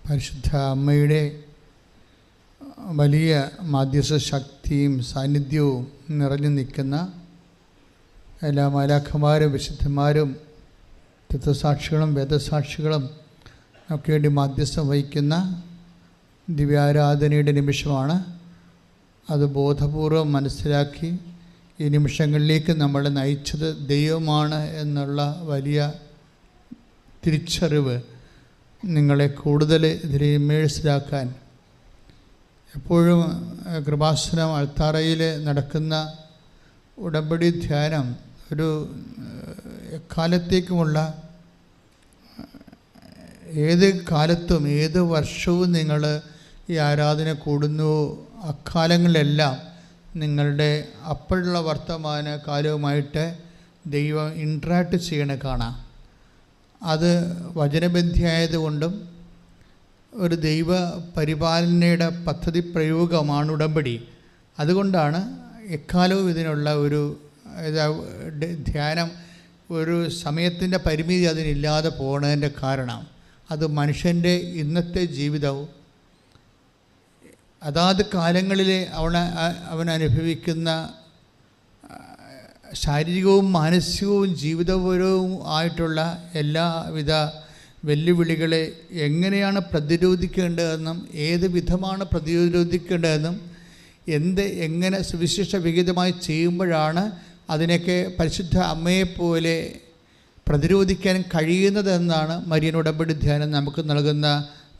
പരിശുദ്ധ അമ്മയുടെ വലിയ മാധ്യസ്ഥ ശക്തിയും സാന്നിധ്യവും നിറഞ്ഞു നിൽക്കുന്ന എല്ലാ മാലാഖമാരും വിശുദ്ധന്മാരും തത്വസാക്ഷികളും വേദസാക്ഷികളും ഒക്കെ വേണ്ടി മാധ്യസ്ഥം വഹിക്കുന്ന ദിവ്യാരാധനയുടെ നിമിഷമാണ്. അത് ബോധപൂർവം മനസ്സിലാക്കി ഈ നിമിഷങ്ങളിലേക്ക് നമ്മളെ നയിച്ചത് ദൈവമാണ് എന്നുള്ള വലിയ തിരിച്ചറിവ് നിങ്ങളെ കൂടുതൽ ഇതിൽ ഇമ്മേഴ്സിലാക്കാൻ എപ്പോഴും കൃപാസനം അൾത്താറയിൽ നടക്കുന്ന ഉടമ്പടി ധ്യാനം ഒരു എക്കാലത്തേക്കുമുള്ള ഏത് കാലത്തും ഏത് വർഷവും നിങ്ങൾ ഈ ആരാധന കൂടുന്നുവോ അക്കാലങ്ങളിലെല്ലാം നിങ്ങളുടെ അപ്പോഴുള്ള വർത്തമാന കാലവുമായിട്ട് ദൈവം ഇൻട്രാക്ട് ചെയ്യണ കാണാം. അത് വചനബന്ധിയായതുകൊണ്ടും ഒരു ദൈവ പരിപാലനയുടെ പദ്ധതി പ്രയോഗമാണ് ഉടമ്പടി. അതുകൊണ്ടാണ് എക്കാലവും ഇതിനുള്ള ഒരു ധ്യാനം ഒരു സമയത്തിൻ്റെ പരിമിതി അതിനില്ലാതെ പോകുന്നതിൻ്റെ കാരണം അത് മനുഷ്യൻ്റെ ഇന്നത്തെ ജീവിതവും അതാത് കാലങ്ങളിൽ അവൻ അനുഭവിക്കുന്ന ശാരീരികവും മാനസികവും ജീവിതപരവും ആയിട്ടുള്ള എല്ലാവിധ വെല്ലുവിളികളെ എങ്ങനെയാണ് പ്രതിരോധിക്കേണ്ടതെന്നും ഏത് വിധമാണ് പ്രതിരോധിക്കേണ്ടതെന്നും എങ്ങനെ സുവിശേഷ വിഹിതമായി ചെയ്യുമ്പോഴാണ് അതിനൊക്കെ പരിശുദ്ധ അമ്മയെപ്പോലെ പ്രതിരോധിക്കാൻ കഴിയുന്നതെന്നാണ് മരിയൻ ഉടമ്പടി ധ്യാനം നമുക്ക് നൽകുന്ന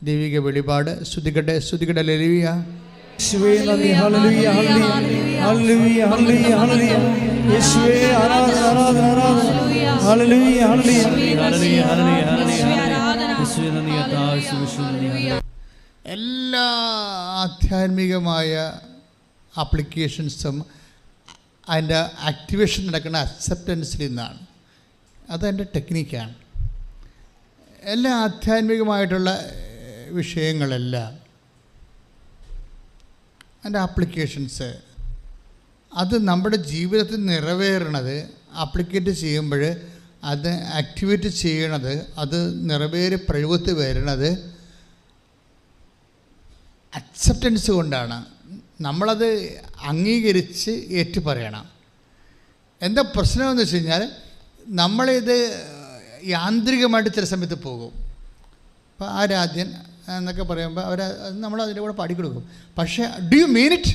ദൈവിക വെളിപാട്. സ്തുതിക്കട്ടെ സ്തുതിക്കട്ടെ ഹല്ലേലൂയ. എല്ലാ ആധ്യാത്മികമായ ആപ്ലിക്കേഷൻസും അതിൻ്റെ ആക്ടിവേഷൻ നടക്കുന്ന അക്സെപ്റ്റൻസിൽ നിന്നാണ്. അതെൻ്റെ ടെക്നിക്കാണ്. എല്ലാ ആധ്യാത്മികമായിട്ടുള്ള വിഷയങ്ങളെല്ലാം അതിൻ്റെ ആപ്ലിക്കേഷൻസ് അത് നമ്മുടെ ജീവിതത്തിൽ നിറവേറണത് ആപ്ലിക്കേറ്റ് ചെയ്യുമ്പോൾ അത് ആക്ടിവേറ്റ് ചെയ്യണത് അത് നിറവേറി പ്രയോഗത്തിൽ വരുന്നത് അക്സെപ്റ്റൻസ് കൊണ്ടാണ്. നമ്മളത് അംഗീകരിച്ച് ഏറ്റുപറയണം. എന്താ പ്രശ്നമെന്ന് വെച്ച് കഴിഞ്ഞാൽ നമ്മളിത് യാന്ത്രികമായിട്ട് ചില സമയത്ത് പോകും. അപ്പോൾ ആരാധ്യൻ എന്നൊക്കെ പറയുമ്പോൾ നമ്മൾ അതിൻ്റെ കൂടെ പാടിക്കൊടുക്കും. പക്ഷേ ഡു യു മീൻ ഇറ്റ്?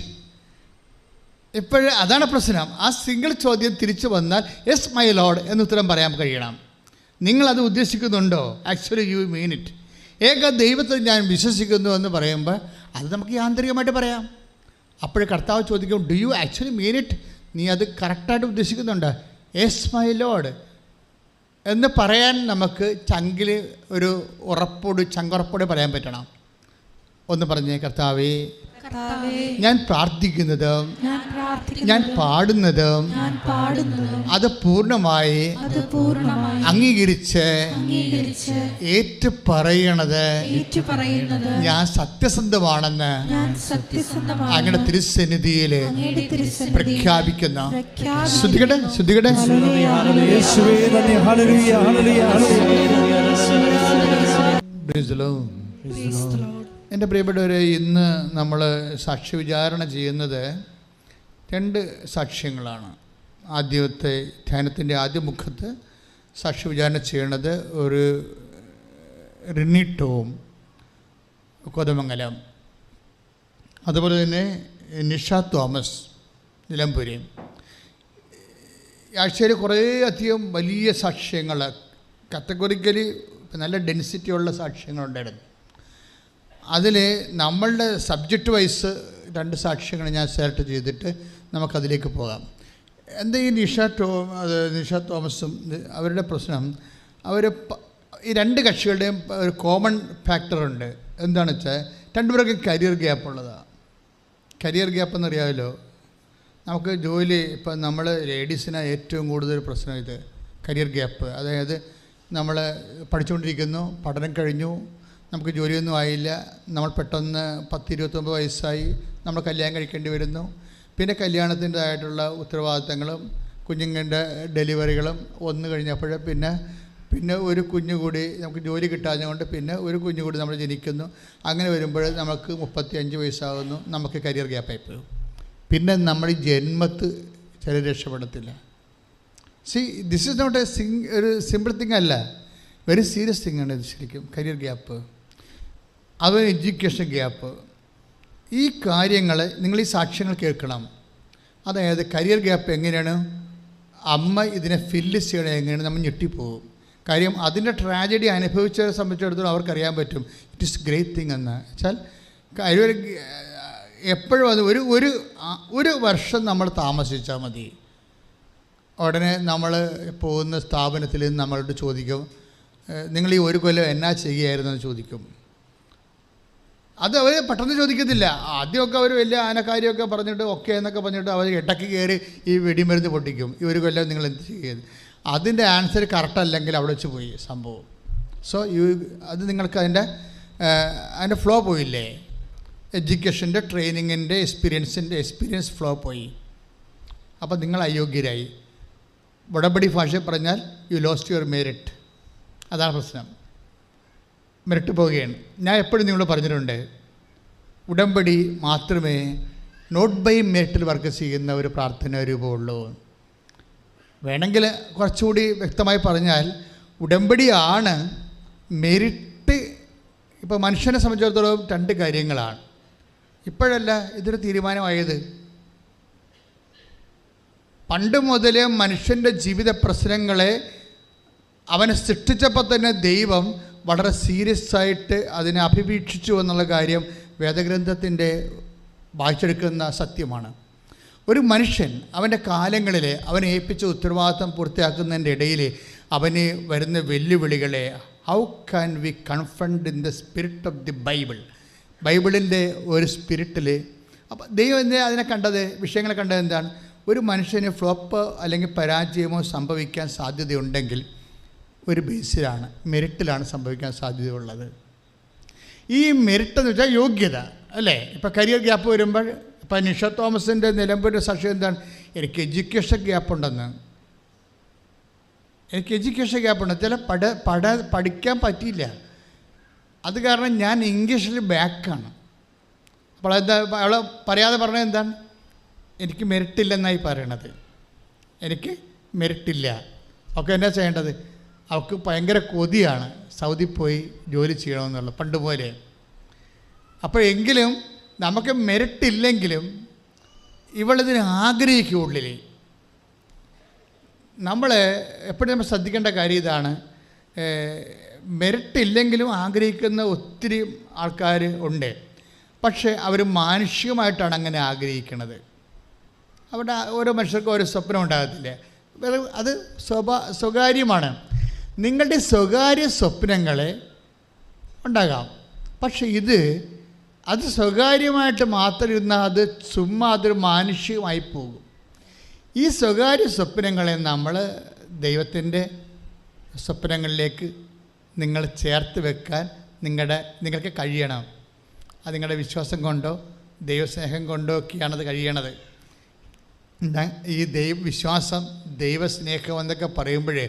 ഇപ്പോഴും അതാണ് പ്രശ്നം. ആ സിംഗിൾ ചോദ്യം തിരിച്ചു വന്നാൽ യെസ് മൈ ലോർഡ് എന്ന് ഉത്തരം പറയാൻ കഴിയണം. നിങ്ങളത് ഉദ്ദേശിക്കുന്നുണ്ടോ? Actually you mean it. ഏക ദൈവത്തിൽ ഞാൻ വിശ്വസിക്കുന്നു എന്ന് പറയുമ്പോൾ അത് നമുക്ക് യാന്ത്രികമായിട്ട് പറയാം. അപ്പോൾ കർത്താവ് ചോദിക്കും do you actually mean it? നീ അത് കറക്റ്റായിട്ട് ഉദ്ദേശിക്കുന്നുണ്ടോ? യെസ് മൈ ലോർഡ് എന്ന് പറയാൻ നമുക്ക് ചങ്കിൽ ഒരു ചങ്കുറപ്പോടെ പറയാൻ പറ്റണം. ഒന്ന് പറഞ്ഞേ, കർത്താവേ ഞാൻ പ്രാർത്ഥിക്കുന്നത് ഞാൻ പാടുന്നത് അത് പൂർണ്ണമായി അംഗീകരിച്ച് ഏറ്റുപറയണത് ഞാൻ സത്യസന്ധമാണെന്ന് അങ്ങയുടെ തിരുസന്നിധിയിൽ പ്രഖ്യാപിക്കുന്നു. ശ്രദ്ധിക്കട്ടെ ശ്രദ്ധിക്കട്ടെ. എൻ്റെ പ്രിയപ്പെട്ടവരെ, ഇന്ന് നമ്മൾ സാക്ഷ്യ വിചാരണ ചെയ്യുന്നത് 2 സാക്ഷ്യങ്ങളാണ്. ആദ്യത്തെ ധ്യാനത്തിൻ്റെ ആദ്യ മുഖത്ത് സാക്ഷ്യ വിചാരണ ചെയ്യണത് ഒരു റിനി ടോം, കോതമംഗലം, അതുപോലെ തന്നെ നിഷ തോമസ്, നിലമ്പൂര്. ആഴ്ചയിൽ കുറേ അധികം വലിയ സാക്ഷ്യങ്ങൾ, കാറ്റഗറിക്കലി നല്ല ഡെൻസിറ്റിയുള്ള സാക്ഷ്യങ്ങളുണ്ടായിരുന്നു. അതിൽ നമ്മളുടെ സബ്ജക്റ്റ് വൈസ് 2 സാക്ഷ്യങ്ങൾ ഞാൻ സെലക്ട് ചെയ്തിട്ട് നമുക്കതിലേക്ക് പോകാം. എന്താ ഈ നിഷ തോമസും അവരുടെ പ്രശ്നം, ഈ 2 കക്ഷികളുടെയും ഒരു കോമൺ ഫാക്ടറുണ്ട്. എന്താണെന്ന് വെച്ചാൽ 2 പേർക്കും കരിയർ ഗ്യാപ്പ് ഉള്ളതാണ്. കരിയർ ഗ്യാപ്പ് എന്നറിയാമല്ലോ. നമുക്ക് ജോലി ഇപ്പം നമ്മൾ ലേഡീസിന് ഏറ്റവും കൂടുതൽ പ്രശ്നം ഇത് കരിയർ ഗ്യാപ്പ്. അതായത് നമ്മൾ പഠിച്ചുകൊണ്ടിരിക്കുന്നു, പഠനം കഴിഞ്ഞു, നമുക്ക് ജോലിയൊന്നും ആയില്ല, നമ്മൾ പെട്ടെന്ന് 10-29 വയസ്സായി, നമ്മൾ കല്യാണം കഴിക്കേണ്ടി വരുന്നു. പിന്നെ കല്യാണത്തിൻ്റെതായിട്ടുള്ള ഉത്തരവാദിത്തങ്ങളും കുഞ്ഞുങ്ങളുടെ ഡെലിവറികളും വന്നു കഴിഞ്ഞപ്പോൾ പിന്നെ പിന്നെ ഒരു കുഞ്ഞു കൂടി നമുക്ക് ജോലി കിട്ടാഞ്ഞുകൊണ്ട് പിന്നെ ഒരു കുഞ്ഞു കൂടി നമ്മൾ ജനിക്കുന്നു. അങ്ങനെ വരുമ്പോൾ നമുക്ക് 35 വയസ്സാകുന്നു, നമുക്ക് കരിയർ ഗ്യാപ്പായി പോകും. പിന്നെ നമ്മൾ ഈ ജന്മത്ത് ചില രക്ഷപ്പെടത്തില്ല. ദിസ് ഈസ് നോട്ട് ഒരു സിമ്പിൾ തിങ് അല്ല, വെരി സീരിയസ് തിങ് ആണ് ഇത് ശരിക്കും. കരിയർ ഗ്യാപ്പ്, അതുപോലെ എഡ്യൂക്കേഷൻ ഗ്യാപ്പ്, ഈ കാര്യങ്ങൾ നിങ്ങൾ ഈ സാക്ഷ്യങ്ങൾ കേൾക്കണം. അതായത് കരിയർ ഗ്യാപ്പ് എങ്ങനെയാണ് അമ്മ ഇതിനെ ഫില്ല് ചെയ്യണത് എങ്ങനെയാണ് നമ്മൾ ഞെട്ടിപ്പോകും. കാര്യം അതിൻ്റെ ട്രാജഡി അനുഭവിച്ചവരെ സംബന്ധിച്ചിടത്തോളം അവർക്കറിയാൻ പറ്റും ഇറ്റ് ഈസ് ഗ്രേറ്റ് തിങ് എന്ന് വെച്ചാൽ. എപ്പോഴും അത് ഒരു വർഷം നമ്മൾ താമസിച്ചാൽ മതി, ഉടനെ നമ്മൾ പോകുന്ന സ്ഥാപനത്തിൽ നമ്മളോട് ചോദിക്കും, നിങ്ങൾ ഈ 1 കൊല്ലം എന്നാ ചെയ്യുകയായിരുന്നു എന്ന് ചോദിക്കും. അത് അവർ പെട്ടെന്ന് ചോദിക്കത്തില്ല. ആദ്യമൊക്കെ അവർ വലിയ ആനക്കാരിയൊക്കെ പറഞ്ഞിട്ട് ഓക്കെ എന്നൊക്കെ പറഞ്ഞിട്ട് അവർ ഇടയ്ക്ക് കയറി ഈ വെടിമരുന്ന് പൊട്ടിക്കും. ഈ 1 കൊല്ലം നിങ്ങൾ എന്ത് ചെയ്യുന്നത്, അതിൻ്റെ ആൻസർ കറക്റ്റ് അല്ലെങ്കിൽ അവിടെ വെച്ച് പോയി സംഭവം. സോ അത് നിങ്ങൾക്ക് അതിൻ്റെ ഫ്ലോ പോയില്ലേ, എഡ്യൂക്കേഷൻ്റെ ട്രെയിനിങ്ങിൻ്റെ എക്സ്പീരിയൻസ് ഫ്ലോ പോയി. അപ്പോൾ നിങ്ങൾ അയോഗ്യരായി. ഉടമ്പടി ഭാഷ പറഞ്ഞാൽ യു ലോസ്റ്റ് യുവർ മെറിറ്റ്. അതാണ് പ്രശ്നം, മെറിറ്റ് പോവുകയാണ്. ഞാൻ എപ്പോഴും നിങ്ങളോട് പറഞ്ഞിട്ടുണ്ട്, ഉടമ്പടി മാത്രമേ നോട്ട് ബൈ മെറിറ്റിൽ വർക്ക് ചെയ്യുന്ന ഒരു പ്രാർത്ഥനാ രൂപമുള്ളൂ. വേണമെങ്കിൽ കുറച്ചുകൂടി വ്യക്തമായി പറഞ്ഞാൽ ഉടമ്പടിയാണ് മെറിറ്റ്. ഇപ്പോൾ മനുഷ്യനെ സംബന്ധിച്ചിടത്തോളം 2 കാര്യങ്ങളാണ്. ഇപ്പോഴല്ല ഇതൊരു തീരുമാനമായത്. പണ്ട് മുതലേ മനുഷ്യൻ്റെ ജീവിത പ്രശ്നങ്ങളെ അവനെ സൃഷ്ടിച്ചപ്പോൾ തന്നെ ദൈവം വളരെ സീരിയസ് ആയിട്ട് അതിനെ അഭിവീക്ഷിച്ചു എന്നുള്ള കാര്യം വേദഗ്രന്ഥത്തിൻ്റെ വായിച്ചെടുക്കുന്ന സത്യമാണ്. ഒരു മനുഷ്യൻ അവൻ്റെ കാലങ്ങളിൽ അവനെ ഏൽപ്പിച്ച ഉത്തരവാദിത്വം പൂർത്തിയാക്കുന്നതിൻ്റെ ഇടയിൽ അവന് വരുന്ന വെല്ലുവിളികളെ how can we confront in the spirit of the ബൈബിളിൻ്റെ ഒരു സ്പിരിറ്റിൽ. അപ്പോൾ ദൈവം അതിനെ കണ്ടത്, വിഷയങ്ങളെ കണ്ടത് എന്താണ്, ഒരു മനുഷ്യന് ഫ്ലോപ്പ് അല്ലെങ്കിൽ പരാജയമോ സംഭവിക്കാൻ സാധ്യതയുണ്ടെങ്കിൽ ഒരു ബേസിലാണ്, മെറിറ്റിലാണ് സംഭവിക്കാൻ സാധ്യതയുള്ളത്. ഈ മെറിറ്റ് എന്ന് വെച്ചാൽ യോഗ്യത അല്ലേ. ഇപ്പോൾ കരിയർ ഗ്യാപ്പ് വരുമ്പോൾ ഇപ്പോൾ നിഷ തോമസിൻ്റെ നിലമ്പൂരിൻ്റെ സാക്ഷ്യം എന്താണ്, എനിക്ക് എഡ്യൂക്കേഷൻ ഗ്യാപ്പുണ്ടെന്ന്. എനിക്ക് എഡ്യൂക്കേഷൻ ഗ്യാപ്പുണ്ട്, ചില പഠിക്കാൻ പറ്റിയില്ല. അത് കാരണം ഞാൻ ഇംഗ്ലീഷിൽ ബാക്കാണ്. അപ്പോൾ എന്താ അവൾ പറയാതെ പറഞ്ഞത് എന്താണ്, എനിക്ക് മെറിറ്റില്ലെന്നായി പറയണത്, എനിക്ക് മെറിറ്റില്ല. ഒക്കെ എന്നാ ചെയ്യേണ്ടത്, അവൾക്ക് ഭയങ്കര കൊതിയാണ് സൗദി പോയി ജോലി ചെയ്യണമെന്നുള്ള പണ്ട് പോലെ. അപ്പോഴെങ്കിലും നമുക്ക് മെറിറ്റില്ലെങ്കിലും ഇവളിതിന് ആഗ്രഹിക്കും ഉള്ളിൽ. നമ്മൾ എപ്പോഴും നമ്മൾ ശ്രദ്ധിക്കേണ്ട കാര്യം ഇതാണ്, മെറിറ്റില്ലെങ്കിലും ആഗ്രഹിക്കുന്ന ഒത്തിരി ആൾക്കാർ ഉണ്ട്. പക്ഷേ അവർ മാനുഷികമായിട്ടാണ് അങ്ങനെ ആഗ്രഹിക്കുന്നത്. അവിടെ ഓരോ മനുഷ്യർക്കും ഓരോ സ്വപ്നം ഉണ്ടാകത്തില്ലേ, അത് സ്വകാര്യമാണ്. നിങ്ങളുടെ സ്വകാര്യ സ്വപ്നങ്ങളെ ഉണ്ടാകാം, പക്ഷെ അത് സ്വകാര്യമായിട്ട് മാത്രം ഇരുന്നാൽ അത് ചുമ്മാ അതൊരു മാനുഷികമായി പോകും. ഈ സ്വകാര്യ സ്വപ്നങ്ങളെ നമ്മൾ ദൈവത്തിൻ്റെ സ്വപ്നങ്ങളിലേക്ക് നിങ്ങൾ ചേർത്ത് വെക്കാൻ നിങ്ങൾക്ക് കഴിയണം. അത് നിങ്ങളുടെ വിശ്വാസം കൊണ്ടോ ദൈവസ്നേഹം കൊണ്ടോ ഒക്കെയാണത് കഴിയണത്. ഈ വിശ്വാസം ദൈവസ്നേഹം എന്നൊക്കെ പറയുമ്പോഴേ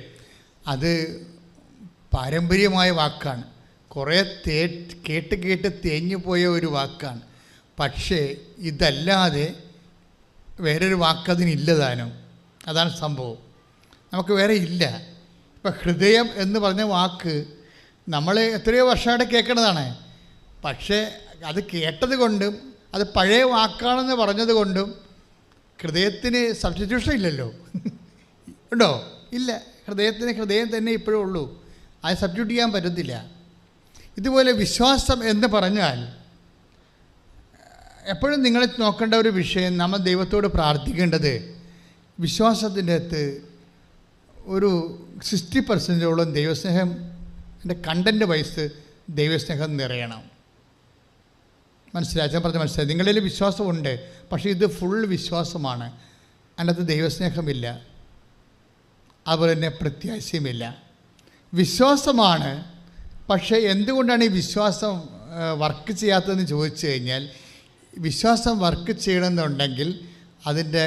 അത് പാരമ്പര്യമായ വാക്കാണ്, കുറേ കേട്ട് തേഞ്ഞു പോയ ഒരു വാക്കാണ്. പക്ഷേ ഇതല്ലാതെ വേറൊരു വാക്കതിനില്ലതാനും. അതാണ് സംഭവം, നമുക്ക് വേറെ ഇല്ല. ഇപ്പം ഹൃദയം എന്ന് പറഞ്ഞ വാക്ക് നമ്മൾ എത്രയോ വർഷമായിട്ട് കേൾക്കണതാണ്. പക്ഷേ അത് കേട്ടത് കൊണ്ടും അത് പഴയ വാക്കാണെന്ന് പറഞ്ഞത് കൊണ്ടും ഹൃദയത്തിന് സബ്സ്റ്റിറ്റ്യൂഷൻ ഇല്ലല്ലോ. ഉണ്ടോ? ഇല്ല. ഹൃദയം തന്നെ ഇപ്പോഴും ഉള്ളൂ, അത് സബ്സ്റ്റിറ്റ്യൂട്ട് ചെയ്യാൻ പറ്റത്തില്ല. ഇതുപോലെ വിശ്വാസം എന്ന് പറഞ്ഞാൽ എപ്പോഴും നിങ്ങൾ നോക്കേണ്ട ഒരു വിഷയം, നമ്മൾ ദൈവത്തോട് പ്രാർത്ഥിക്കേണ്ടത് വിശ്വാസത്തിൻ്റെ അകത്ത് ഒരു 60% ദൈവസ്നേഹം എൻ്റെ കണ്ടൻറ്റ് വൈസ് ദൈവസ്നേഹം നിറയണം. മനസ്സിലായി? മനസ്സിലായി. നിങ്ങളിൽ വിശ്വാസമുണ്ട്, പക്ഷേ ഇത് ഫുൾ വിശ്വാസമാണ്, അതിനകത്ത് ദൈവസ്നേഹമില്ല, അതുപോലെ തന്നെ പ്രത്യാശയുമില്ല. വിശ്വാസമാണ്, പക്ഷേ എന്തുകൊണ്ടാണ് ഈ വിശ്വാസം വർക്ക് ചെയ്യാത്തതെന്ന് ചോദിച്ചു കഴിഞ്ഞാൽ, വിശ്വാസം വർക്ക് ചെയ്യണമെന്നുണ്ടെങ്കിൽ അതിൻ്റെ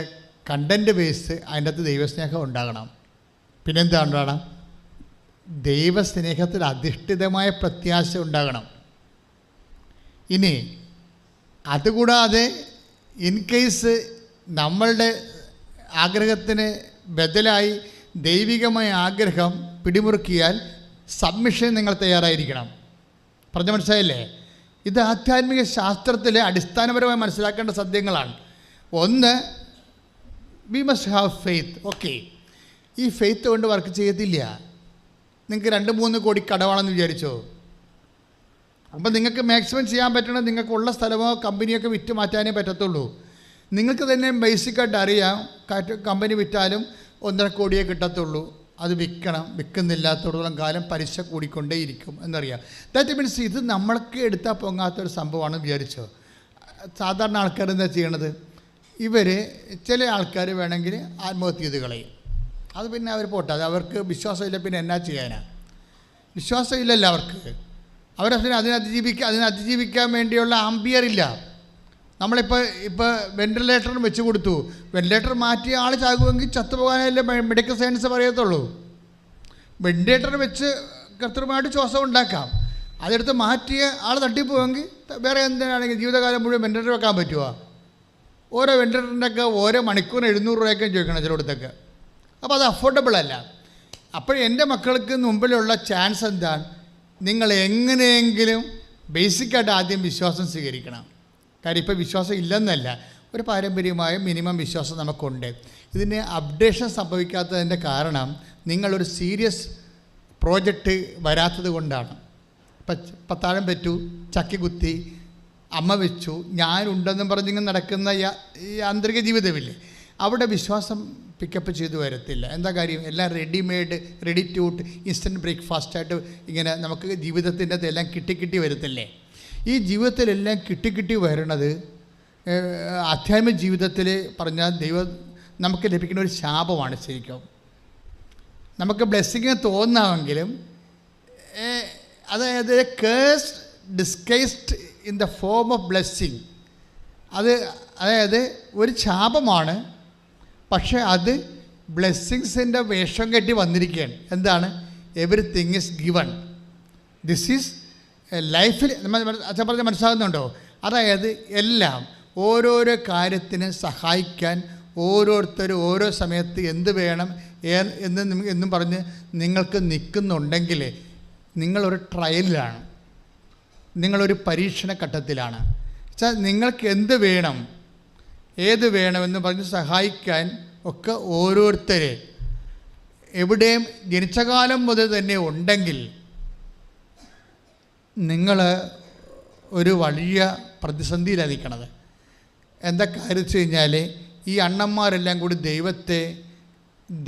കണ്ടൻറ്റ് ബേസ് അതിൻ്റെ അകത്ത് ദൈവസ്നേഹം ഉണ്ടാകണം. പിന്നെന്താ ഉണ്ടാകണം? ദൈവസ്നേഹത്തിൽ അധിഷ്ഠിതമായ പ്രത്യാശ ഉണ്ടാകണം. ഇനി അതുകൂടാതെ ഇൻ കേസ് നമ്മളുടെ ആഗ്രഹത്തിന് ബദലായി ദൈവികമായ ആഗ്രഹം പിടിമുറുക്കിയാൽ സബ്മിഷൻ നിങ്ങൾ തയ്യാറായിരിക്കണം. പറഞ്ഞ മനസ്സിലായില്ലേ? ഇത് ആധ്യാത്മിക ശാസ്ത്രത്തിലെ അടിസ്ഥാനപരമായി മനസ്സിലാക്കേണ്ട സത്യങ്ങളാണ്. ഒന്ന്, we must have faith. Okay, ഈ ഫെയ്ത്ത് കൊണ്ട് വർക്ക് ചെയ്യത്തില്ല. നിങ്ങൾക്ക് 2-3 കോടി കടമാണെന്ന് വിചാരിച്ചോ? അപ്പം നിങ്ങൾക്ക് മാക്സിമം ചെയ്യാൻ പറ്റണം. നിങ്ങൾക്കുള്ള സ്ഥലമോ കമ്പനിയൊക്കെ വിറ്റ് മാറ്റാനേ പറ്റത്തുള്ളൂ. നിങ്ങൾക്ക് തന്നെ ബേസിക്കായിട്ട് അറിയാം, കമ്പനി വിറ്റാലും 1.5 കോടിയേ കിട്ടത്തുള്ളൂ. അത് വിൽക്കണം. വിൽക്കുന്നില്ലാത്തോളം കാലം പലിശ കൂടിക്കൊണ്ടേയിരിക്കും എന്നറിയാം. ദാറ്റ് മീൻസ് ഇത് നമ്മൾക്ക് എടുത്താൽ പൊങ്ങാത്തൊരു സംഭവമാണെന്ന് വിചാരിച്ചോ? സാധാരണ ആൾക്കാർ എന്താ ചെയ്യണത്? ചില ആൾക്കാർ വേണമെങ്കിൽ ആത്മഹത്യ ചെയ്ത് കളയും. അത് പിന്നെ അവർ പോട്ടെ, അത് അവർക്ക് വിശ്വാസമില്ല. പിന്നെ എന്നാ ചെയ്യാനാണ്? വിശ്വാസമില്ലല്ലോ അവർക്ക്. അതിനെ അതിജീവിക്കാൻ വേണ്ടിയുള്ള ആംബിയർ ഇല്ല. നമ്മളിപ്പോൾ വെൻറ്റിലേറ്റർ വെച്ച് കൊടുത്തു. വെൻറ്റിലേറ്റർ മാറ്റിയ ആൾ ചാകുമെങ്കിൽ ചത്തുപോകാനല്ലേ മെഡിക്കൽ സയൻസ് പറയത്തുള്ളൂ. വെൻറ്റിലേറ്റർ വെച്ച് കൃത്രിമമായിട്ട് ശ്വാസം ഉണ്ടാക്കാം. അതെടുത്ത് മാറ്റിയ ആൾ തട്ടിപ്പോയെങ്കിൽ വേറെ എന്തിനാണെങ്കിൽ ജീവിതകാലം മുഴുവൻ വെൻറ്റിലേറ്റർ വെക്കാൻ പറ്റുമോ? ഓരോ വെൻറ്റിലേറ്ററിൻ്റെയൊക്കെ ഓരോ മണിക്കൂറിന് 700 രൂപയൊക്കെ ചോദിക്കണം ചിലയിടത്തൊക്കെ. അപ്പോൾ അത് അഫോർഡബിൾ അല്ല. അപ്പോൾ എൻ്റെ മക്കൾക്ക് മുമ്പിലുള്ള ചാൻസ് എന്താണ്? നിങ്ങൾ എങ്ങനെയെങ്കിലും ബേസിക്കായിട്ട് ആദ്യം വിശ്വാസം സ്വീകരിക്കണം. കാര്യം ഇപ്പോൾ വിശ്വാസം ഇല്ലെന്നല്ല, ഒരു പാരമ്പര്യമായ മിനിമം വിശ്വാസം നമുക്കുണ്ട്. ഇതിന് അപ്ഡേഷൻ സംഭവിക്കാത്തതിൻ്റെ കാരണം നിങ്ങളൊരു സീരിയസ് പ്രോജക്റ്റ് വരാത്തത് കൊണ്ടാണ്. ഇപ്പം പത്താഴം പറ്റൂ, ചക്കി കുത്തി, അമ്മ വെച്ചു, ഞാനുണ്ടെന്നും പറഞ്ഞിങ്ങനെ നടക്കുന്ന ഈ ആന്തരിക ജീവിതമില്ലേ, അവിടെ വിശ്വാസം പിക്കപ്പ് ചെയ്തു വരത്തില്ല. എന്താ കാര്യം? എല്ലാം റെഡി ടു ഇൻസ്റ്റൻറ്റ് ബ്രേക്ക്ഫാസ്റ്റായിട്ട് ഇങ്ങനെ നമുക്ക് ജീവിതത്തിൻ്റെ എല്ലാം കിട്ടി വരത്തില്ലേ? ഈ ജീവിതത്തിലെല്ലാം കിട്ടി വരണത് ആധ്യാത്മിക ജീവിതത്തിൽ പറഞ്ഞാൽ ദൈവം നമുക്ക് ലഭിക്കുന്ന ഒരു ശാപമാണ് ശരിക്കും. നമുക്ക് ബ്ലെസ്സിങ് തോന്നാമെങ്കിലും അതായത് cursed disguised in the form of blessing. അതായത് ഒരു ശാപമാണ്, പക്ഷേ അത് ബ്ലെസ്സിങ്സിൻ്റെ വേഷം കെട്ടി വന്നിരിക്കുകയാണ്. എന്താണ്? Everything is given. This is ലൈഫിൽ അച്ഛൻ പറഞ്ഞാൽ മനസ്സിലാകുന്നുണ്ടോ? അതായത് എല്ലാം ഓരോരോ കാര്യത്തിന് സഹായിക്കാൻ ഓരോരുത്തരും ഓരോ സമയത്ത് എന്ത് വേണം എന്നും പറഞ്ഞ് നിങ്ങൾക്ക് നിൽക്കുന്നുണ്ടെങ്കിൽ നിങ്ങളൊരു ട്രയലിലാണ്, നിങ്ങളൊരു പരീക്ഷണ ഘട്ടത്തിലാണ്. വെച്ചാൽ നിങ്ങൾക്ക് എന്ത് വേണം, ഏത് വേണമെന്ന് പറഞ്ഞ് സഹായിക്കാൻ ഒക്കെ ഓരോരുത്തരെ എവിടെയും ജനിച്ച കാലം മുതൽ തന്നെ ഉണ്ടെങ്കിൽ നിങ്ങൾ ഒരു വലിയ പ്രതിസന്ധിയിലായിരിക്കണത്. എന്താ കാര്യം വെച്ച് കഴിഞ്ഞാൽ ഈ അണ്ണന്മാരെല്ലാം കൂടി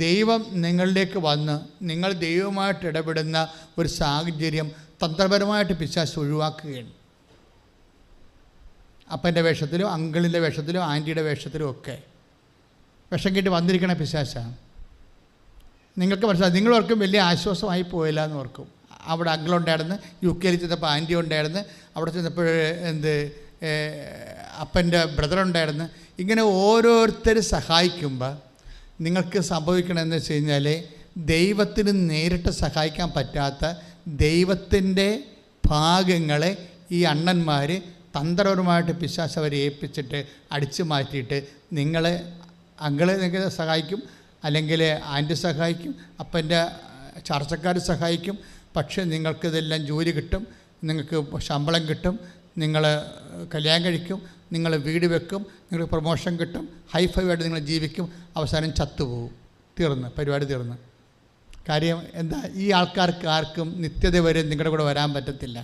ദൈവം നിങ്ങളിലേക്ക് വന്ന് നിങ്ങൾ ദൈവമായിട്ട് ഇടപെടുന്ന ഒരു സാഹചര്യം തന്ത്രപരമായിട്ട് പിശാച് ഒഴിവാക്കുകയാണ്. അപ്പൻ്റെ വേഷത്തിലും അങ്കിളിൻ്റെ വേഷത്തിലും ആൻറ്റിയുടെ വേഷത്തിലും ഒക്കെ വിഷം കെട്ടി വന്നിരിക്കണ പിശാചാണ്. നിങ്ങൾക്ക് മനസ്സിലാവും. നിങ്ങളോർക്കും വലിയ ആശ്വാസമായി പോയില്ല എന്ന് ഓർക്കും. അവിടെ അങ്കിളുണ്ടായിരുന്നു, UK ചെന്നപ്പോൾ ആൻറ്റി ഉണ്ടായിരുന്നു, അവിടെ ചെന്നപ്പോൾ അപ്പൻ്റെ ബ്രദറുണ്ടായിരുന്നു. ഇങ്ങനെ ഓരോരുത്തർ സഹായിക്കുമ്പോൾ നിങ്ങൾക്ക് സംഭവിക്കണമെന്ന് വെച്ച് കഴിഞ്ഞാൽ ദൈവത്തിന് നേരിട്ട് സഹായിക്കാൻ പറ്റാത്ത ദൈവത്തിൻ്റെ ഭാഗങ്ങളെ ഈ അണ്ണന്മാർ തന്ത്രപരമായിട്ട് പിശാച് അവരെ ഏൽപ്പിച്ചിട്ട് അടിച്ചു മാറ്റിയിട്ട് നിങ്ങളെ നിങ്ങൾക്ക് സഹായിക്കും, അല്ലെങ്കിൽ ആൻറ്റി സഹായിക്കും, അപ്പൻ്റെ ചർച്ചക്കാർ സഹായിക്കും. പക്ഷേ നിങ്ങൾക്കിതെല്ലാം ജോലി കിട്ടും, നിങ്ങൾക്ക് ശമ്പളം കിട്ടും, നിങ്ങൾ കല്യാണം കഴിക്കും, നിങ്ങൾ വീട് വെക്കും, നിങ്ങൾക്ക് പ്രൊമോഷൻ കിട്ടും, ഹൈഫൈവായിട്ട് നിങ്ങൾ ജീവിക്കും, അവസാനം ചത്തുപോകും. പരിപാടി തീർന്ന്. കാര്യം എന്താ? ഈ ആൾക്കാർക്ക് ആർക്കും നിത്യത വരെ നിങ്ങളുടെ കൂടെ വരാൻ പറ്റത്തില്ല.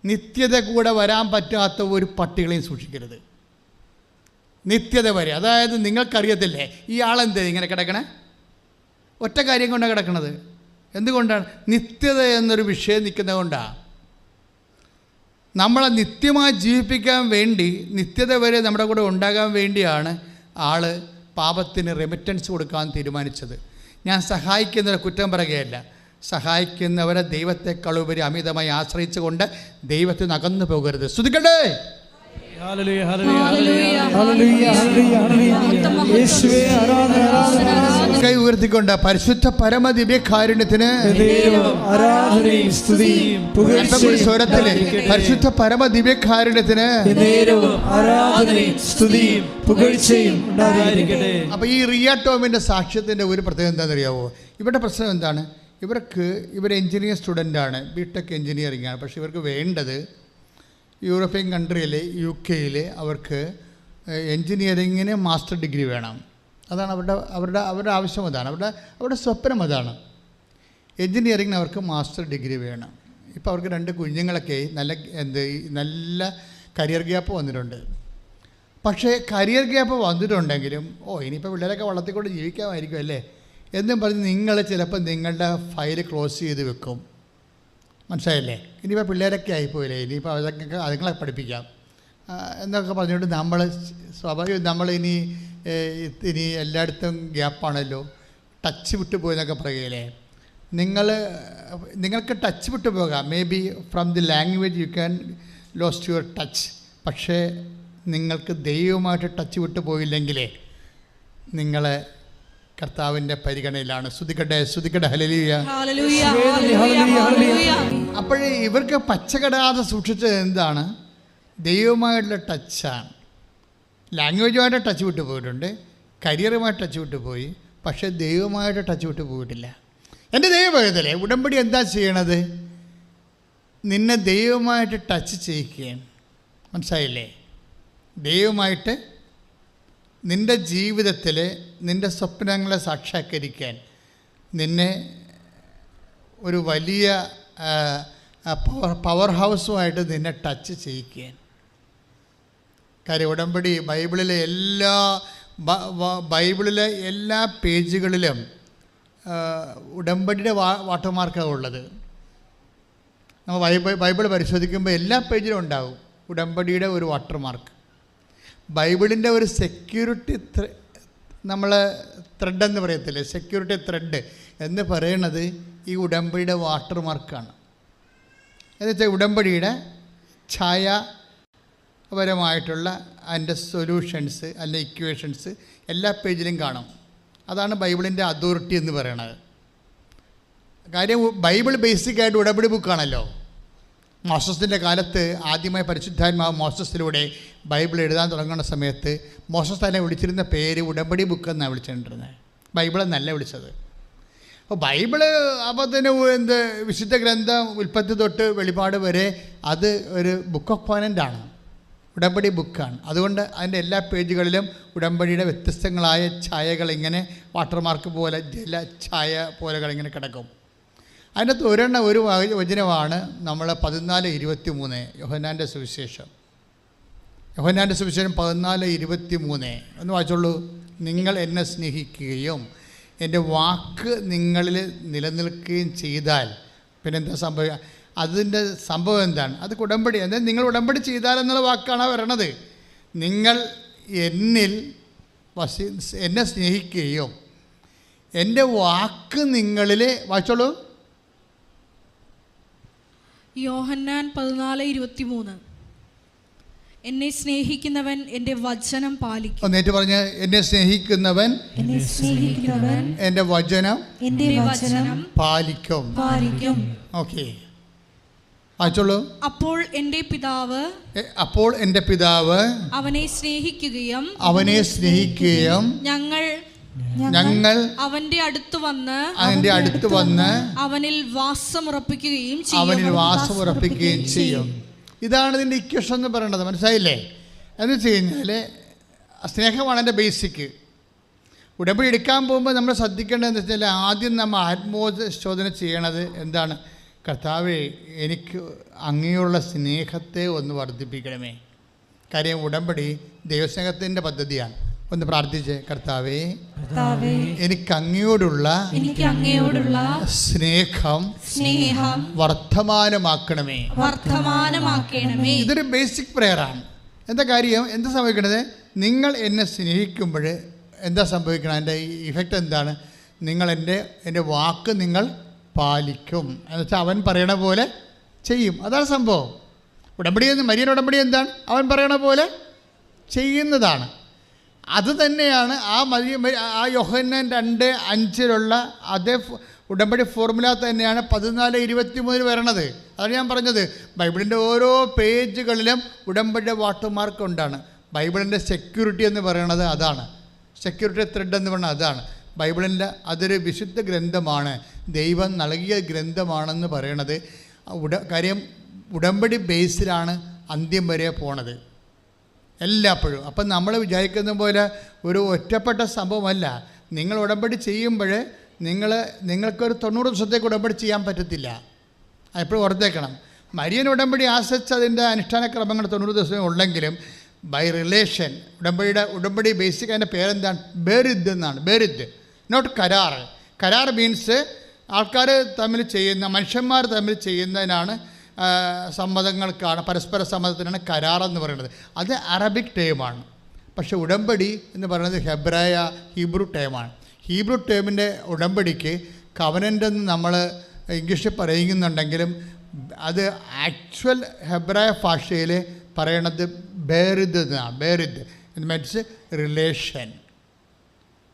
നിത്യത കൂടെ വരാൻ പറ്റാത്ത ഒരു പട്ടികളെയും സൂക്ഷിക്കരുത്. നിത്യത വരെ. അതായത് നിങ്ങൾക്കറിയത്തില്ലേ ഈ ആളെന്ത് ഇങ്ങനെ കിടക്കണേ? ഒറ്റ കാര്യം കൊണ്ടാണ് കിടക്കണത്. എന്തുകൊണ്ടാണ്? നിത്യത എന്നൊരു വിഷയം നിൽക്കുന്നത് കൊണ്ടാണ്. നമ്മളെ നിത്യമായി ജീവിപ്പിക്കാൻ വേണ്ടി, നിത്യത വരെ നമ്മുടെ കൂടെ ഉണ്ടാകാൻ വേണ്ടിയാണ് ആൾ പാപത്തിന് റെമിറ്റൻസ് കൊടുക്കാൻ തീരുമാനിച്ചത്. ഞാൻ സഹായിക്കുന്നവരെ കുറ്റം പറയുകയല്ല, സഹായിക്കുന്നവരെ ദൈവത്തെക്കാളുപരി അമിതമായി ആശ്രയിച്ചുകൊണ്ട് ദൈവത്തിന് അകന്നു പോകരുത്. സ്തുതിക്കട്ടെ. കൈ ഉയർത്തിക്കൊണ്ട് പരിശുദ്ധ പരമ ദിവ്യകാരുണ്യത്തിന് സ്വരത്തില് പരിശുദ്ധ പരമ ദിവ്യകാരുണ്യത്തിന്. അപ്പൊ ഈ റിയ ടോമിന്റെ സാക്ഷ്യത്തിന്റെ ഒരു പ്രത്യേകത എന്താണെന്നറിയാവോ? ഇവരുടെ പ്രശ്നം എന്താണ്? ഇവർ എഞ്ചിനീയർ സ്റ്റുഡൻ്റാണ്, ബിടെക് എഞ്ചിനീയറിംഗ് ആണ്. പക്ഷെ ഇവർക്ക് വേണ്ടത് യൂറോപ്യൻ കൺട്രിയിൽ UK അവർക്ക് എൻജിനീയറിങ്ങിന് മാസ്റ്റർ ഡിഗ്രി വേണം. അതാണ് അവരുടെ ആവശ്യം. അതാണ് അവരുടെ സ്വപ്നം. അതാണ് എൻജിനീയറിങ്ങിന് അവർക്ക് മാസ്റ്റർ ഡിഗ്രി വേണം. ഇപ്പോൾ അവർക്ക് 2 കുഞ്ഞുങ്ങളൊക്കെ നല്ല കരിയർ ഗ്യാപ്പ് വന്നിട്ടുണ്ട്. പക്ഷേ കരിയർ ഗ്യാപ്പ് വന്നിട്ടുണ്ടെങ്കിലും ഇനിയിപ്പോൾ പിള്ളേരൊക്കെ വളർത്തിക്കൊണ്ട് ജീവിക്കാമായിരിക്കും അല്ലേ എന്നും പറഞ്ഞ് നിങ്ങൾ ചിലപ്പോൾ നിങ്ങളുടെ ഫയൽ ക്ലോസ് ചെയ്ത് വെക്കും. മനസ്സിലായില്ലേ? ഇനിയിപ്പോൾ പിള്ളേരൊക്കെ ആയിപ്പോയില്ലേ, ഇനിയിപ്പോൾ അതുങ്ങളെ പഠിപ്പിക്കാം എന്നൊക്കെ പറഞ്ഞുകൊണ്ട് നമ്മളിനി എല്ലായിടത്തും ഗ്യാപ്പാണല്ലോ, ടച്ച് വിട്ടു പോയെന്നൊക്കെ പറയുകയില്ലേ. നിങ്ങൾക്ക് ടച്ച് വിട്ടു പോകാം. May be from the language you can lost your touch. പക്ഷേ നിങ്ങൾക്ക് ദൈവമായിട്ട് ടച്ച് വിട്ടു പോയില്ലെങ്കിലേ നിങ്ങളെ കർത്താവിൻ്റെ പരിഗണനയിലാണ്. സ്തുതിക്കട്ടെ ഹല്ലേലൂയ. അപ്പോഴേ ഇവർക്ക് പച്ചകടാതെ സൂക്ഷിച്ചത് എന്താണ്? ദൈവമായിട്ടുള്ള ടച്ചാണ്. ലാംഗ്വേജുമായിട്ട് ടച്ച് വിട്ടു പോയിട്ടുണ്ട്, കരിയറുമായിട്ട് ടച്ച് വിട്ടു പോയി, പക്ഷേ ദൈവമായിട്ട് ടച്ച് വിട്ടു പോയിട്ടില്ല. എൻ്റെ ദൈവഭക്തല്ലേ, ഉടമ്പടി എന്താ ചെയ്യണത്? നിന്നെ ദൈവമായിട്ട് ടച്ച് ചെയ്യിക്കുകയാണ്. മനസ്സിലായില്ലേ? ദൈവമായിട്ട് നിൻ്റെ ജീവിതത്തിൽ നിൻ്റെ സ്വപ്നങ്ങളെ സാക്ഷാത്കരിക്കാൻ നിന്നെ ഒരു വലിയ പവർ ഹൗസുമായിട്ട് നിന്നെ ടച്ച് ചെയ്യിക്കാൻ. കാര്യം ഉടമ്പടി ബൈബിളിലെ എല്ലാ പേജുകളിലും ഉടമ്പടിയുടെ വാട്ടർമാർക്കാണ് ഉള്ളത്. നമ്മൾ ബൈബിൾ പരിശോധിക്കുമ്പോൾ എല്ലാ പേജിലും ഉണ്ടാവും ഉടമ്പടിയുടെ ഒരു വാട്ടർമാർക്ക്. ബൈബിളിൻ്റെ ഒരു സെക്യൂരിറ്റി നമ്മൾ ത്രെഡെന്ന് പറയത്തില്ലേ, സെക്യൂരിറ്റി ത്രെഡ് എന്ന് പറയുന്നത് ഈ ഉടമ്പടിയുടെ വാട്ടർമാർക്കാണ്. എന്നുവെച്ചാൽ ഉടമ്പടിയുടെ ഛായാപരമായിട്ടുള്ള അതിൻ്റെ സൊല്യൂഷൻസ് അല്ല ഇക്വേഷൻസ് എല്ലാ പേജിലും കാണും. അതാണ് ബൈബിളിൻ്റെ അതോറിറ്റി എന്ന് പറയണത്. കാര്യം ബൈബിൾ ബേസിക്കായിട്ട് ഉടമ്പടി ബുക്കാണല്ലോ. മോസസിൻ്റെ കാലത്ത് ആദ്യമായി പരിശുദ്ധാത്മാവ് മോസസിലൂടെ ബൈബിൾ എഴുതാൻ തുടങ്ങുന്ന സമയത്ത് മോസസ് തന്നെ വിളിച്ചിരുന്ന പേര് ഉടമ്പടി ബുക്ക് എന്നാണ് വിളിച്ചിട്ടുണ്ടിരുന്നത്, ബൈബിളെന്നല്ല വിളിച്ചത്. അപ്പോൾ ബൈബിള് അപ്പത്തിന് വിശുദ്ധ ഗ്രന്ഥം ഉൽപ്പത്തി തൊട്ട് വെളിപാട് വരെ അത് ഒരു ബുക്ക് ഓഫ് കോവനൻ്റാണ്, ഉടമ്പടി ബുക്കാണ്. അതുകൊണ്ട് അതിൻ്റെ എല്ലാ പേജുകളിലും ഉടമ്പടിയുടെ വ്യത്യസ്തങ്ങളായ ഛായകൾ ഇങ്ങനെ വാട്ടർമാർക്ക് പോലെ ജല ഛായ പോലെകളിങ്ങനെ കിടക്കും. അതിനകത്ത് ഒരു വചനമാണ് നമ്മൾ 14:23 യോഹന്നാൻ്റെ സുവിശേഷം. യോഹന്നാൻ്റെ സുവിശേഷം 14:23 ഒന്ന് വായിച്ചോളൂ. നിങ്ങൾ എന്നെ സ്നേഹിക്കുകയും എൻ്റെ വാക്ക് നിങ്ങളിൽ നിലനിൽക്കുകയും ചെയ്താൽ പിന്നെന്താ സംഭവിക്കുക? അതിൻ്റെ സംഭവം എന്താണ്? അത് ഉടമ്പടി. അതായത് നിങ്ങൾ ഉടമ്പടി ചെയ്താലെന്നുള്ള വാക്കാണ് വരണത്. നിങ്ങൾ എന്നെ സ്നേഹിക്കുകയും എൻ്റെ വാക്ക് നിങ്ങളിൽ, വായിച്ചോളൂ. യോഹന്നാൻ 14:23 എന്നെ സ്നേഹിക്കുന്നവൻ എൻ്റെ വചനം പാലിക്കും. ഒന്നേറ്റ് പറഞ്ഞ്, എന്നെ സ്നേഹിക്കുന്നവൻ എൻ്റെ വചനം പാലിക്കും. ഓക്കെ, വായിച്ചോളൂ. അപ്പോൾ എൻ്റെ പിതാവ് അവനെ സ്നേഹിക്കുകയും ഞങ്ങൾ അവന്റെ അടുത്ത് വന്ന് അവനിൽ വാസമുറപ്പിക്കുകയും ചെയ്യും. ഇതാണ് ഇതിൻ്റെ ഇക്വേഷൻ എന്ന് പറയേണ്ടത്. മനസ്സിലായില്ലേ? എന്ന് വെച്ച് കഴിഞ്ഞാൽ സ്നേഹമാണ് എൻ്റെ ബേസിക്. ഉടമ്പടി എടുക്കാൻ പോകുമ്പോൾ നമ്മൾ ശ്രദ്ധിക്കേണ്ടതെന്ന് വെച്ചാൽ ആദ്യം നമ്മൾ ആത്മോശോധന ചെയ്യണത് എന്താണ്? കർത്താവേ, എനിക്ക് അങ്ങയുള്ള സ്നേഹത്തെ ഒന്ന് വർദ്ധിപ്പിക്കണമേ. കാര്യം ഉടമ്പടി ദൈവസ്നേഹത്തിൻ്റെ പദ്ധതിയാണ്. ഒന്ന് പ്രാർത്ഥിച്ച്, കർത്താവേ, എനിക്ക് അങ്ങയോടുള്ള സ്നേഹം വർദ്ധമാനമാക്കണമേ. ഇതൊരു ബേസിക് പ്രെയറാണ്. എന്താ കാര്യം? എന്താ സംഭവിക്കണത്? നിങ്ങൾ എന്നെ സ്നേഹിക്കുമ്പോൾ എന്താ സംഭവിക്കണം? അതിൻ്റെ ഇഫക്റ്റ് എന്താണ്? നിങ്ങൾ എൻ്റെ വാക്ക് നിങ്ങൾ പാലിക്കും. എന്നുവെച്ചാൽ അവൻ പറയണ പോലെ ചെയ്യും. അതാണ് സംഭവം. മരിയൻ ഉടമ്പടി എന്താണ്? അവൻ പറയണ പോലെ ചെയ്യുന്നതാണ്. അത് തന്നെയാണ് ആ യോഹന്നാൻ 2:5 അതേ ഉടമ്പടി ഫോർമുല തന്നെയാണ് 14:23 വരണത്. അതാണ് ഞാൻ പറഞ്ഞത്. ബൈബിളിൻ്റെ ഓരോ പേജുകളിലും ഉടമ്പടി വാട്ടർമാർക്ക് ഉണ്ടാണ്. ബൈബിളിൻ്റെ സെക്യൂരിറ്റി എന്ന് പറയുന്നത് അതാണ്. സെക്യൂരിറ്റി ത്രെഡ് എന്ന് പറയുന്നത് അതാണ്. ബൈബിളിൻ്റെ അതൊരു വിശുദ്ധ ഗ്രന്ഥമാണ്, ദൈവം നൽകിയ ഗ്രന്ഥമാണെന്ന് പറയണത്. കാര്യം ഉടമ്പടി ബേസിലാണ് അന്ത്യം വരെ പോണത് എല്ലാപ്പോഴും. അപ്പം നമ്മൾ വിചാരിക്കുന്ന പോലെ ഒരു ഒറ്റപ്പെട്ട സംഭവമല്ല. നിങ്ങൾ ഉടമ്പടി ചെയ്യുമ്പോൾ നിങ്ങൾക്കൊരു 90 ദിവസത്തേക്ക് ഉടമ്പടി ചെയ്യാൻ പറ്റത്തില്ല. എപ്പോഴും ഓർത്തേക്കണം. മരിയൻ ഉടമ്പടി ആശ്രയിച്ച് അതിൻ്റെ അനുഷ്ഠാന ക്രമങ്ങൾ 90 ദിവസം ഉള്ളെങ്കിലും ബൈ റിലേഷൻ ഉടമ്പടി ബേസിക് അതിൻ്റെ പേരെന്താണ്? ബേരിദ് എന്നാണ്. ബേരിദ്, നോട്ട് കരാർ. കരാർ മീൻസ് ആൾക്കാർ തമ്മിൽ ചെയ്യുന്ന, മനുഷ്യന്മാർ തമ്മിൽ ചെയ്യുന്നതിനാണ്, സമ്മതങ്ങൾക്കാണ്, പരസ്പര സമ്മതത്തിനാണ് കരാറെന്ന് പറയുന്നത്. അത് അറബിക് ടേമാണ്. പക്ഷേ ഉടമ്പടി എന്ന് പറയുന്നത് ഹീബ്രു ടേമാണ്. ഹീബ്രു ടേമിൻ്റെ ഉടമ്പടിക്ക് കവനൻ്റ് എന്ന് നമ്മൾ ഇംഗ്ലീഷിൽ പറയുന്നുണ്ടെങ്കിലും അത് ആക്ച്വൽ ഹെബ്രായ ഭാഷയിൽ പറയണത് ബേരിദ് എന്നാണ്. ബേരിദ് മീൻസ് റിലേഷൻ.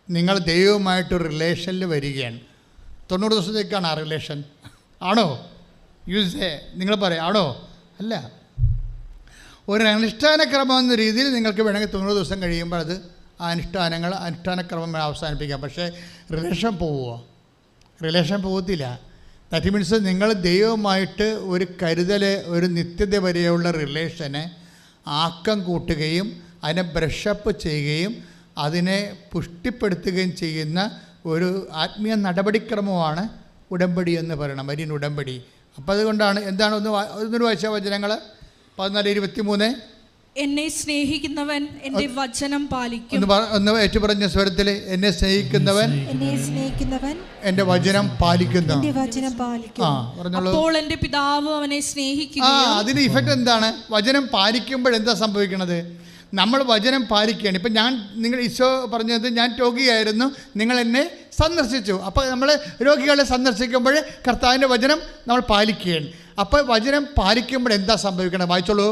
നിങ്ങൾ ദൈവവുമായിട്ട് റിലേഷനിൽ വരികയാണ്. 90 ദിവസത്തേക്കാണ് ആ റിലേഷൻ. ആണോ? നിങ്ങൾ പറയാം ആണോ? അല്ല. ഒരു അനുഷ്ഠാനക്രമം എന്ന രീതിയിൽ നിങ്ങൾക്ക് വേണമെങ്കിൽ 90 ദിവസം കഴിയുമ്പോൾ അത് ആ അനുഷ്ഠാനക്രമം അവസാനിപ്പിക്കാം. പക്ഷേ റിലേഷൻ പോകത്തില്ല. ദാറ്റ് മീൻസ് നിങ്ങൾ ദൈവവുമായിട്ട് ഒരു കരുതൽ, ഒരു നിത്യത വരെയുള്ള റിലേഷന് ആക്കം കൂട്ടുകയും അതിനെ ബ്രഷപ്പ് ചെയ്യുകയും അതിനെ പുഷ്ടിപ്പെടുത്തുകയും ചെയ്യുന്ന ഒരു ആത്മീയ നടപടിക്രമമാണ് ഉടമ്പടി എന്ന് പറയണം, മരിയൻ ഉടമ്പടി. അപ്പോൾ അതുകൊണ്ടാണ് എന്താണ് ഒന്നൊരു വായിച്ച വചനങ്ങൾ 14:23. എന്നെ സ്നേഹിക്കുന്നവൻ എൻ്റെ വചനം പാലിക്കും. ഒന്ന് ഏറ്റുപറഞ്ഞ സ്വരത്തിൽ, എന്നെ സ്നേഹിക്കുന്നവൻ എൻ്റെ വചനം പാലിക്കുന്നു. അപ്പോൾ എൻ്റെ പിതാവ് അവനെ സ്നേഹിക്കുകയും. അതിന്റെ ഇഫക്റ്റ് എന്താണ്? വചനം പാലിക്കുമ്പോൾ എന്താ സംഭവിക്കുന്നത്? നമ്മൾ വചനം പാലിക്കുകയാണ്. ഇപ്പം നിങ്ങൾ ഈശോ പറഞ്ഞത്, ഞാൻ രോഗിയായിരുന്നു, നിങ്ങൾ എന്നെ സന്ദർശിച്ചു. അപ്പോൾ നമ്മൾ രോഗികളെ സന്ദർശിക്കുമ്പോൾ കർത്താവിൻ്റെ വചനം നമ്മൾ പാലിക്കുകയാണ്. അപ്പോൾ വചനം പാലിക്കുമ്പോൾ എന്താ സംഭവിക്കണം? വായിച്ചോളൂ.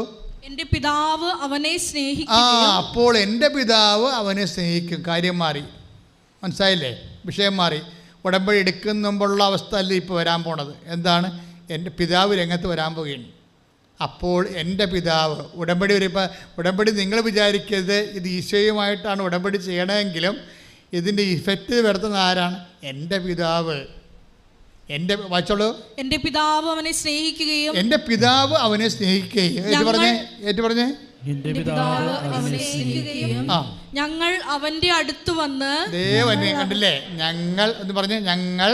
എൻ്റെ പിതാവ് അവനെ സ്നേഹിക്കും. അപ്പോൾ എൻ്റെ പിതാവ് അവനെ സ്നേഹിക്കും. കാര്യം മാറി. മനസ്സിലായില്ലേ? വിഷയം മാറി. ഉടമ്പടി എടുക്കുമ്പോഴുള്ള അവസ്ഥ അല്ല ഇപ്പോൾ വരാൻ പോണത്. എന്താണ്? എൻ്റെ പിതാവ് രംഗത്ത് വരാൻ പോകുകയാണ്. അപ്പോൾ എൻ്റെ പിതാവ് ഉടമ്പടി നിങ്ങൾ വിചാരിക്കരുത് ഇത് ഈശോയുമായിട്ടാണ് ഉടമ്പടി ചെയ്യണമെങ്കിലും ഇതിൻ്റെ ഇഫക്റ്റ് വരുത്തുന്ന ആരാണ്? എൻ്റെ പിതാവ്. വായിച്ചോളൂ. എൻ്റെ പിതാവ് അവനെ സ്നേഹിക്കുകയും. എൻ്റെ പിതാവ് അവനെ സ്നേഹിക്കുകയും. ഏറ്റു പറഞ്ഞേ. ഞങ്ങൾ അവൻ്റെ അടുത്ത് വന്ന്. ദേവനെ കണ്ടില്ലേ? ഞങ്ങൾ എന്ന് പറഞ്ഞേ. ഞങ്ങൾ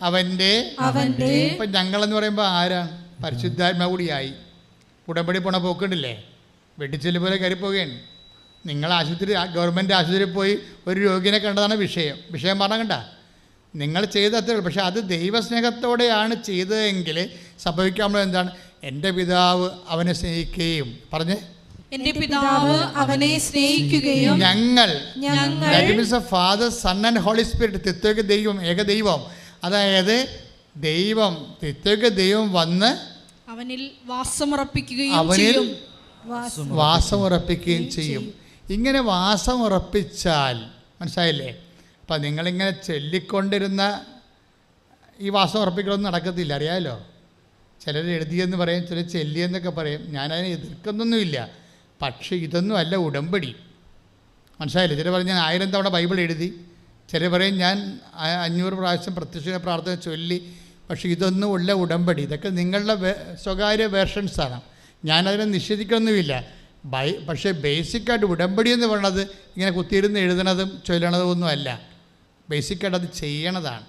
അവൻ്റെ. ഇപ്പം ഞങ്ങൾ എന്ന് പറയുമ്പോൾ ആരാണ്? പരിശുദ്ധാത്മാ കൂടിയായി. ഉടമ്പടി പോണ പോക്കുണ്ടില്ലേ? വെട്ടിച്ചെല്ല് പോലെ കയറിപ്പോവുകയാണ്. നിങ്ങൾ ഗവൺമെൻറ് ആശുപത്രിയിൽ പോയി ഒരു രോഗിനെ കണ്ടതാണ് വിഷയം പറഞ്ഞാൽ കണ്ട നിങ്ങൾ ചെയ്ത അത്രയുള്ളൂ. പക്ഷേ അത് ദൈവസ്നേഹത്തോടെയാണ് ചെയ്തതെങ്കിൽ സംഭവിക്കാമല്ലോ എന്താണ്? എൻ്റെ പിതാവ് അവനെ സ്നേഹിക്കുകയും. പറഞ്ഞേ. എൻ്റെ പിതാവ് അവനെ സ്നേഹിക്കുകയും. ഞങ്ങൾ Father, Son and Holy Spirit, ത്രിത്വൈക ദൈവം, ഏകദൈവം. അതായത് ദൈവം, ത്രിത്വൈക ദൈവം വന്ന് അവനിൽ വാസമുറപ്പിക്കുകയും ചെയ്യും. ഇങ്ങനെ വാസമുറപ്പിച്ചാൽ മനസ്സിലായില്ലേ? അപ്പം നിങ്ങളിങ്ങനെ ചൊല്ലിക്കൊണ്ടിരുന്ന ഈ വാസം ഉറപ്പിക്കലൊന്നും നടക്കത്തില്ല, അറിയാമല്ലോ. ചിലർ എഴുതിയെന്ന് പറയും, ചിലർ ചെല്ലിയെന്നൊക്കെ പറയും. ഞാനതിനെ എതിർക്കുന്നൊന്നുമില്ല. പക്ഷേ ഇതൊന്നും അല്ല ഉടമ്പടി. മനസ്സിലായില്ലേ? ചിലർ പറയും ഞാൻ 1000 തവണ ബൈബിൾ എഴുതി, ചിലർ പറയും ഞാൻ 500 പ്രാവശ്യം പ്രത്യക്ഷ പ്രാർത്ഥന ചൊല്ലി. പക്ഷേ ഇതൊന്നും ഉള്ള ഉടമ്പടി. ഇതൊക്കെ നിങ്ങളുടെ സ്വകാര്യ വേർഷൻസാണ്. ഞാനതിനെ നിഷേധിക്കൊന്നുമില്ല. പക്ഷേ ബേസിക്കായിട്ട് ഉടമ്പടി എന്ന് പറയുന്നത് ഇങ്ങനെ കുത്തിയിരുന്ന് എഴുതണതും ചൊല്ലണതും ഒന്നും അല്ല. ബേസിക്കായിട്ട് അത് ചെയ്യണതാണ്.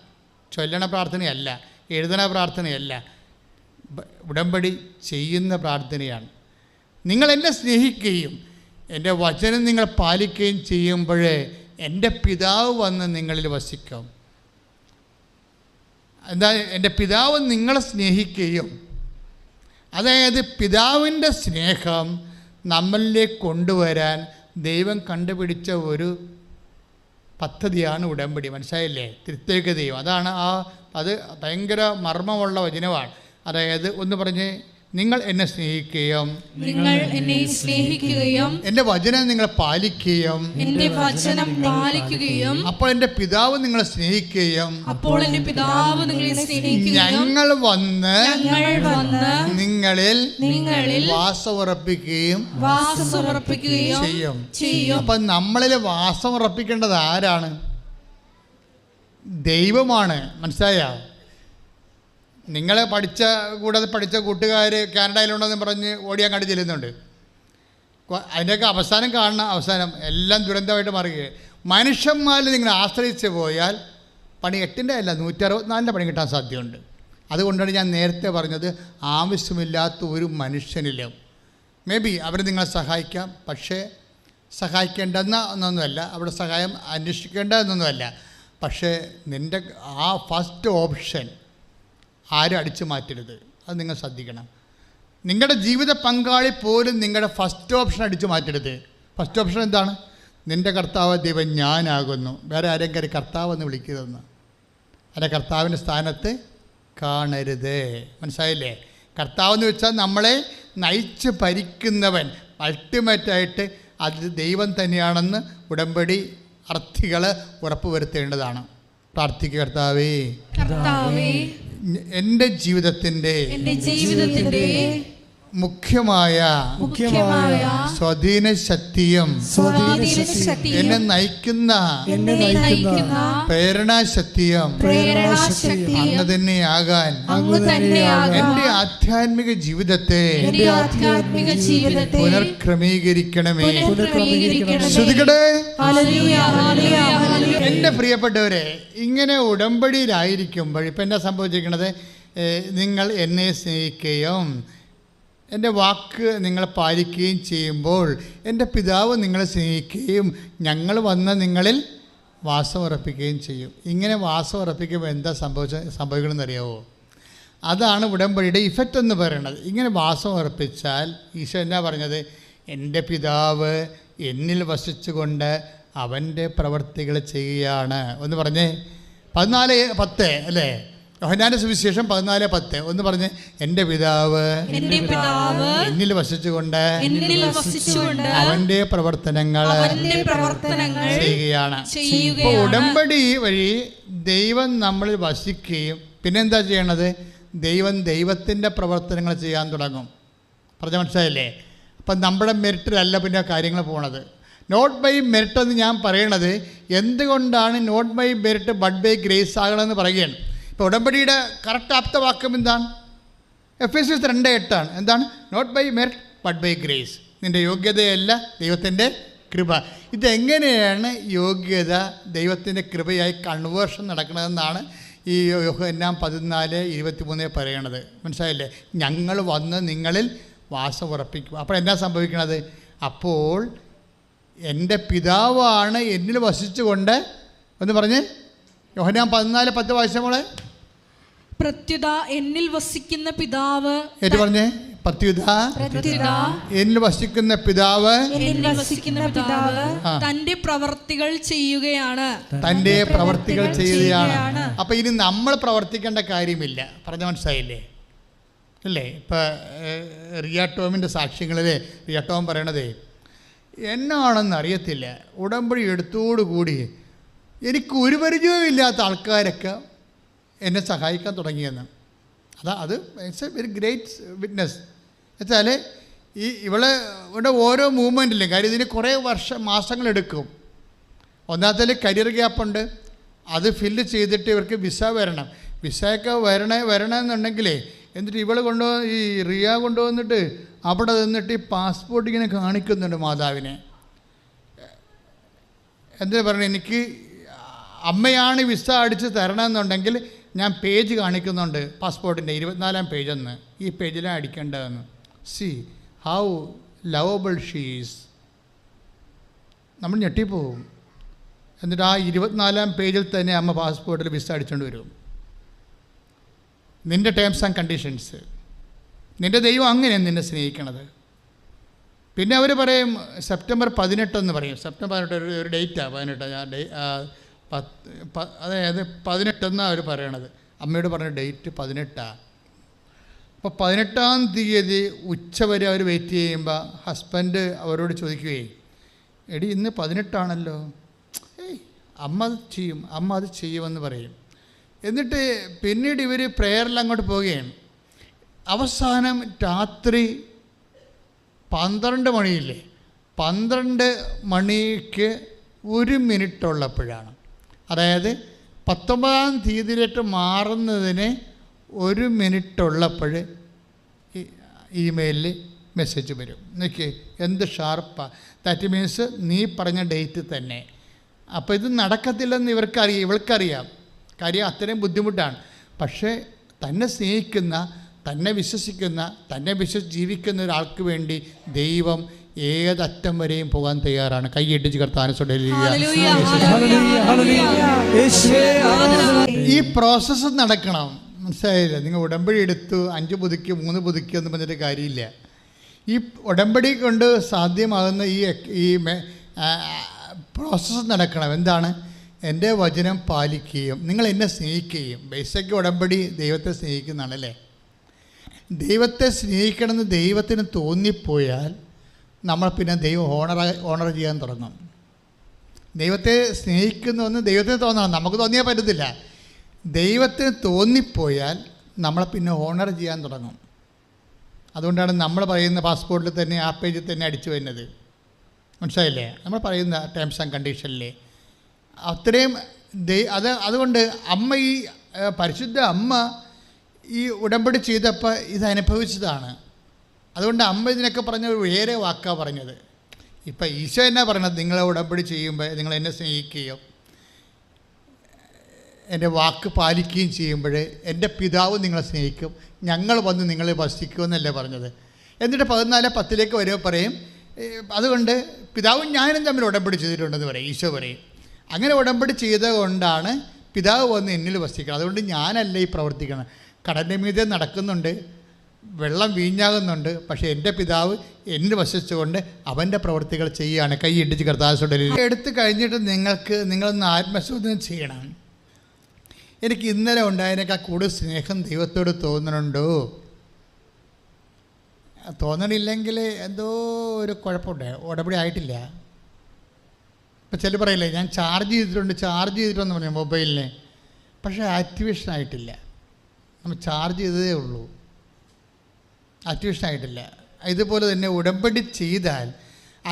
ചൊല്ലണ പ്രാർത്ഥനയല്ല, എഴുതണ പ്രാർത്ഥനയല്ല. ഉടമ്പടി ചെയ്യുന്ന പ്രാർത്ഥനയാണ്. നിങ്ങൾ എന്നെ സ്നേഹിക്കുകയും എൻ്റെ വചനം നിങ്ങൾ പാലിക്കുകയും ചെയ്യുമ്പോഴേ എൻ്റെ പിതാവ് വന്ന് നിങ്ങളിൽ വസിക്കും. എന്താ? എൻ്റെ പിതാവ് നിങ്ങളെ സ്നേഹിക്കുകയും, അതായത് പിതാവിൻ്റെ സ്നേഹം നമ്മളിലേക്ക് കൊണ്ടുവരാൻ ദൈവം കണ്ടുപിടിച്ച ഒരു പദ്ധതിയാണ് ഉടമ്പടി. മനസ്സിലായില്ലേ? ത്രിത്വൈക ദൈവം. അതാണ് അത് ഭയങ്കര മർമ്മമുള്ള വചനമാണ്. അതായത് ഒന്ന് പറഞ്ഞ് നിങ്ങൾ എന്നെ സ്നേഹിക്കുകയും നിങ്ങൾ എന്നെ സ്നേഹിക്കുകയും എൻ്റെ വചനം നിങ്ങൾ പാലിക്കുകയും എന്റെ വചനം പാലിക്കുകയും അപ്പോൾ എൻ്റെ പിതാവ് നിങ്ങളെ സ്നേഹിക്കുകയും അപ്പോൾ എന്റെ പിതാവ് നിങ്ങളെ സ്നേഹിക്കുകയും ഞങ്ങൾ വന്ന് നിങ്ങളിൽ നിങ്ങളിൽ വാസമുറപ്പിക്കുകയും വാസമുറപ്പിക്കുകയും ചെയ്യും. അപ്പൊ നമ്മളിൽ വാസമുറപ്പിക്കേണ്ടത് ആരാണ്? ദൈവമാണ്. മനസ്സിലായോ? നിങ്ങളെ കൂടാതെ പഠിച്ച കൂട്ടുകാർ കാനഡയിലുണ്ടെന്ന് പറഞ്ഞ് ഓടിയാൻ കണ്ടു ചെല്ലുന്നുണ്ട്. അതിൻ്റെയൊക്കെ അവസാനം കാണുന്ന അവസാനം എല്ലാം ദുരന്തമായിട്ട് മാറുകയാണ്. മനുഷ്യന്മാരിൽ നിങ്ങൾ ആശ്രയിച്ച് പോയാൽ പണി 8ൻ്റെ അല്ല 164ൻ്റെ പണി കിട്ടാൻ സാധ്യതയുണ്ട്. അതുകൊണ്ടാണ് ഞാൻ നേരത്തെ പറഞ്ഞത്, ആവശ്യമില്ലാത്ത ഒരു മനുഷ്യനിലും മേ ബി അവർ നിങ്ങളെ സഹായിക്കാം, പക്ഷേ സഹായിക്കേണ്ടെന്ന ഒന്നൊന്നുമല്ല, അവിടെ സഹായം അന്വേഷിക്കേണ്ട എന്നൊന്നുമല്ല. പക്ഷേ നിൻ്റെ ആ ഫസ്റ്റ് ഓപ്ഷൻ ആരും അടിച്ചു മാറ്റരുത്. അത് നിങ്ങൾ ശ്രദ്ധിക്കണം. നിങ്ങളുടെ ജീവിത പങ്കാളി പോലും നിങ്ങളുടെ ഫസ്റ്റ് ഓപ്ഷൻ അടിച്ചു മാറ്റരുത്. ഫസ്റ്റ് ഓപ്ഷൻ എന്താണ്? നിൻ്റെ കർത്താവ് ദൈവം ഞാനാകുന്നു, വേറെ ആരെങ്കിലും കർത്താവ് എന്ന് വിളിക്കരുതെന്ന്. അല്ലെ, കർത്താവിൻ്റെ സ്ഥാനത്ത് കാണരുത്. മനസ്സിലായില്ലേ? കർത്താവ് എന്ന് വെച്ചാൽ നമ്മളെ നയിച്ച് ഭരിക്കുന്നവൻ. അൾട്ടിമേറ്റായിട്ട് അത് ദൈവം തന്നെയാണെന്ന് ഉടമ്പടി അർത്ഥികൾ ഉറപ്പുവരുത്തേണ്ടതാണ്. പ്രാർത്ഥിക്കുക. കർത്താവേ, എൻ്റെ ജീവിതത്തിൻ്റെ മുഖ്യമായ സ്വാധീന ശക്തിയും എന്നെ നയിക്കുന്ന പ്രേരണാശക്തിയും അങ്ങ് തന്നെയാകാൻ എൻ്റെ ആധ്യാത്മിക ജീവിതത്തെ പുനർക്രമീകരിക്കണമേ. ശ്രുതികടേ. എൻ്റെ പ്രിയപ്പെട്ടവരെ, ഇങ്ങനെ ഉടമ്പടിയിലായിരിക്കുമ്പോൾ ഇപ്പം എന്താ സംഭവിച്ചിരിക്കുന്നത്? നിങ്ങൾ എന്നെ സ്നേഹിക്കുകയും എൻ്റെ വാക്ക് നിങ്ങൾ പാലിക്കുകയും ചെയ്യുമ്പോൾ എൻ്റെ പിതാവ് നിങ്ങളെ സ്നേഹിക്കുകയും ഞങ്ങൾ വന്ന് നിങ്ങളിൽ വാസം ഉറപ്പിക്കുകയും ചെയ്യും. ഇങ്ങനെ വാസം ഉറപ്പിക്കുമ്പോൾ എന്താ സംഭവിക്കണമെന്ന് അറിയാമോ? അതാണ് ഉടമ്പടിയുടെ ഇഫക്റ്റ് എന്ന് പറയുന്നത്. ഇങ്ങനെ വാസം ഉറപ്പിച്ചാൽ ഈശോ എന്നാ പറഞ്ഞത്? എൻ്റെ പിതാവ് എന്നിൽ വസിച്ചുകൊണ്ട് അവൻ്റെ പ്രവർത്തികൾ ചെയ്യുകയാണ്. ഒന്ന് പറഞ്ഞേ, 14:10 അല്ലേ? യോഹന്നാന്റെ സുവിശേഷം 14:10 ഒന്ന് പറഞ്ഞ്, എൻ്റെ പിതാവ് എന്നിൽ വസിച്ചുകൊണ്ട് അവൻ്റെ പ്രവർത്തനങ്ങൾ ചെയ്യുകയാണ്. ഇപ്പോൾ ഉടമ്പടി വഴി ദൈവം നമ്മളിൽ വസിക്കുകയും പിന്നെന്താ ചെയ്യണത്? ദൈവത്തിൻ്റെ പ്രവർത്തനങ്ങൾ ചെയ്യാൻ തുടങ്ങും. പറഞ്ഞ മനസ്സിലായില്ലേ? അപ്പം നമ്മുടെ മെറിറ്റിലല്ല പിന്നെ കാര്യങ്ങൾ പോണത്. നോട്ട് ബൈ മെറിറ്റ് എന്ന് ഞാൻ പറയണത് എന്തുകൊണ്ടാണ് not by merit but by grace ആകണമെന്ന് പറയുകയാണ്. ഇപ്പോൾ ഉടമ്പടിയുടെ കറക്റ്റ് ആപ്തവാക്യം എന്താണ്? Ephesians 2:8 എന്താണ്? Not by merit but by grace. നിൻ്റെ യോഗ്യതയല്ല, ദൈവത്തിൻ്റെ കൃപ. ഇതെങ്ങനെയാണ് യോഗ്യത ദൈവത്തിൻ്റെ കൃപയായി കൺവേർഷൻ നടക്കണതെന്നാണ് ഈ യോഹന്നാൻ 14:23 പറയണത്. മനസ്സിലായില്ലേ? ഞങ്ങൾ വന്ന് നിങ്ങളിൽ വാസം ഉറപ്പിക്കും. അപ്പോൾ എന്താ സംഭവിക്കണത്? അപ്പോൾ എൻ്റെ പിതാവാണ് എന്നിൽ വസിച്ചുകൊണ്ട് എന്ന് പറഞ്ഞ് യോഹന്നാൻ 14:10 വായിച്ചമോളെ. പ്രത്യുത എന്നിൽ വസിക്കുന്ന പിതാവ് ഏറ്റു പറഞ്ഞേ. പ്രത്യുത എന്നിൽ വസിക്കുന്ന പിതാവ് തൻ്റെ പ്രവർത്തികൾ ചെയ്യുകയാണ്. തൻ്റെ പ്രവർത്തികൾ ചെയ്യുകയാണ്. അപ്പം ഇനി നമ്മൾ പ്രവർത്തിക്കേണ്ട കാര്യമില്ല. പറഞ്ഞ മനസ്സിലായില്ലേ? അല്ലേ? ഇപ്പം റിയ ടോമിൻ്റെ സാക്ഷ്യങ്ങളിൽ റിയ ടോം പറയണതേ, എന്നാണെന്ന് അറിയത്തില്ല, ഉടമ്പടി എടുത്തോടുകൂടി എനിക്ക് ഒരു പരിചയമില്ലാത്ത ആൾക്കാരൊക്കെ എന്നെ സഹായിക്കാൻ തുടങ്ങിയെന്ന്. അത് it's A very great witness. എന്നുവെച്ചാൽ ഇവിടെ ഓരോ മൂവ്മെൻറ്റിലും കാര്യം ഇതിന് കുറേ മാസങ്ങളെടുക്കും. ഒന്നാമത്തെ കരിയർ ഗ്യാപ്പുണ്ട്, അത് ഫില്ല് ചെയ്തിട്ട് ഇവർക്ക് വിസ വരണം. വിസയൊക്കെ വരണമെന്നുണ്ടെങ്കിലേ എന്നിട്ട് ഈ റിയ കൊണ്ടുവന്നിട്ട് അവിടെ നിന്നിട്ട് ഈ പാസ്പോർട്ട് ഇങ്ങനെ കാണിക്കുന്നുണ്ട് മാതാവിനെ. എന്തിനാ പറഞ്ഞത്? എനിക്ക് അമ്മയാണ് വിസ അടിച്ച് തരണമെന്നുണ്ടെങ്കിൽ ഞാൻ പേജ് കാണിക്കുന്നുണ്ട് പാസ്പോർട്ടിൻ്റെ 24ാം പേജെന്ന്. ഈ പേജിലാണ് അടിക്കേണ്ടതെന്ന്. See how lovable she's. നമ്മൾ ഞെട്ടിപ്പോവും. എന്നിട്ട് ആ 24ാം പേജിൽ തന്നെ അമ്മ പാസ്പോർട്ടിൽ വിസ അടിച്ചുകൊണ്ട് വരും. നിൻ്റെ ടേംസ് ആൻഡ് കണ്ടീഷൻസ്. നിൻ്റെ ദൈവം അങ്ങനെയാണ് നിന്നെ സ്നേഹിക്കണത്. പിന്നെ അവർ പറയും സെപ്റ്റംബർ 18 എന്ന് പറയും. സെപ്റ്റംബർ 18 ഒരു ഡേറ്റാണ് 18. അതായത് 18 അവർ പറയണത്. അമ്മയോട് പറഞ്ഞ ഡേറ്റ് 18. അപ്പോൾ 18-ാം തീയതി ഉച്ചവരെ അവർ വെയിറ്റ് ചെയ്യുമ്പോൾ ഹസ്ബൻഡ് അവരോട് ചോദിക്കുകയെ, എടി ഇന്ന് 18ആണല്ലോ, അമ്മ അത് ചെയ്യുമെന്ന് പറയും. എന്നിട്ട് പിന്നീട് ഇവർ പ്രേയറിൽ അങ്ങോട്ട് പോവുകയാണ്. അവസാനം രാത്രി 12 മണിയില്ലേ, 12 മണിക്ക് 1 മിനിറ്റ് ഉള്ളപ്പോഴാണ്, അതായത് 19-ാം തീയതിയിലേക്ക് മാറുന്നതിന് 1 മിനിറ്റ് ഉള്ളപ്പോൾ ഇമെയിലിൽ മെസ്സേജ് വരും. നോക്കി എന്ത് ഷാർപ്പാണ്. ദാറ്റ് മീൻസ് നീ പറഞ്ഞ ഡേറ്റ് തന്നെ. അപ്പോൾ ഇത് നടക്കത്തില്ലെന്ന് ഇവൾക്കറിയാം. കാര്യം അത്രയും ബുദ്ധിമുട്ടാണ്. പക്ഷേ തന്നെ സ്നേഹിക്കുന്ന, തന്നെ വിശ്വസിക്കുന്ന, തന്നെ ജീവിക്കുന്ന ഒരാൾക്ക് വേണ്ടി ദൈവം ഏതറ്റം വരെയും പോകാൻ തയ്യാറാണ്. കൈയിട്ടിച്ച് കർത്താവിനെ ഈ പ്രോസസ്സ് നടക്കണം. മനസ്സിലായില്ല? നിങ്ങൾ ഉടമ്പടി എടുത്തു 5 പുതുക്കി 3 പുതുക്കി ഒന്നും പറഞ്ഞിട്ട് കാര്യമില്ല. ഈ ഉടമ്പടി കൊണ്ട് സാധ്യമാകുന്ന ഈ പ്രോസസ്സ് നടക്കണം. എന്താണ്? എൻ്റെ വചനം പാലിക്കുകയും നിങ്ങൾ എന്നെ സ്നേഹിക്കുകയും. ബേസിക് ഉടമ്പടി ദൈവത്തെ സ്നേഹിക്കുന്നതാണല്ലേ. ദൈവത്തെ സ്നേഹിക്കണമെന്ന് ദൈവത്തിന് തോന്നിപ്പോയാൽ നമ്മൾ പിന്നെ ദൈവം ഓണർ ചെയ്യാൻ തുടങ്ങും. ദൈവത്തെ സ്നേഹിക്കുന്നുവെന്ന് ദൈവത്തിന് തോന്നണം, നമുക്ക് തോന്നിയാൽ പറ്റത്തില്ല. ദൈവത്തിന് തോന്നിപ്പോയാൽ നമ്മളെ പിന്നെ ഓണർ ചെയ്യാൻ തുടങ്ങും. അതുകൊണ്ടാണ് നമ്മൾ പറയുന്ന പാസ്പോർട്ടിൽ തന്നെ ആ പേജിൽ തന്നെ അടിച്ചു വരുന്നത്. മനസ്സിലായില്ലേ? നമ്മൾ പറയുന്ന ടേംസ് ആൻഡ് കണ്ടീഷനിൽ അത്രയും അതുകൊണ്ട് അമ്മ, ഈ പരിശുദ്ധ അമ്മ ഈ ഉടമ്പടി ചെയ്തപ്പോൾ ഇത് അനുഭവിച്ചതാണ്. അതുകൊണ്ട് അമ്മ ഇതിനൊക്കെ പറഞ്ഞ വേറെ വാക്കാണ് പറഞ്ഞത്. ഇപ്പം ഈശോ എന്നാ പറഞ്ഞത്? നിങ്ങളെ ഉടമ്പടി ചെയ്യുമ്പോൾ നിങ്ങൾ എന്നെ സ്നേഹിക്കുകയും എൻ്റെ വാക്ക് പാലിക്കുകയും ചെയ്യുമ്പോൾ എൻ്റെ പിതാവ് നിങ്ങളെ സ്നേഹിക്കും, ഞങ്ങൾ വന്ന് നിങ്ങളെ വസിക്കുമെന്നല്ലേ പറഞ്ഞത്. എന്നിട്ട് 14:10 വരുമ്പോൾ പറയും, അതുകൊണ്ട് പിതാവും ഞാനും തമ്മിൽ ഉടമ്പടി ചെയ്തിട്ടുണ്ടെന്ന് പറയും. ഈശോ പറയും അങ്ങനെ ഉടമ്പടി ചെയ്തുകൊണ്ടാണ് പിതാവ് വന്ന് എന്നിൽ വസിക്കണം. അതുകൊണ്ട് ഞാനല്ല ഈ പ്രവർത്തിക്കണം. കടലിൻ്റെ മീതെ നടക്കുന്നുണ്ട്, വെള്ളം വീഞ്ഞാകുന്നുണ്ട്, പക്ഷേ എൻ്റെ പിതാവ് എന്നിൽ വസിച്ചുകൊണ്ട് അവൻ്റെ പ്രവൃത്തികൾ ചെയ്യുകയാണ്. കൈ ഇടിച്ച് കർത്താവിനോട് എടുത്തു കഴിഞ്ഞിട്ട് നിങ്ങളൊന്ന് ആത്മശോധന ചെയ്യണം. എനിക്ക് ഇന്നലെ ഉണ്ടായതിനേക്കാൾ കൂടുതൽ സ്നേഹം ദൈവത്തോട് തോന്നുന്നുണ്ടോ? തോന്നണില്ലെങ്കിൽ എന്തോ ഒരു കുഴപ്പമുണ്ട്, ഉടമ്പടി ആയിട്ടില്ല. ഇപ്പം ചില പറയില്ലേ, ഞാൻ ചാർജ് ചെയ്തിട്ടുണ്ടെന്ന് പറഞ്ഞു മൊബൈലിനെ, പക്ഷേ ആക്ടിവേഷൻ ആയിട്ടില്ല. നമ്മൾ ചാർജ് ചെയ്തതേ ഉള്ളൂ, ആക്ടിവേഷൻ ആയിട്ടില്ല. ഇതുപോലെ തന്നെ ഉടമ്പടി ചെയ്താൽ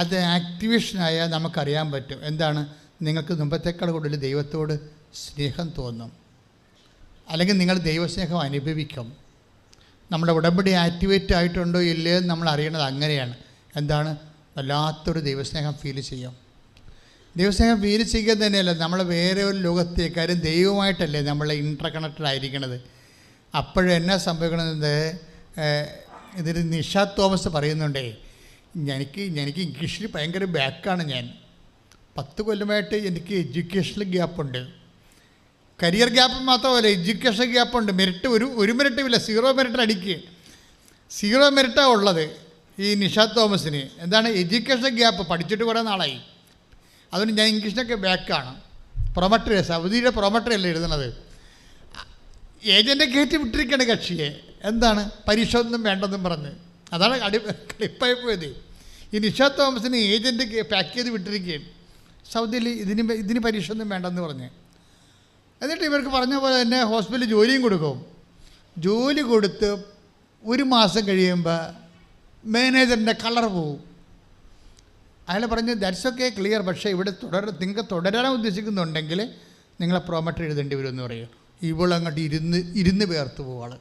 അത് ആക്ടിവേഷനായാൽ നമുക്കറിയാൻ പറ്റും എന്താണ്. നിങ്ങൾക്ക് മുമ്പത്തേക്കാൾ കൂടുതൽ ദൈവത്തോട് സ്നേഹം തോന്നും, അല്ലെങ്കിൽ നിങ്ങൾ ദൈവസ്നേഹം അനുഭവിക്കും. നമ്മുടെ ഉടമ്പടി ആക്ടിവേറ്റ് ആയിട്ടുണ്ടോ ഇല്ലയോ എന്ന് നമ്മൾ അറിയണത് അങ്ങനെയാണ്. എന്താണ്? വല്ലാത്തൊരു ദൈവസ്നേഹം ഫീൽ ചെയ്യും. ദൈവസ്നേഹം ഫീൽ ചെയ്യുക തന്നെയല്ല, നമ്മൾ വേറെ ഒരു ലോകത്തേക്കാരും ദൈവമായിട്ടല്ലേ നമ്മൾ ഇൻ്റർ കണക്റ്റഡ് ആയിരിക്കണത്. അപ്പോഴെന്നാ സംഭവിക്കണത്? ഇതിൽ നിഷ തോമസ് പറയുന്നുണ്ടേ, എനിക്ക് ഇംഗ്ലീഷിൽ ഭയങ്കര ബാക്കാണ്. ഞാൻ 10 കൊല്ലമായിട്ട് എനിക്ക് എഡ്യൂക്കേഷണൽ ഗ്യാപ്പുണ്ട്. കരിയർ ഗ്യാപ്പ് മാത്രമല്ല, എഡ്യൂക്കേഷൻ ഗ്യാപ്പുണ്ട്. മെറിറ്റ് ഒരു മെറിറ്റുമില്ല, 0 മെറിറ്റ് അടിക്കുക. 0 മെറിറ്റാണ് ഉള്ളത് ഈ നിഷ തോമസിന്. എന്താണ്? Education gap. പഠിച്ചിട്ട് കുറേ നാളായി. അതുകൊണ്ട് ഞാൻ ഇംഗ്ലീഷിനൊക്കെ ബാക്കാണ്. പ്രൊമട്ടറി, സൗദിയുടെ പ്രൊമട്ടറി അല്ലേ എഴുതുന്നത്. ഏജൻറ്റ് കയറ്റി വിട്ടിരിക്കുകയാണ് കക്ഷിയെ. എന്താണ്? പരീക്ഷ ഒന്നും വേണ്ടെന്നും പറഞ്ഞ്. അതാണ് ക്ലിപ്പായി പോയത്. ഈ നിഷ തോമസിന് ഏജൻറ്റ് പാക്ക് ചെയ്ത് വിട്ടിരിക്കുകയാണ് സൗദിയിൽ. ഇതിന് പരീക്ഷ ഒന്നും വേണ്ടെന്ന് പറഞ്ഞ്. എന്നിട്ട് ഇവർക്ക് പറഞ്ഞ പോലെ തന്നെ ഹോസ്പിറ്റലിൽ ജോലിയും കൊടുക്കും. ജോലി കൊടുത്ത് 1 മാസം കഴിയുമ്പോൾ മാനേജറിൻ്റെ കളർ പോവും. അയാൾ പറഞ്ഞ് ദാറ്റ്സ് ഓക്കെ, ക്ലിയർ, പക്ഷേ ഇവിടെ നിങ്ങൾക്ക് തുടരാൻ ഉദ്ദേശിക്കുന്നുണ്ടെങ്കിൽ നിങ്ങളെ പ്രൊമോട്ടർ എഴുതേണ്ടി വരുമെന്ന് പറയും. ഇവളങ്ങോട്ട് ഇരുന്ന് പേർത്ത് പോവാൾ.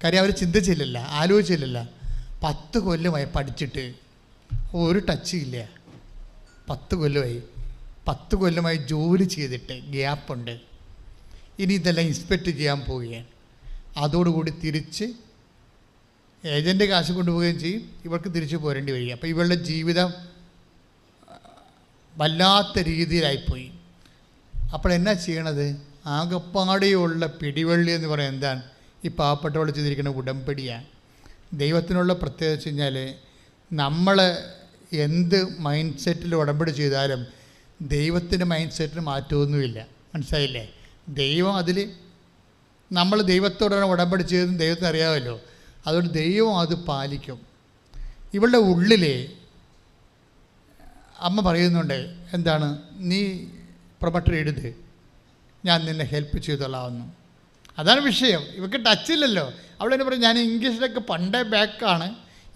കാര്യം അവർ ചിന്തിച്ചില്ലല്ല, ആലോചിച്ചില്ലല്ല. 10 കൊല്ലമായി പഠിച്ചിട്ട് ഒരു ടച്ച് ഇല്ല. 10 കൊല്ലമായി ജോലി ചെയ്തിട്ട് ഗ്യാപ്പുണ്ട്. ഇനി ഇതെല്ലാം ഇൻസ്പെക്റ്റ് ചെയ്യാൻ പോവുകയാണ്. അതോടുകൂടി തിരിച്ച് ഏജൻറ്റ് കാശ് കൊണ്ടുപോവുകയും ചെയ്യും. ഇവർക്ക് തിരിച്ചു പോരേണ്ടി വരിക. അപ്പോൾ ഇവളുടെ ജീവിതം വല്ലാത്ത രീതിയിലായിപ്പോയി. അപ്പോൾ എന്നാ ചെയ്യണത്? ആകപ്പാടെയുള്ള പിടിവള്ളി എന്ന് പറയുന്നത് എന്താണ്? ഈ പാവപ്പെട്ടവൾ ചെയ്തിരിക്കുന്ന ഉടമ്പടിയാണ്. ദൈവത്തിനുള്ള പ്രത്യേകത വെച്ച് കഴിഞ്ഞാൽ നമ്മൾ എന്ത് മൈൻഡ് സെറ്റിൽ ഉടമ്പടി ചെയ്താലും ദൈവത്തിൻ്റെ മൈൻഡ് സെറ്റിന് മാറ്റമൊന്നുമില്ല. മനസ്സിലായില്ലേ? ദൈവം അതിൽ നമ്മൾ ദൈവത്തോടാണ് ഉടമ്പടി ചെയ്തതെന്ന് ദൈവത്തിന് അറിയാമല്ലോ. അതുകൊണ്ട് ദൈവം അത് പാലിക്കും. ഇവളുടെ ഉള്ളിലെ അമ്മ പറയുന്നുണ്ട്, എന്താണ്, നീ പ്രൊമട്ടർ എഴുത്, ഞാൻ നിന്നെ ഹെൽപ്പ് ചെയ്തോളാമെന്നു. അതാണ് വിഷയം. ഇവർക്ക് ടച്ചില്ലല്ലോ. അവളെന്നെ പറയും, ഞാൻ ഇംഗ്ലീഷിലൊക്കെ പണ്ടേ ബാക്കാണ്,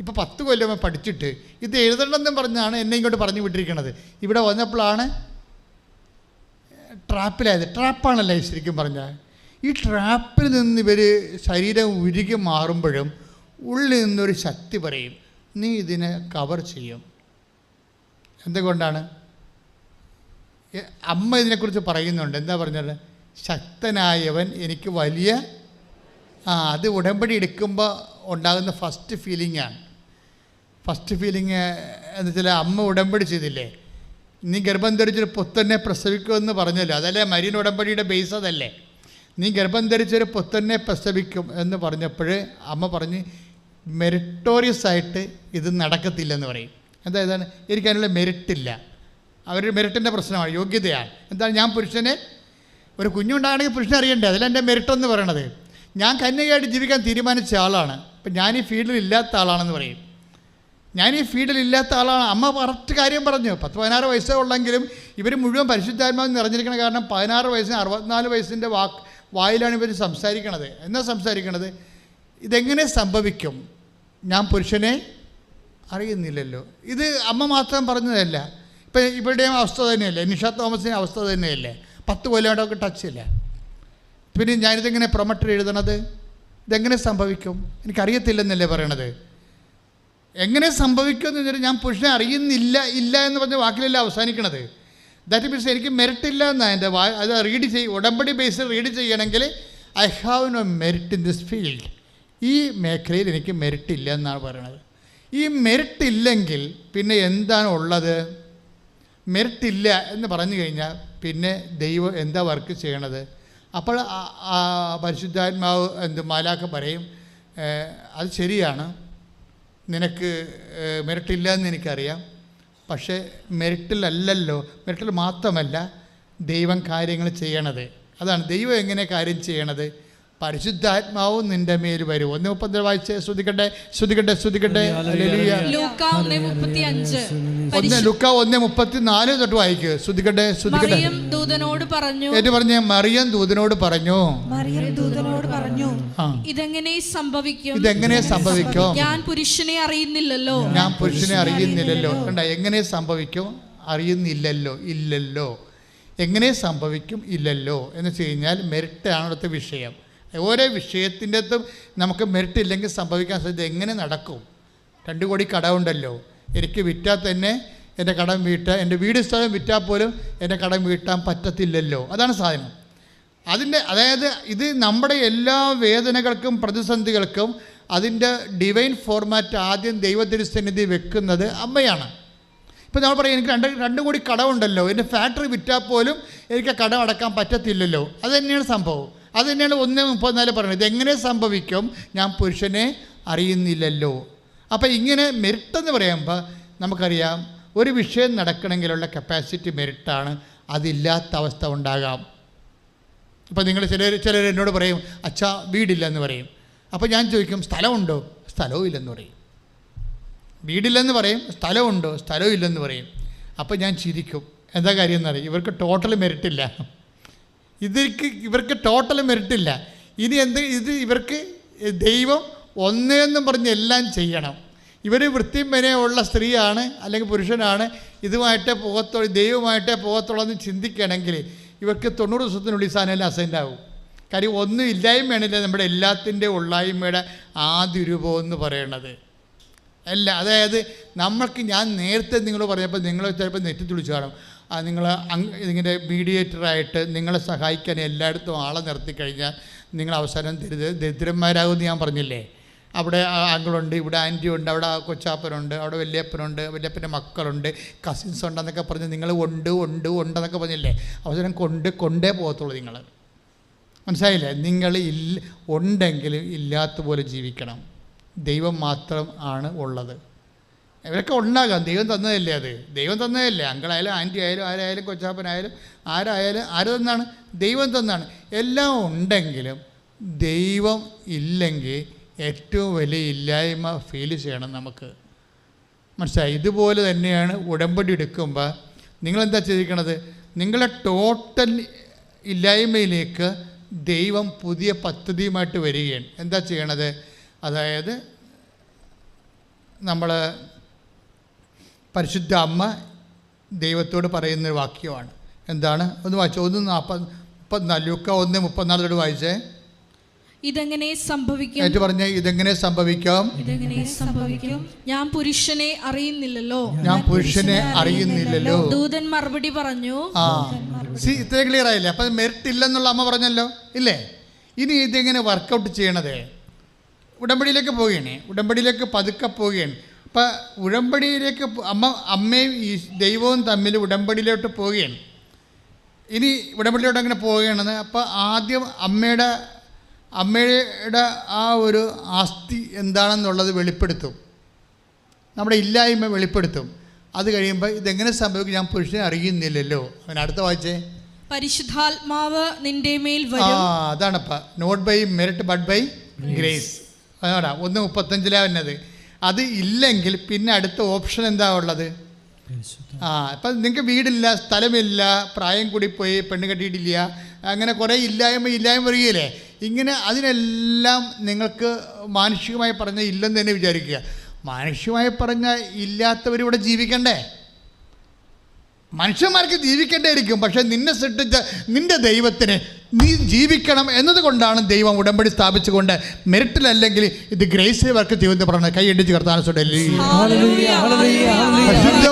ഇപ്പോൾ 10 കൊല്ലം പഠിച്ചിട്ട് ഇത് എഴുതണമെന്നും പറഞ്ഞാണ് എന്നെ ഇങ്ങോട്ട് പറഞ്ഞു വിട്ടിരിക്കുന്നത്. ഇവിടെ വന്നപ്പോഴാണ് ട്രാപ്പിലായത്. ട്രാപ്പാണല്ലേ ശരിക്കും പറഞ്ഞാൽ. ഈ ട്രാപ്പിൽ നിന്ന് ഇവർ ശരീരം ഉരുകി മാറുമ്പോഴും ഉള്ളിൽ നിന്നൊരു ശക്തി പറയും, നീ ഇതിനെ കവർ ചെയ്യും. എന്തുകൊണ്ടാണ്? അമ്മ ഇതിനെക്കുറിച്ച് പറയുന്നുണ്ട്. എന്താ പറഞ്ഞത്? ശക്തനായവൻ എനിക്ക് വലിയ അത് ഉടമ്പടി എടുക്കുമ്പോൾ ഉണ്ടാകുന്ന ഫസ്റ്റ് ഫീലിംഗാണ്. ഫസ്റ്റ് ഫീലിംഗ് എന്ന് വെച്ചാൽ അമ്മ ഉടമ്പടി ചെയ്തില്ലേ, നീ ഗർഭം ധരിച്ചൊരു പുത്തനെ പ്രസവിക്കുമെന്ന് പറഞ്ഞല്ലോ. അതല്ലേ മരീൻ ഉടമ്പടിയുടെ ബേസ്, അതല്ലേ? നീ ഗർഭം ധരിച്ചൊരു പുത്തനെ പ്രസവിക്കും എന്ന് പറഞ്ഞപ്പോൾ അമ്മ പറഞ്ഞ് മെറിറ്റോറിയസ് ആയിട്ട് ഇത് നടക്കത്തില്ലെന്ന് പറയും. എന്താ എനിക്കതിനുള്ള മെറിറ്റില്ല. അവരുടെ മെറിറ്റിൻ്റെ പ്രശ്നമാണ്, യോഗ്യതയാണ്. എന്താണ്? ഞാൻ പുരുഷനെ, ഒരു കുഞ്ഞുണ്ടാകണമെങ്കിൽ പുരുഷനെ അറിയണ്ടേ, അതിലെൻ്റെ മെറിറ്റെന്ന് പറയണത്. ഞാൻ കന്യകയായിട്ട് ജീവിക്കാൻ തീരുമാനിച്ച ആളാണ്, അപ്പം ഞാൻ ഈ ഫീൽഡിൽ ഇല്ലാത്ത ആളാണെന്ന് പറയും. ഞാൻ ഈ ഫീൽഡിൽ ഇല്ലാത്ത ആളാണ്. അമ്മ കറക്റ്റ് കാര്യം പറഞ്ഞു. 10-16 വയസ്സേ ഉള്ളെങ്കിലും ഇവർ മുഴുവൻ പരിശുദ്ധാത്മാവ് നിറഞ്ഞിരിക്കണം. കാരണം 16 വയസ്സിന് 64 വയസ്സിൻ്റെ വായിലാണ് ഇവർ സംസാരിക്കണത്. എന്നാ സംസാരിക്കണത്? ഇതെങ്ങനെ സംഭവിക്കും? ഞാൻ പുരുഷനെ അറിയുന്നില്ലല്ലോ. ഇത് അമ്മ മാത്രം പറഞ്ഞതല്ല. ഇപ്പം ഇവരുടെയും അവസ്ഥ തന്നെയല്ലേ, നിഷ തോമസിൻ്റെ അവസ്ഥ തന്നെയല്ലേ. 10 കൊല്ലമായിട്ടൊക്കെ ടച്ചില്ല. പിന്നെ ഞാനിതെങ്ങനെ പ്രൊമട്ടർ എഴുതണത്? ഇതെങ്ങനെ സംഭവിക്കും? എനിക്കറിയത്തില്ലെന്നല്ലേ പറയണത്. എങ്ങനെ സംഭവിക്കുമെന്ന് വെച്ചാൽ ഞാൻ പുരുഷനെ അറിയുന്നില്ല എന്ന് പറഞ്ഞ വാക്കിലല്ല അവസാനിക്കണത്. ദാറ്റ് മീൻസ് എനിക്ക് മെറിറ്റില്ല എന്നാണ് എൻ്റെ അത് ഉടമ്പടി ബേസിൽ റീഡ് ചെയ്യണമെങ്കിൽ I have no merit in this field. ഈ മേഖലയിൽ എനിക്ക് മെറിറ്റ് ഇല്ല എന്നാണ് പറയണത്. ഈ മെറിറ്റ് ഇല്ലെങ്കിൽ പിന്നെ എന്താണ് ഉള്ളത്? മെറിറ്റ് ഇല്ല എന്ന് പറഞ്ഞു കഴിഞ്ഞാൽ പിന്നെ ദൈവം എന്താ വർക്ക് ചെയ്യണത്? അപ്പോൾ പരിശുദ്ധാത്മാവ് മാലാഖ പറയും, അത് ശരിയാണ്, നിനക്ക് മെറിറ്റില്ല എന്ന് എനിക്കറിയാം, പക്ഷേ മെറിറ്റിലല്ലല്ലോ, മെറിറ്റിൽ മാത്രമല്ല ദൈവം കാര്യങ്ങൾ ചെയ്യണത്. അതാണ് ദൈവം എങ്ങനെ കാര്യം ചെയ്യണത്. പരിശുദ്ധാത്മാവും നിന്റെ മേൽ വരും. 1:30 വായിച്ച് ശ്രുതിക്കട്ടെ. ലൂക്കാ 1:35 തൊട്ട് വായിക്കുക. ശ്രുതിക്കട്ടെ. മറിയം ദൂതനോട് പറഞ്ഞു, ഏറ്റു പറഞ്ഞ മറിയം ദൂതനോട് പറഞ്ഞു, ഇതെങ്ങനെ സംഭവിക്കും? ഞാൻ പുരുഷനെ അറിയുന്നില്ലല്ലോ. കണ്ട, എങ്ങനെ സംഭവിക്കും? ഇല്ലല്ലോ. എങ്ങനെ സംഭവിക്കും? ഇല്ലല്ലോ എന്ന് വെച്ച് കഴിഞ്ഞാൽ മെറിറ്റാണ് അടുത്ത വിഷയം. ഓരോ വിഷയത്തിൻ്റെ അകത്തും നമുക്ക് മെറിറ്റ് ഇല്ലെങ്കിൽ സംഭവിക്കാൻ സാധ്യത. എങ്ങനെ നടക്കും? 2 കോടി കടമുണ്ടല്ലോ, എനിക്ക് വിറ്റാൽ തന്നെ എൻ്റെ കടം എൻ്റെ വീട് സ്ഥലം വിറ്റാൽ പോലും എൻ്റെ കടം വീട്ടാൻ പറ്റത്തില്ലല്ലോ. അതാണ് സാധനം. അതായത് ഇത് നമ്മുടെ എല്ലാ വേദനകൾക്കും പ്രതിസന്ധികൾക്കും അതിൻ്റെ ഡിവൈൻ ഫോർമാറ്റ് ആദ്യം ദൈവത്തിരുസന്നിധി വെക്കുന്നത് അമ്മയാണ്. ഇപ്പോൾ നമ്മൾ പറയും, എനിക്ക് 2 കോടി കടമുണ്ടല്ലോ, എൻ്റെ ഫാക്ടറി വിറ്റാൽ പോലും എനിക്ക് കടം അടക്കാൻ പറ്റത്തില്ലല്ലോ. അത് തന്നെയാണ് സംഭവം. അത് തന്നെയാണ് 1:34 പറയുന്നത്. ഇതെങ്ങനെ സംഭവിക്കും? ഞാൻ പുരുഷനെ അറിയുന്നില്ലല്ലോ. അപ്പോൾ ഇങ്ങനെ മെറിറ്റെന്ന് പറയുമ്പോൾ നമുക്കറിയാം, ഒരു വിഷയം നടക്കണമെങ്കിലുള്ള കപ്പാസിറ്റി മെറിറ്റാണ്. അതില്ലാത്ത അവസ്ഥ ഉണ്ടാകാം. ഇപ്പോൾ നിങ്ങൾ ചിലർ എന്നോട് പറയും, അച്ഛാ വീടില്ലെന്ന് പറയും. അപ്പോൾ ഞാൻ ചോദിക്കും, സ്ഥലമുണ്ടോ? സ്ഥലവും ഇല്ലെന്ന് പറയും. വീടില്ലെന്ന് പറയും, സ്ഥലമുണ്ടോ? സ്ഥലവും ഇല്ലെന്ന് പറയും. അപ്പോൾ ഞാൻ ചിരിക്കും. എന്താ കാര്യം എന്നറിയും, ഇവർക്ക് ടോട്ടൽ മെറിറ്റില്ല. ഇവർക്ക് ടോട്ടൽ മെറിറ്റില്ല. ഇവർക്ക് ദൈവം ഒന്നേന്നും പറഞ്ഞ് എല്ലാം ചെയ്യണം. ഇവർ വൃത്തിയും വിനയമുള്ള സ്ത്രീയാണ് അല്ലെങ്കിൽ പുരുഷനാണ്, ഇതുമായിട്ടേ പോകത്തുള്ളൂ, ദൈവമായിട്ടേ പോകത്തുള്ളൂ എന്ന് ചിന്തിക്കുകയാണെങ്കിൽ ഇവർക്ക് 90 ദിവസത്തിനുള്ളിൽ സാധനമെല്ലാം അസൈൻഡ് ആകും. കാര്യം ഒന്നും ഇല്ലായ്മയാണില്ല നമ്മുടെ എല്ലാത്തിൻ്റെ ഉള്ളായ്മയുടെ ആദ്യ രൂപം എന്ന് പറയണത്. അതായത് ഞാൻ നേരത്തെ നിങ്ങൾ പറഞ്ഞപ്പോൾ നിങ്ങൾ ചിലപ്പോൾ നെറ്റിത്തുളിച്ച് കാണും, നിങ്ങൾ ഇങ്ങനെ മീഡിയേറ്ററായിട്ട് നിങ്ങളെ സഹായിക്കാൻ എല്ലായിടത്തും ആളെ നിർത്തിക്കഴിഞ്ഞാൽ നിങ്ങൾ അവസാനം ദരിദ്രന്മാരാകുമെന്ന് ഞാൻ പറഞ്ഞില്ലേ. അവിടെ ആങ്കിളുണ്ട്, ഇവിടെ ആൻറ്റി ഉണ്ട്, അവിടെ കൊച്ചാപ്പനുണ്ട്, അവിടെ വല്യപ്പനുണ്ട്, വല്യപ്പൻ്റെ മക്കളുണ്ട്, കസിൻസ് ഉണ്ടെന്നൊക്കെ പറഞ്ഞ് നിങ്ങൾ ഉണ്ടെന്നൊക്കെ പറഞ്ഞില്ലേ. അവസാനം കൊണ്ടേ പോകത്തുള്ളൂ. നിങ്ങൾ മനസ്സിലായില്ലേ? നിങ്ങൾ ഉണ്ടെങ്കിൽ ഇല്ലാത്ത പോലെ ജീവിക്കണം. ദൈവം മാത്രം ആണ് ഉള്ളത്. ഇവരൊക്കെ ഉണ്ടാകാം, ദൈവം തന്നതല്ലേ. ദൈവം തന്നതല്ലേ. അങ്കിളായാലും ആൻറ്റി ആയാലും ആരായാലും കൊച്ചാപ്പനായാലും ആരായാലും ആര് തന്നാണ്? ദൈവം തന്നാണ്. എല്ലാം ഉണ്ടെങ്കിലും ദൈവം ഇല്ലെങ്കിൽ ഏറ്റവും വലിയ ഇല്ലായ്മ ഫീൽ ചെയ്യണം നമുക്ക്. മനസ്സിലായി? ഇതുപോലെ തന്നെയാണ് ഉടമ്പടി എടുക്കുമ്പോൾ നിങ്ങളെന്താ ചെയ്തിരിക്കണത്? നിങ്ങളെ ടോട്ടൽ ഇല്ലായ്മയിലേക്ക് ദൈവം പുതിയ പദ്ധതിയുമായിട്ട് വരികയാണ്. എന്താ ചെയ്യണത്? അതായത് നമ്മൾ പരിശുദ്ധ അമ്മ ദൈവത്തോട് പറയുന്നൊരു വാക്യമാണ്. എന്താണ്? ഒന്ന് വായിച്ചോ. 1:34 ലൂക്ക 1:34 വായിച്ചേ. ഇതെങ്ങനെ സംഭവിക്കും? എന്നിട്ട് പറഞ്ഞേ, ഇതെങ്ങനെ സംഭവിക്കാം? ഇതെങ്ങനെ സംഭവിക്കും? ഞാൻ പുരുഷനെ അറിയുന്നില്ലല്ലോ. ഞാൻ പുരുഷനെ അറിയുന്നില്ലല്ലോ. ദൂതൻ മറുപടി പറഞ്ഞു. ഇത്ര ക്ലിയർ ആയില്ലേ? അപ്പം മെറിറ്റ് ഇല്ലെന്നുള്ള അമ്മ പറഞ്ഞല്ലോ, ഇല്ലേ? ഇനി ഇതെങ്ങനെ വർക്കൗട്ട് ചെയ്യണത്? ഉടമ്പടിയിലേക്ക് പോവുകയാണ്. ഉടമ്പടിയിലേക്ക് പതുക്കെ പോവുകയാണ്. അപ്പം ഉടമ്പടിയിലേക്ക് അമ്മയും ഈ ദൈവവും തമ്മിൽ ഉടമ്പടിയിലോട്ട് പോവുകയാണ്. ഇനി ഉടമ്പടിയിലോട്ട് അങ്ങനെ പോവുകയാണെന്ന്. അപ്പോൾ ആദ്യം അമ്മയുടെ ആ ഒരു ആസ്തി എന്താണെന്നുള്ളത് വെളിപ്പെടുത്തും, നമ്മുടെ ഇല്ലായ്മ വെളിപ്പെടുത്തും. അത് കഴിയുമ്പോൾ ഇതെങ്ങനെ സംഭവിക്കും? ഞാൻ പുരുഷനെ അറിയുന്നില്ലല്ലോ. അവൻ അടുത്ത വായിച്ചേ. പരിശുദ്ധാത്മാവ് നിന്റെ മേൽ വരും. അതാണപ്പം not by merit but by grace. അതാ 1:35 വന്നത്. അത് ഇല്ലെങ്കിൽ പിന്നെ അടുത്ത ഓപ്ഷൻ എന്താ ഉള്ളത്? ഇപ്പം നിങ്ങൾക്ക് വീടില്ല, സ്ഥലമില്ല, പ്രായം കൂടിപ്പോയി, പെണ്ണ് കെട്ടിയിട്ടില്ല, അങ്ങനെ കുറേ ഇല്ലായ്മ വരികയില്ലേ? ഇങ്ങനെ അതിനെല്ലാം നിങ്ങൾക്ക് മാനുഷികമായി പറഞ്ഞാൽ ഇല്ലെന്ന് തന്നെ വിചാരിക്കുക. മാനുഷികമായി പറഞ്ഞാൽ ഇല്ലാത്തവരിവിടെ ജീവിക്കണ്ടേ? മനുഷ്യന്മാർക്ക് ജീവിക്കേണ്ടിയിരിക്കും. പക്ഷേ നിന്നെ സൃഷ്ടിച്ച നിൻ്റെ ദൈവത്തിന് നീ ജീവിക്കണം എന്നതുകൊണ്ടാണ് ദൈവം ഉടമ്പടി സ്ഥാപിച്ചുകൊണ്ട് മെറിറ്റിലല്ലെങ്കിൽ ഇത് ഗ്രേസിൽ വർക്ക് ചെയ്യുമെന്ന് പറഞ്ഞത്. കൈയടിച്ച് കർത്താനോട്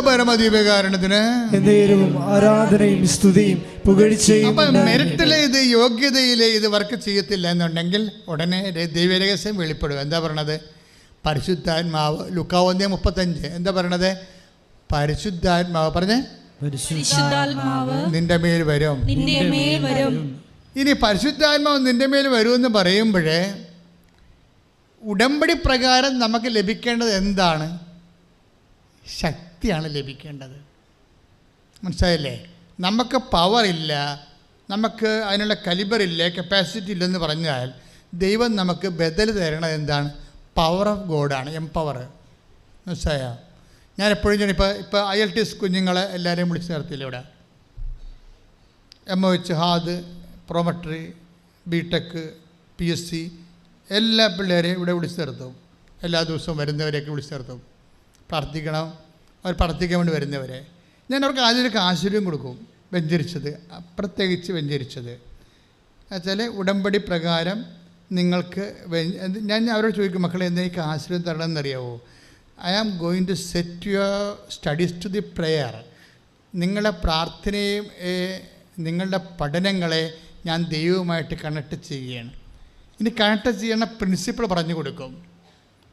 പരമദീപകാരണത്തിന് ആരാധനയും സ്തുതിയും പുകഴ്ചയും. അപ്പം മെറിറ്റിലെ ഇത് യോഗ്യതയിലെ ഇത് വർക്ക് ചെയ്യത്തില്ല എന്നുണ്ടെങ്കിൽ ഉടനെ ദൈവരഹസ്യം വെളിപ്പെടുക. എന്താ പറയണത്? പരിശുദ്ധാത്മാവ്. ലൂക്കാ 1:35 എന്താ പറയണത്? പരിശുദ്ധാത്മാവ് പറഞ്ഞേ, പരിശുദ്ധാത്മാവ് നിന്റെ മേൽ വരും. ഇനി പരിശുദ്ധാത്മാവ് നിന്റെ മേൽ വരുമെന്ന് പറയുമ്പോഴേ ഉടമ്പടി പ്രകാരം നമുക്ക് ലഭിക്കേണ്ടത് എന്താണ്? ശക്തിയാണ് ലഭിക്കേണ്ടത്. മനസ്സിലായില്ലേ? നമുക്ക് പവറില്ല, നമുക്ക് അതിനുള്ള കലിബറില്ല, കപ്പാസിറ്റി ഇല്ലെന്ന് പറഞ്ഞാൽ ദൈവം നമുക്ക് ബദൽ തരണത് എന്താണ്? പവർ ഓഫ് ഗോഡാണ്, എംപവർ. മനസ്സിലായോ? ഞാൻ എപ്പോഴും ഇപ്പോൾ IELTS കുഞ്ഞുങ്ങളെ എല്ലാവരെയും വിളിച്ച് നിർത്തിയില്ല ഇവിടെ. MOH, ഹാദ്, പ്രോമട്രി, BTech, PSC എല്ലാ പിള്ളേരെയും ഇവിടെ വിളിച്ച് നിർത്തും. എല്ലാ ദിവസവും വരുന്നവരെയൊക്കെ വിളിച്ച് നിർത്തും. പ്രാർത്ഥിക്കണം, അവർ പ്രാർത്ഥിക്കാൻ വേണ്ടി വരുന്നവരെ. ഞാൻ അവർക്ക് ആദ്യം ഒരു ആശീർവം കൊടുക്കും, വെഞ്ചരിച്ചത്, പ്രത്യേകിച്ച് വെഞ്ചരിച്ചത്. എന്നുവെച്ചാൽ ഉടമ്പടി പ്രകാരം നിങ്ങൾക്ക് ഞാൻ അവരോട് ചോദിക്കും, മക്കളെ എന്തെങ്കിലും ആശീർവം തരണമെന്നറിയാവോ? I am going to set your studies to the prayer. നിങ്ങളുടെ പ്രാർത്ഥനയും നിങ്ങളുടെ പഠനങ്ങളെ ഞാൻ ദൈവവുമായിട്ട് കണക്ട് ചെയ്യുകയാണ്. ഇനി കണക്ട് ചെയ്യണ പ്രിൻസിപ്പിൾ പറഞ്ഞു കൊടുക്കും.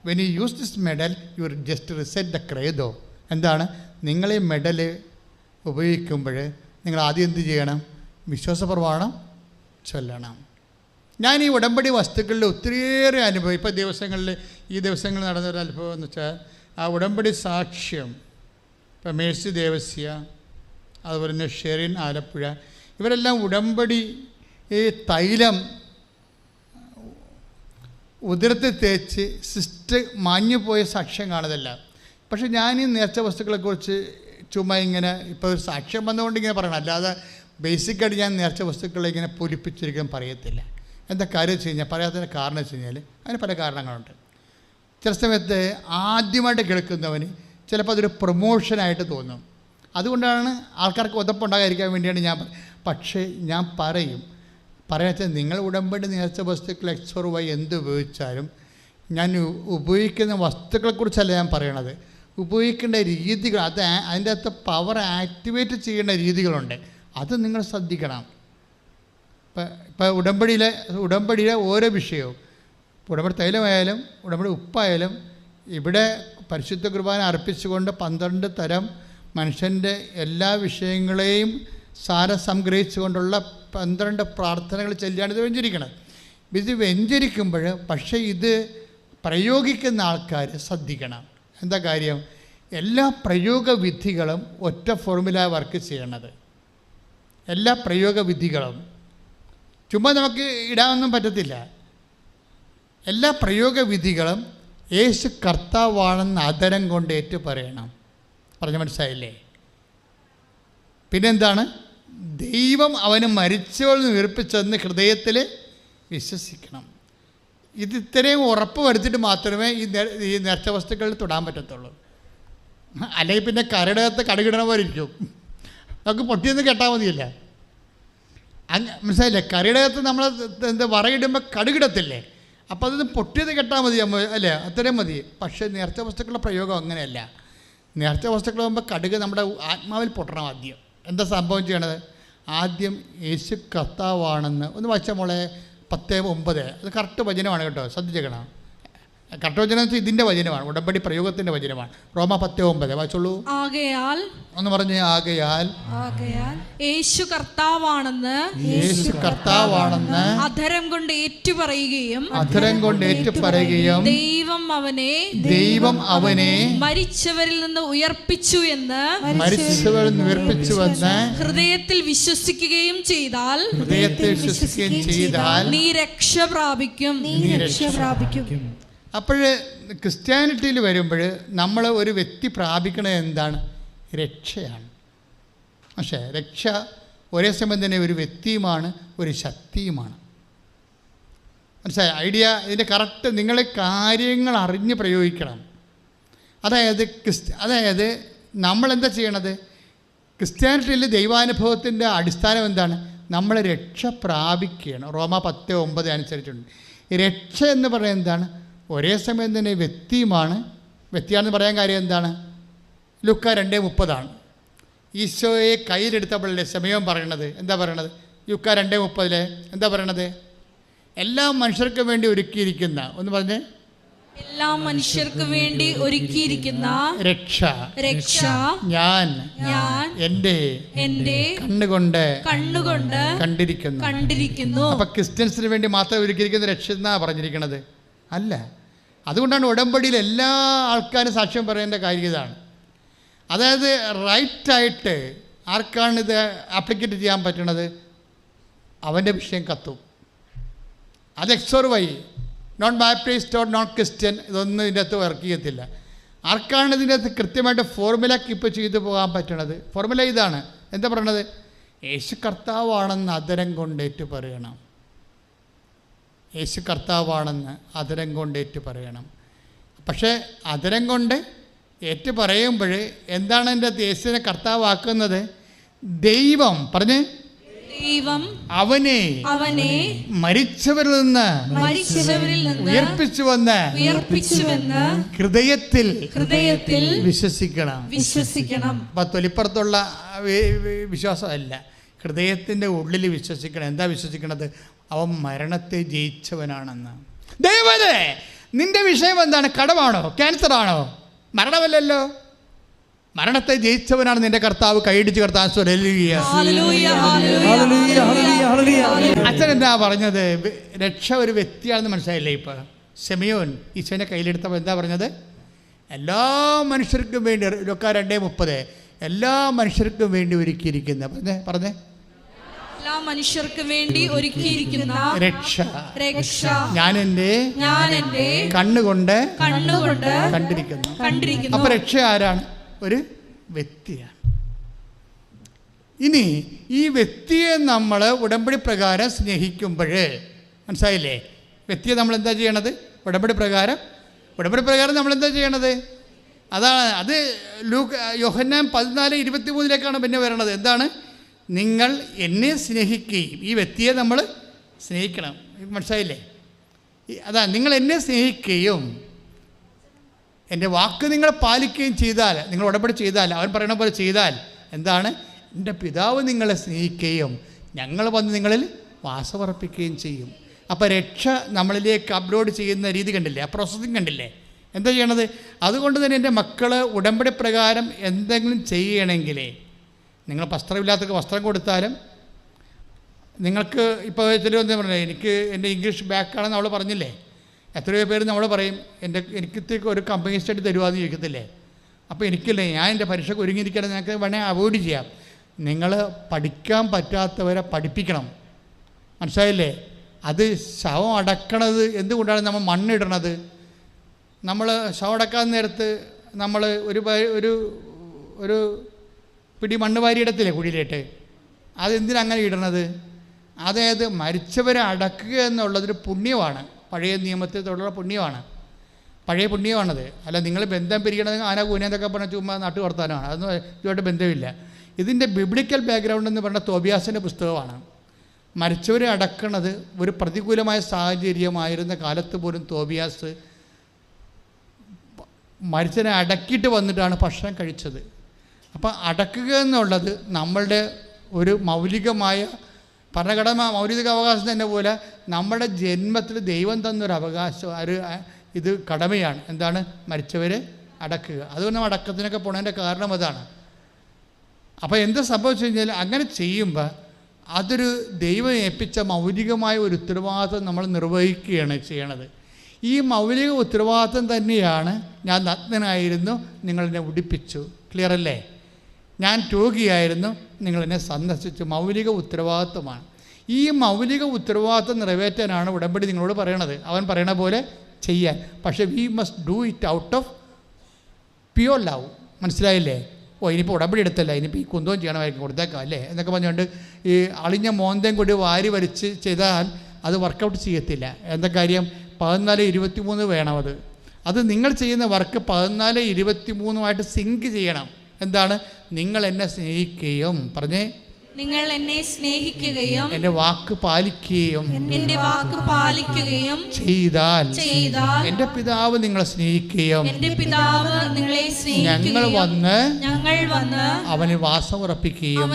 When you use this medal you just reset the credo. എന്താണ്? നിങ്ങൾ ഈ മെഡൽ ഉപയോഗിക്കുമ്പോൾ നിങ്ങൾ ആദ്യം എന്ത് ചെയ്യണം? വിശ്വാസപ്രമാണം ചൊല്ലണം. ഞാൻ ഈ ഉടമ്പടി വസ്തുക്കളിൽ ഒത്തിരിയേറെ അനുഭവം ഇപ്പോൾ ഈ ദിവസങ്ങളിൽ നടന്നൊരു അനുഭവം എന്ന് വെച്ചാൽ ആ ഉടമ്പടി സാക്ഷ്യം. ഇപ്പോൾ മേഴ്സി ദേവസ്യ, അതുപോലെ തന്നെ ഷെറിൻ ആലപ്പുഴ, ഇവരെല്ലാം ഉടമ്പടി ഈ തൈലം ഉദരത്തിൽ തേച്ച് സിസ്റ്റ് മാഞ്ഞുപോയ സാക്ഷ്യം കാണുന്നില്ല. പക്ഷെ ഞാൻ ഈ നേർച്ച വസ്തുക്കളെക്കുറിച്ച് ചുമ്മാ ഇങ്ങനെ ഇപ്പോൾ ഒരു സാക്ഷ്യം വന്നുകൊണ്ട് ഇങ്ങനെ പറയണം, അല്ലാതെ ബേസിക്കായിട്ട് ഞാൻ നേർച്ച വസ്തുക്കളെ ഇങ്ങനെ പൊലിപ്പിച്ചൊരിക്കലും പറയത്തില്ല. എന്താ കാര്യം വെച്ച് കഴിഞ്ഞാൽ, പറയാത്തതിൻ്റെ കാരണം വെച്ച് കഴിഞ്ഞാൽ അതിന് പല കാരണങ്ങളുണ്ട്. ചില സമയത്ത് ആദ്യമായിട്ട് കേൾക്കുന്നവന് ചിലപ്പോൾ അതൊരു പ്രൊമോഷനായിട്ട് തോന്നും. അതുകൊണ്ടാണ് ആൾക്കാർക്ക് ഉതപ്പുണ്ടാകാതിരിക്കാൻ വേണ്ടിയാണ് ഞാൻ. പക്ഷേ ഞാൻ പറയാച്ചാൽ നിങ്ങൾ ഉടമ്പടി നേർച്ച വസ്തുക്കൾ XY എന്ത് ഉപയോഗിച്ചാലും ഞാൻ ഉപയോഗിക്കുന്ന വസ്തുക്കളെക്കുറിച്ചല്ല ഞാൻ പറയണത്, ഉപയോഗിക്കേണ്ട രീതികൾ, അതിൻ്റെ അകത്ത് പവർ ആക്ടിവേറ്റ് ചെയ്യേണ്ട രീതികളുണ്ട്, അത് നിങ്ങൾ ശ്രദ്ധിക്കണം. ഇപ്പോൾ ഉടമ്പടിയിലെ ഓരോ വിഷയവും, ഉടമ്പടി തൈലമായാലും ഉടമ്പടി ഉപ്പായാലും, ഇവിടെ പരിശുദ്ധ കുർബാന അർപ്പിച്ചുകൊണ്ട് 12 തരം മനുഷ്യൻ്റെ എല്ലാ വിഷയങ്ങളെയും സാരസംഗ്രഹിച്ചുകൊണ്ടുള്ള 12 പ്രാർത്ഥനകൾ ചൊല്ലിയാണ് ഇത് വെഞ്ചരിക്കണം. ഇത് വെഞ്ചരിക്കുമ്പോൾ പക്ഷേ ഇത് പ്രയോഗിക്കുന്ന ആൾക്കാർ ശ്രദ്ധിക്കണം. എന്താ കാര്യം? എല്ലാ പ്രയോഗവിധികളും ഒറ്റ ഫോർമുല വർക്ക് ചെയ്യണത്. എല്ലാ പ്രയോഗവിധികളും ചുമ്മാ നമുക്ക് ഇടാനൊന്നും പറ്റത്തില്ല. എല്ലാ പ്രയോഗവിധികളും യേശു കർത്താവാണെന്ന് അധരം കൊണ്ട് ഏറ്റു പറയണം. പറഞ്ഞ മനസ്സിലായില്ലേ? പിന്നെന്താണ്? ദൈവം അവന് മരിച്ചവളിൽ നിന്ന് ഉയർപ്പിച്ചെന്ന് ഹൃദയത്തിൽ വിശ്വസിക്കണം. ഇത് ഇത്രയും ഉറപ്പ് വരുത്തിയിട്ട് മാത്രമേ ഈ നേർച്ച വസ്തുക്കളിൽ തൊടാൻ പറ്റത്തുള്ളൂ. അല്ലെങ്കിൽ പിന്നെ കരടകത്ത് കടുകിടണ പോലെ ഇരിക്കും. നമുക്ക് പൊട്ടിയൊന്നും കേട്ടാൽ മതിയല്ല. മനസ്സിലായില്ലേ? കറിടകത്ത് നമ്മൾ എന്താ വറയിടുമ്പോൾ കടുകിടത്തില്ലേ? അപ്പോൾ അതൊന്ന് പൊട്ടിയത് കെട്ടാൽ മതി അല്ലേ? അത്രയും മതി. പക്ഷേ നേർച്ച വസ്തുക്കളുടെ പ്രയോഗം അങ്ങനെയല്ല. നേർച്ച വസ്തുക്കളാകുമ്പോൾ കടുക് നമ്മുടെ ആത്മാവിൽ പൊട്ടണം. ആദ്യം എന്താ സംഭവം ചെയ്യണത്? ആദ്യം യേശു കർത്താവാണെന്ന് ഒന്ന് വായിച്ചാൽ മോളെ 10:9. അത് കറക്റ്റ് വചനമാണ് കേട്ടോ, ശ്രദ്ധിച്ചേക്കണം. കറക്റ്റ് വചനം എന്ന് വെച്ചാൽ ഇതിൻ്റെ വചനമാണ്, ഉടമ്പടി പ്രയോഗത്തിൻ്റെ വചനമാണ്. റോമ 10:9 വായിച്ചോളൂ. ആകയാൽ ഒന്ന് പറഞ്ഞേ. ആകയാൽ യേശു കർത്താവാണെന്ന് അധരം കൊണ്ട് ഏറ്റുപറയുകയും ദൈവം അവനെ മരിച്ചവരിൽ നിന്ന് ഉയർപ്പിച്ചുവെന്ന് ഹൃദയത്തിൽ വിശ്വസിക്കുകയും ചെയ്താൽ നീ രക്ഷ പ്രാപിക്കും. അപ്പോൾ ക്രിസ്ത്യാനിറ്റിയിൽ വരുമ്പോൾ നമ്മൾ ഒരു വ്യക്തി പ്രാപിക്കണത് എന്താണ്? രക്ഷയാണ്. പക്ഷേ രക്ഷ ഒരേ സമയം തന്നെ ഒരു വ്യക്തിയുമാണ്, ഒരു ശക്തിയുമാണ്. മനസ്സിലായി ഐഡിയ? ഇതിൻ്റെ കറക്റ്റ് നിങ്ങൾ കാര്യങ്ങൾ അറിഞ്ഞ് പ്രയോഗിക്കണം. അതായത് നമ്മളെന്താ ചെയ്യണത്? ക്രിസ്ത്യാനിറ്റിയിൽ ദൈവാനുഭവത്തിൻ്റെ അടിസ്ഥാനം എന്താണ്? നമ്മൾ രക്ഷ പ്രാപിക്കുകയാണ്. റോമ 10:9 അനുസരിച്ചുണ്ട്. രക്ഷ എന്ന് പറയുന്നത് എന്താണ്? ഒരേ സമയം തന്നെ വ്യക്തിയാണെന്ന് പറയാൻ കാര്യം എന്താണ്? ലൂക്ക 2:30 ഈശോയെ കയ്യിലെടുത്തപ്പോഴല്ലേ സമയം പറയണത്. എന്താ പറയണത്? ലൂക്ക 2:30 എന്താ പറയണത്? എല്ലാ മനുഷ്യർക്കും വേണ്ടി ഒരുക്കിയിരിക്കുന്ന, ഒന്ന് പറഞ്ഞേ, എല്ലാ മനുഷ്യർക്കും വേണ്ടി ഒരുക്കിയിരിക്കുന്ന രക്ഷ ഞാൻ എൻ്റെ കണ്ണുകൊണ്ട് കണ്ടിരിക്കുന്നു. അപ്പൊ ക്രിസ്ത്യൻസിന് വേണ്ടി മാത്രം ഒരുക്കിയിരിക്കുന്ന രക്ഷ എന്നാ പറഞ്ഞിരിക്കണത്? അല്ല. അതുകൊണ്ടാണ് ഉടമ്പടിയിൽ എല്ലാ ആൾക്കാരും സാക്ഷ്യം പറയേണ്ട കാര്യം ഇതാണ്. അതായത് റൈറ്റായിട്ട് ആർക്കാണ് ഇത് ആപ്ലിക്കേറ്റ് ചെയ്യാൻ പറ്റണത്? അവൻ്റെ വിഷയം കത്തും. അത് XOR non Baptist or non Christian ഇതൊന്നും ഇതിൻ്റെ അകത്ത് വർക്ക് ചെയ്യത്തില്ല. ആർക്കാണ് ഇതിൻ്റെ അകത്ത് കൃത്യമായിട്ട് ഫോർമുല കീപ്പ് ചെയ്തു പോകാൻ പറ്റണത്? ഫോർമുല ഇതാണ്. എന്താ പറയണത്? യേശു കർത്താവാണെന്ന് അധരം കൊണ്ടേറ്റ് പറയണം. യേശു കർത്താവാണെന്ന് അധരം കൊണ്ടേറ്റ് പറയണം. പക്ഷേ അധരം കൊണ്ട് ഏറ്റു പറയുമ്പോൾ എന്താണ് എൻ്റെ യേശുവിനെ കർത്താവാക്കുന്നത്? ദൈവം അവനെ മരിച്ചവരിൽ നിന്ന് ഉയർപ്പിച്ചുവെന്ന് ഹൃദയത്തിൽ വിശ്വസിക്കണം. അപ്പം തൊലിപ്പുറത്തുള്ള വിശ്വാസമല്ല, ഹൃദയത്തിൻ്റെ ഉള്ളിൽ വിശ്വസിക്കണം. എന്താ വിശ്വസിക്കണത്? അവൻ മരണത്തെ ജയിച്ചവനാണെന്ന്. ദൈവമേ, നിന്റെ വിഷയം എന്താണ്? കടമാണോ? ക്യാൻസറാണോ? മരണമല്ലല്ലോ. മരണത്തെ ജയിച്ചവനാണ് നിന്റെ കർത്താവ്. കൈയിടിച്ച് കർത്താവ് അച്ഛൻ എന്താ പറഞ്ഞത്? രക്ഷ ഒരു വ്യക്തിയാണെന്ന് മനസ്സിലായില്ലേ? ഇപ്പം ശിമയോൻ ഈശോനെ കയ്യിലെടുത്തപ്പോൾ എന്താ പറഞ്ഞത്? എല്ലാ മനുഷ്യർക്കും വേണ്ടി. ലൂക്ക 2:30 എല്ലാ മനുഷ്യർക്കും വേണ്ടി ഒരുക്കിയിരിക്കുന്ന പറഞ്ഞേ എല്ലാ മനുഷ്യർക്ക് വേണ്ടി ഒരുക്കിയിരിക്കുന്ന രക്ഷ ഞാൻ എൻ്റെ കണ്ണുകൊണ്ട് കണ്ടിരിക്കുന്നു. അപ്പൊ രക്ഷ ആരാണ്? ഒരു വ്യക്തിയാണ്. ഇനി ഈ വ്യക്തിയെ നമ്മൾ ഉടമ്പടി പ്രകാരം സ്നേഹിക്കുമ്പോൾ, മനസ്സിലായില്ലേ? വ്യക്തിയെ നമ്മൾ എന്താ ചെയ്യണത്? ഉടമ്പടി പ്രകാരം നമ്മൾ എന്താ ചെയ്യണത്? അതാണ് അത്. യോഹന്നാൻ 14:23 പിന്നെ വരണത്. എന്താണ്? നിങ്ങൾ എന്നെ സ്നേഹിക്കുകയും, ഈ വ്യക്തിയെ നമ്മൾ സ്നേഹിക്കണം. മനസ്സിലായില്ലേ? അതാ, നിങ്ങൾ എന്നെ സ്നേഹിക്കുകയും എൻ്റെ വാക്ക് നിങ്ങൾ പാലിക്കുകയും ചെയ്താൽ, നിങ്ങൾ ഉടമ്പടി ചെയ്താൽ, അവൻ പറയണ പോലെ ചെയ്താൽ എന്താണ്? എൻ്റെ പിതാവ് നിങ്ങളെ സ്നേഹിക്കുകയും ഞങ്ങൾ വന്ന് നിങ്ങളിൽ വാസമുറപ്പിക്കുകയും ചെയ്യും. അപ്പോൾ രക്ഷ നമ്മളിലേക്ക് അപ്ലോഡ് ചെയ്യുന്ന രീതി കണ്ടില്ലേ? ആ പ്രോസസ്സിങ് കണ്ടില്ലേ? എന്താ ചെയ്യണത്? അതുകൊണ്ട് തന്നെ എൻ്റെ മക്കൾ ഉടമ്പടി പ്രകാരം എന്തെങ്കിലും ചെയ്യണമെങ്കിലേ, നിങ്ങൾ വസ്ത്രമില്ലാത്തവർക്ക് വസ്ത്രം കൊടുത്താലും, നിങ്ങൾക്ക് ഇപ്പോൾ ചിലരെന്താ പറഞ്ഞത്, എനിക്ക് എൻ്റെ ഇംഗ്ലീഷ് ബാക്കാണെന്ന് അവൾ പറഞ്ഞില്ലേ? എത്രയോ പേര് നമ്മൾ പറയും, എനിക്ക് ഒരു കമ്പനി സ്റ്റഡി തരുവാന്ന് ചോദിക്കത്തില്ലേ? അപ്പോൾ എനിക്കില്ലേ, ഞാൻ എൻ്റെ പരീക്ഷയ്ക്ക് ഒരുങ്ങിയിരിക്കണം, നിങ്ങൾക്ക് വേണമെങ്കിൽ അവോയ്ഡ് ചെയ്യാം. നിങ്ങൾ പഠിക്കാൻ പറ്റാത്തവരെ പഠിപ്പിക്കണം. മനസ്സിലായില്ലേ? അത് ശവം അടക്കണത് എന്തുകൊണ്ടാണ് നമ്മൾ മണ്ണിടണത്? നമ്മൾ ശവം അടക്കാൻ നേരത്ത് നമ്മൾ ഒരു പിടി മണ്ണ് വാരിയിടത്തില്ലേ കുഴിയിലേട്ട്? അതെന്തിനങ്ങനെ ഇടണത്? അതായത് മരിച്ചവരെ അടക്കുക എന്നുള്ളതൊരു പുണ്യമാണ്, പഴയ നിയമത്തിൽ തുടർന്ന പുണ്യമാണ്, പഴയ പുണ്യമാണത്. അല്ല നിങ്ങൾ ബന്ധം പിരിക്കണത് ആന കൂനെന്നൊക്കെ പറഞ്ഞ ചുമ്മാ നാട്ടു വർത്താനമാണ്, അതൊന്നും ഇതുമായിട്ട് ബന്ധമില്ല. ഇതിൻ്റെ ബിബ്ലിക്കൽ ബാക്ക്ഗ്രൗണ്ട് എന്ന് പറഞ്ഞാൽ തോബിയാസിൻ്റെ പുസ്തകമാണ്. മരിച്ചവരെ അടക്കണത് ഒരു പ്രതികൂലമായ സാഹചര്യമായിരുന്ന കാലത്ത് പോലും തോബിയാസ് മരിച്ചവരെ അടക്കിയിട്ട് വന്നിട്ടാണ് ഭക്ഷണം കഴിച്ചത്. അപ്പം അടക്കുക എന്നുള്ളത് നമ്മളുടെ ഒരു മൗലികമായ ഭരണഘടന മൗലിക അവകാശം തന്നെ പോലെ നമ്മുടെ ജന്മത്തിൽ ദൈവം തന്നൊരു അവകാശം, ഇത് കടമയാണ്. എന്താണ്? മരിച്ചവരെ അടക്കുക. അതുകൊണ്ട് നമ്മൾ അടക്കത്തിനൊക്കെ പോണതിൻ്റെ കാരണം അതാണ്. അപ്പോൾ എന്ത് സംഭവിച്ചു കഴിഞ്ഞാൽ അങ്ങനെ ചെയ്യുമ്പോൾ അതൊരു ദൈവം ഏൽപ്പിച്ച മൗലികമായ ഒരു ഉത്തരവാദിത്വം നമ്മൾ നിർവഹിക്കുകയാണ് ചെയ്യണത്. ഈ മൗലിക ഉത്തരവാദിത്വം തന്നെയാണ് ഞാൻ നഗ്നനായിരുന്നു, നിങ്ങളെന്നെ ഉടുപ്പിച്ചു. ക്ലിയർ അല്ലേ? ഞാൻ രോഗിയായിരുന്നു, നിങ്ങളെന്നെ സന്ദർശിച്ചു. മൗലിക ഉത്തരവാദിത്വമാണ്. ഈ മൗലിക ഉത്തരവാദിത്വം നിറവേറ്റാനാണ് ഉടമ്പടി നിങ്ങളോട് പറയണത്. അവൻ പറയണ പോലെ ചെയ്യാൻ. പക്ഷേ we must do it out of pure love. മനസ്സിലായില്ലേ? ഇനിയിപ്പോൾ ഉടമ്പടി എടുത്തല്ല, ഇനിയിപ്പോൾ ഈ കുന്തവും ചെയ്യണമായിരിക്കും, കൊടുത്തേക്കാം അല്ലേ എന്നൊക്കെ പറഞ്ഞുകൊണ്ട് ഈ അളിഞ്ഞ മോന്തയും കൂടി വാരി വരച്ച് ചെയ്താൽ അത് വർക്കൗട്ട് ചെയ്യത്തില്ല. എന്താ കാര്യം? 14:23 വേണം. അത് നിങ്ങൾ ചെയ്യുന്ന വർക്ക് 14:23 സിങ്ക് ചെയ്യണം. എന്താണ്? നിങ്ങൾ എന്നെ സ്നേഹിക്കുകയും, പറഞ്ഞേ, നിങ്ങൾ എന്നെ സ്നേഹിക്കുകയും എൻ്റെ വാക്ക് പാലിക്കുകയും ചെയ്താൽ എൻ്റെ പിതാവ് നിങ്ങളെ സ്നേഹിക്കുകയും ഞങ്ങൾ വന്ന് അവനിൽ വാസമുറപ്പിക്കുകയും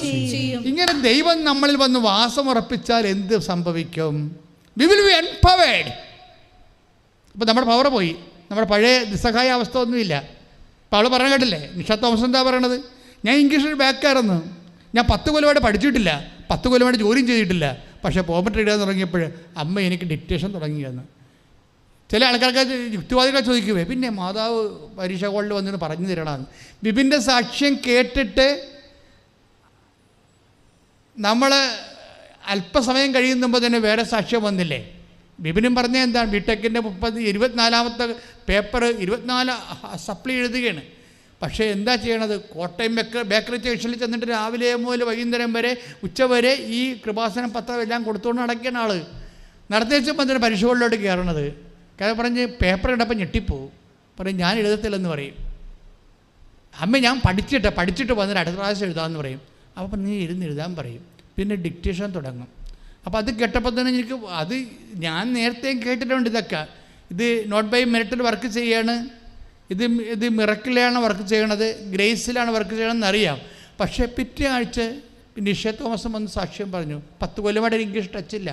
ചെയ്യും. ഇങ്ങനെ ദൈവം നമ്മളിൽ വന്ന് വാസമുറപ്പിച്ചാൽ എന്ത് സംഭവിക്കും? We will be empowered. ഇപ്പം നമ്മുടെ പവർ പോയി, നമ്മുടെ പഴയ നിസ്സഹായ അവസ്ഥ ഒന്നുമില്ല. ഇപ്പോൾ അവൾ പറഞ്ഞ കേട്ടില്ലേ? നിഷ തോമസ് എന്താ പറയണത്? ഞാൻ ഇംഗ്ലീഷിൽ ബാക്കായിരുന്നു, ഞാൻ 10 കൊല്ലമായിട്ട് പഠിച്ചിട്ടില്ല, 10 കൊല്ലമായിട്ട് ജോലിയും ചെയ്തിട്ടില്ല, പക്ഷേ പോപ്പറ്റ് ഇടാൻ തുടങ്ങിയപ്പോൾ അമ്മ എനിക്ക് ഡിക്റ്റേഷൻ തുടങ്ങിയെന്ന്. ചില ആൾക്കാർക്ക് യുക്തിവാദികളെ ചോദിക്കുവേ, പിന്നെ മാതാവ് പരീക്ഷ ഹോളിൽ വന്നിട്ട് പറഞ്ഞു തരണമെന്ന്. ബിബിൻ്റെ സാക്ഷ്യം കേട്ടിട്ട് നമ്മൾ അല്പസമയം കഴിയുമ്പോൾ തന്നെ വേറെ സാക്ഷ്യം വന്നില്ലേ? ബിബിനും പറഞ്ഞ എന്താണ്? ബിടെക്കിൻ്റെ 24ാമത്തെ പേപ്പർ 24 സപ്ലി എഴുതുകയാണ്. പക്ഷേ എന്താ ചെയ്യണത്? കോട്ടയം ബേക്കറി സ്റ്റേഷനിൽ ചെന്നിട്ട് രാവിലെ മുതൽ വൈകുന്നേരം വരെ ഉച്ചവരെ ഈ കൃപാസനം പത്രം എല്ലാം കൊടുത്തുകൊണ്ട് നടക്കുന്ന ആൾ നടത്തിയപ്പോൾ തന്നെ പരിശോധനയിലോട്ട് കയറണത്. കാരണം പറഞ്ഞ് പേപ്പർ ഇടപ്പം ഞെട്ടിപ്പോവും, പറയും ഞാൻ എഴുതത്തില്ലെന്ന് പറയും. അമ്മ ഞാൻ പഠിച്ചിട്ട് വന്നിട്ട് അടുത്ത പ്രാവശ്യം എഴുതാമെന്ന് പറയും. അപ്പം നീ എഴുതാൻ പറയും. പിന്നെ ഡിക്റ്റേഷൻ തുടങ്ങും. അപ്പോൾ അത് കേട്ടപ്പോൾ തന്നെ എനിക്ക് അത് ഞാൻ നേരത്തെയും കേട്ടിട്ടുണ്ട്. ഇതൊക്കെ ഇത് നോട്ട് ബൈ മെറിറ്റിൽ വർക്ക് ചെയ്യാണ്, ഇത് മിറക്കിലാണ് വർക്ക് ചെയ്യണത്, ഗ്രേസിലാണ് വർക്ക് ചെയ്യണമെന്ന് അറിയാം. പക്ഷേ പിറ്റേ ആഴ്ച നിഷ തോമസ് വന്ന് സാക്ഷ്യം പറഞ്ഞു, 10 കൊല്ലമായിട്ട് ഇംഗ്ലീഷ് ടച്ചില്ല.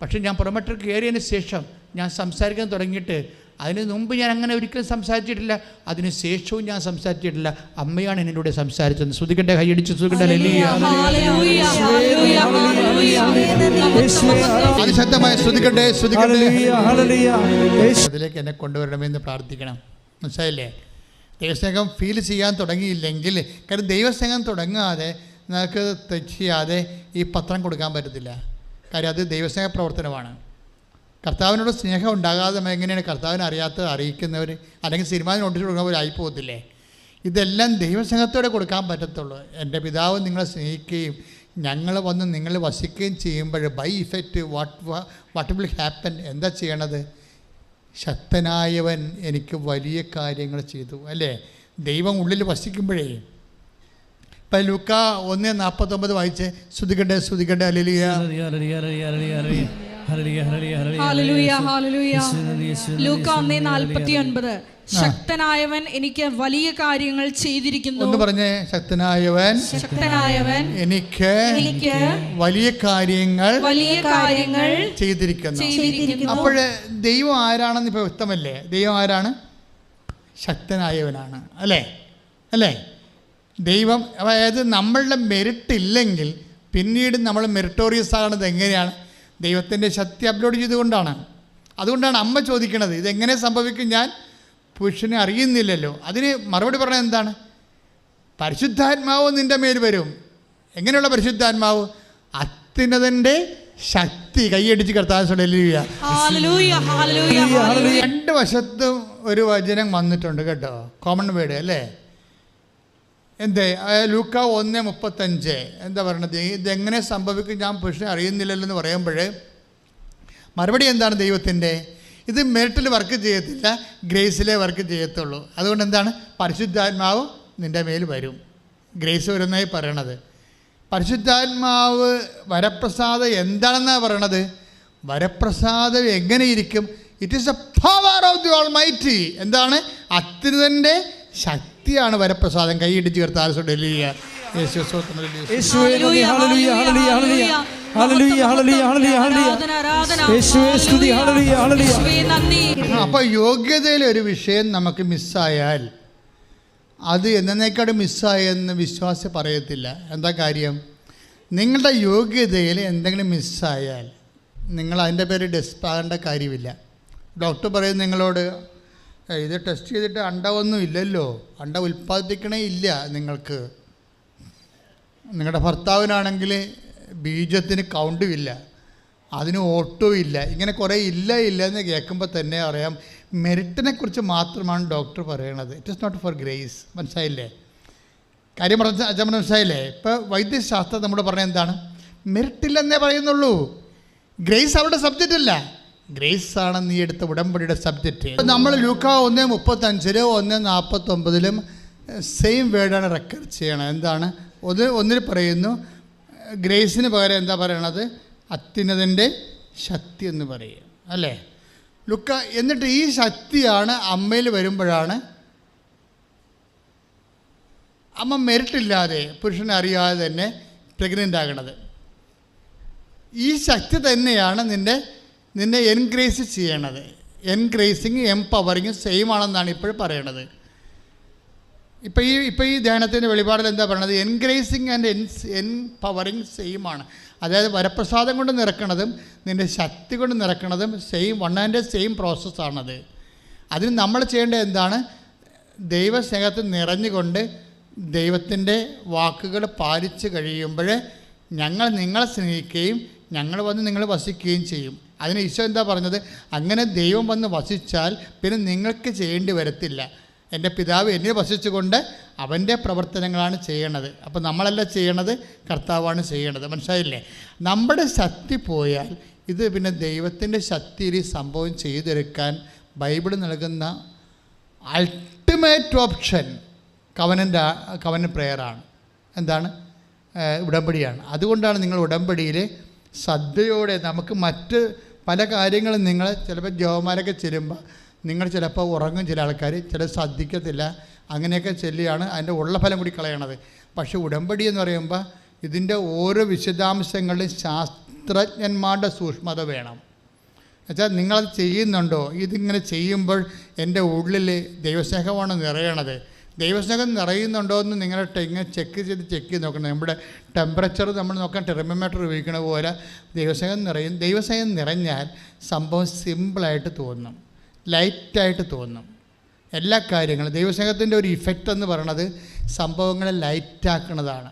പക്ഷേ ഞാൻ പുറമേട്ട് കയറിയതിന് ശേഷം ഞാൻ സംസാരിക്കാൻ തുടങ്ങിയിട്ട്, അതിന് മുമ്പ് ഞാൻ അങ്ങനെ ഒരിക്കലും സംസാരിച്ചിട്ടില്ല, അതിന് ശേഷവും ഞാൻ സംസാരിച്ചിട്ടില്ല. അമ്മയാണ് എന്നോട് സംസാരിച്ചത്. ശ്രുതികണ്ടെ കൈയടിച്ച് അതിശക്തമായ അതിലേക്ക് എന്നെ കൊണ്ടുവരണമെന്ന് പ്രാർത്ഥിക്കണം. മനസ്സിലായില്ലേ? ദൈവസ്നേഹം ഫീൽ ചെയ്യാൻ തുടങ്ങിയില്ലെങ്കിൽ, കാരണം ദൈവസ്നേഹം തുടങ്ങാതെ നമുക്ക് ചെയ്യാതെ ഈ പത്രം കൊടുക്കാൻ പറ്റത്തില്ല. കാര്യം അത് ദൈവസ്നേഹ പ്രവർത്തനമാണ്. കർത്താവിനോട് സ്നേഹം ഉണ്ടാകാതെ എങ്ങനെയാണ് കർത്താവിനെ അറിയാത്തത് അറിയിക്കുന്നവർ, അല്ലെങ്കിൽ സിനിമ നോട്ടീസ് കൊടുക്കുന്നവരായി പോകത്തില്ലേ? ഇതെല്ലാം ദൈവസ്നേഹത്തോടെ കൊടുക്കാൻ പറ്റത്തുള്ളൂ. എൻ്റെ പിതാവ് നിങ്ങളെ സ്നേഹിക്കുകയും ഞങ്ങൾ വന്ന് നിങ്ങൾ വസിക്കുകയും ചെയ്യുമ്പോൾ by effect what will happen? എന്താ ചെയ്യണത്? ശക്തനായവൻ എനിക്ക് വലിയ കാര്യങ്ങൾ ചെയ്തു, അല്ലേ? ദൈവം ഉള്ളിൽ വസിക്കുമ്പോഴേ. ഇപ്പം ലൂക്ക 1:49 വായിച്ച് സ്തുതിക്കട്ടെ ഹല്ലേലൂയ. ലൂക്ക 1:49 ശക്തനായവൻ എനിക്ക് വലിയ കാര്യങ്ങൾ ചെയ്തിരിക്കുന്നു. ഒന്ന് പറഞ്ഞേ, ശക്തനായവൻ എനിക്ക് വലിയ കാര്യങ്ങൾ ചെയ്തിരിക്കുന്നു. അപ്പോഴേ ദൈവം ആരാണെന്ന് ഇപ്പോൾ വ്യക്തമല്ലേ? ദൈവം ആരാണ്? ശക്തനായവനാണ്, അല്ലേ? ദൈവം, അതായത് നമ്മളുടെ മെറിറ്റ് ഇല്ലെങ്കിൽ പിന്നീട് നമ്മൾ മെറിറ്റോറിയസ് ആകുന്നത് എങ്ങനെയാണ്? ദൈവത്തിൻ്റെ ശക്തി അപ്ലോഡ് ചെയ്തുകൊണ്ടാണ്. അതുകൊണ്ടാണ് അമ്മ ചോദിക്കണത്, ഇതെങ്ങനെ സംഭവിക്കും? ഞാൻ പുരുഷനെ അറിയുന്നില്ലല്ലോ. അതിന് മറുപടി പറഞ്ഞത് എന്താണ്? പരിശുദ്ധാത്മാവ് നിൻ്റെ മേൽ വരും. എങ്ങനെയുള്ള പരിശുദ്ധാത്മാവ്? അത്യുന്നതൻ്റെ ശക്തി. കൈയടിച്ച് കർത്താവ് ഹല്ലേലൂയ. Hallelujah, hallelujah, hallelujah. രണ്ട് വശത്തും ഒരു വചനം വന്നിട്ടുണ്ട് കേട്ടോ, കോമൺ വേർഡ് അല്ലേ. എന്തേ ലൂക്ക 1:35 എന്താ പറയണത്? ഇതെങ്ങനെ സംഭവിക്കും ഞാൻ പുരുഷനെ അറിയുന്നില്ലല്ലോ എന്ന് പറയുമ്പോൾ മറുപടി എന്താണ് ദൈവത്തിൻ്റെ? ഇത് മെറിറ്റിൽ വർക്ക് ചെയ്യത്തില്ല, ഗ്രേസിലേ വർക്ക് ചെയ്യത്തുള്ളൂ. അതുകൊണ്ട് എന്താണ്? പരിശുദ്ധാത്മാവ് നിൻ്റെ മേൽ വരും. ഗ്രേസ് വരുന്നതായി പറയണത്. പരിശുദ്ധാത്മാവ് വരപ്രസാദം എന്താണെന്നാണ് പറയണത്? വരപ്രസാദം എങ്ങനെയിരിക്കും? It is A power of the almighty. എന്താണ്? അത്യുന്നതൻ്റെ ശക്തിയാണ് വരപ്രസാദം. കൈയിടിച്ച് കർത്താവ് ഹല്ലേലൂയ. യേശുവേ സ്തോത്രം. യേശുവേ നന്ദി. Hallelujah, hallelujah, hallelujah. Hallelujah, hallelujah, hallelujah, hallelujah. യേശുവേ സ്തുതി. Hallelujah, hallelujah. അപ്പോൾ യോഗ്യതയിലെ ഒരു വിഷയം നമുക്ക് മിസ്സായാൽ അത് എന്നേക്കാട് മിസ്സായെന്ന് വിശ്വാസം പറയത്തില്ല. എന്താ കാര്യം? നിങ്ങളുടെ യോഗ്യതയിൽ എന്തെങ്കിലും മിസ്സായാൽ നിങ്ങൾ അതിൻ്റെ പേര് ഡെസ്പാകേണ്ട കാര്യമില്ല. ഡോക്ടർ പറയും നിങ്ങളോട്, ഇത് ടെസ്റ്റ് ചെയ്തിട്ട് അണ്ടമൊന്നും ഇല്ലല്ലോ, അണ്ടം ഉൽപ്പാദിപ്പിക്കണേ ഇല്ല നിങ്ങൾക്ക്. നിങ്ങളുടെ ഭർത്താവിനാണെങ്കിൽ ബീജത്തിന് കൗണ്ടും ഇല്ല, അതിന് ഓട്ടവും ഇല്ല. ഇങ്ങനെ കുറേ ഇല്ല എന്ന് കേൾക്കുമ്പോൾ തന്നെ അറിയാം മെറിറ്റിനെ കുറിച്ച് മാത്രമാണ് ഡോക്ടർ പറയണത്. It is not for grace. മനസ്സിലായില്ലേ കാര്യം? അച്ഛൻ മനസ്സിലായില്ലേ? ഇപ്പോൾ വൈദ്യശാസ്ത്രം നമ്മൾ പറഞ്ഞത് എന്താണ്? മെറിറ്റില്ലെന്നേ പറയുന്നുള്ളൂ. ഗ്രേസ് അവിടെ സബ്ജക്റ്റ് അല്ല. ഗ്രേസ് ആണ് നീ എടുത്ത ഉടമ്പടിയുടെ സബ്ജക്റ്റ്. നമ്മൾ ലൂക്ക 1:35 1:49 സെയിം വേർഡാണ് റെക്കോർഡ് ചെയ്യണം. എന്താണ്? ഒന്നിൽ പറയുന്നു ഗ്രേസിന് പകരം എന്താ പറയണത്? അത്യുന്നതൻ്റെ ശക്തി എന്ന് പറയും അല്ലേ ലുക്ക. എന്നിട്ട് ഈ ശക്തിയാണ് അമ്മയിൽ വരുമ്പോഴാണ് അമ്മ മെറിറ്റില്ലാതെ പുരുഷനെ അറിയാതെ തന്നെ പ്രഗ്നൻ്റ് ആകണത്. ഈ ശക്തി തന്നെയാണ് നിന്നെ എൻഗ്രേസ് ചെയ്യണത്. എൻഗ്രേസിങ് എംപവറിങ് സെയിം ആണെന്നാണ് ഇപ്പോഴും പറയണത്. ഇപ്പോൾ ഈ ധ്യാനത്തിൻ്റെ വെളിപാടിൽ എന്താ പറയണത്? എൻഗ്രേസിങ് ആൻഡ് എൻപവറിങ് സെയിം ആണ്. അതായത് വരപ്രസാദം കൊണ്ട് നിറക്കണതും നിൻ്റെ ശക്തി കൊണ്ട് നിറക്കണതും സെയിം വൺ ആൻഡ് സെയിം പ്രോസസ്സാണത്. അതിന് നമ്മൾ ചെയ്യേണ്ടത് എന്താണ്? ദൈവസ്നേഹത്തിൽ നിറഞ്ഞുകൊണ്ട് ദൈവത്തിൻ്റെ വാക്കുകൾ പാലിച്ച് കഴിയുമ്പോൾ ഞങ്ങൾ നിങ്ങളെ സ്നേഹിക്കുകയും ഞങ്ങൾ വന്ന് നിങ്ങൾ വസിക്കുകയും ചെയ്യും. അതിന് ഈശോ എന്താ പറഞ്ഞത്? അങ്ങനെ ദൈവം വന്ന് വസിച്ചാൽ പിന്നെ നിങ്ങൾക്ക് ചെയ്യേണ്ടി വരത്തില്ല. എൻ്റെ പിതാവ് എന്നിൽ വസിച്ചുകൊണ്ട് അവൻ്റെ പ്രവർത്തനങ്ങളാണ് ചെയ്യണത്. അപ്പോൾ നമ്മളല്ല ചെയ്യണത്, കർത്താവാണ് ചെയ്യണത്. മനസ്സിലായില്ലേ? നമ്മുടെ ശക്തി പോയാൽ ഇത് പിന്നെ ദൈവത്തിൻ്റെ ശക്തിയിൽ ഈ സംഭവം ചെയ്തെടുക്കാൻ ബൈബിൾ നൽകുന്ന അൾട്ടിമേറ്റ് ഓപ്ഷൻ കവനൻ്റ് പ്രെയറാണ്. എന്താണ്? ഉടമ്പടിയാണ്. അതുകൊണ്ടാണ് നിങ്ങൾ ഉടമ്പടിയിൽ ശ്രദ്ധയോടെ നമുക്ക് മറ്റ് പല കാര്യങ്ങളും നിങ്ങൾ ചിലപ്പോൾ ജോമാരൊക്കെ ചെല്ലുമ്പോൾ നിങ്ങൾ ചിലപ്പോൾ ഉറങ്ങും, ചില ആൾക്കാർ ചില ശ്രദ്ധിക്കത്തില്ല, അങ്ങനെയൊക്കെ ചെല്ലിയാണ് അതിൻ്റെ ഉള്ള ഫലം കൂടി കളയണത്. പക്ഷേ ഉടമ്പടി എന്ന് പറയുമ്പോൾ ഇതിൻ്റെ ഓരോ വിശദാംശങ്ങളിലും ശാസ്ത്രജ്ഞന്മാരുടെ സൂക്ഷ്മത വേണം. എന്നുവെച്ചാൽ നിങ്ങളത് ചെയ്യുന്നുണ്ടോ? ഇതിങ്ങനെ ചെയ്യുമ്പോൾ എൻ്റെ ഉള്ളിൽ ദൈവസ്നേഹമാണ് നിറയണത്. ദൈവസ്നേഹം നിറയുന്നുണ്ടോ എന്ന് നിങ്ങളുടെ ഇങ്ങനെ ചെക്ക് ചെയ്ത് നോക്കണം. നമ്മുടെ ടെമ്പറേച്ചർ നമ്മൾ നോക്കാൻ തെർമോമീറ്റർ ഉപയോഗിക്കണ പോലെ ദൈവസ്നേഹം നിറഞ്ഞാൽ സംഭവം സിമ്പിളായിട്ട് തോന്നും, ലൈറ്റായിട്ട് തോന്നും. എല്ലാ കാര്യങ്ങളും ദൈവസ്നേഹത്തിൻ്റെ ഒരു ഇഫക്റ്റ് എന്ന് പറയണത് സംഭവങ്ങളെ ലൈറ്റാക്കുന്നതാണ്.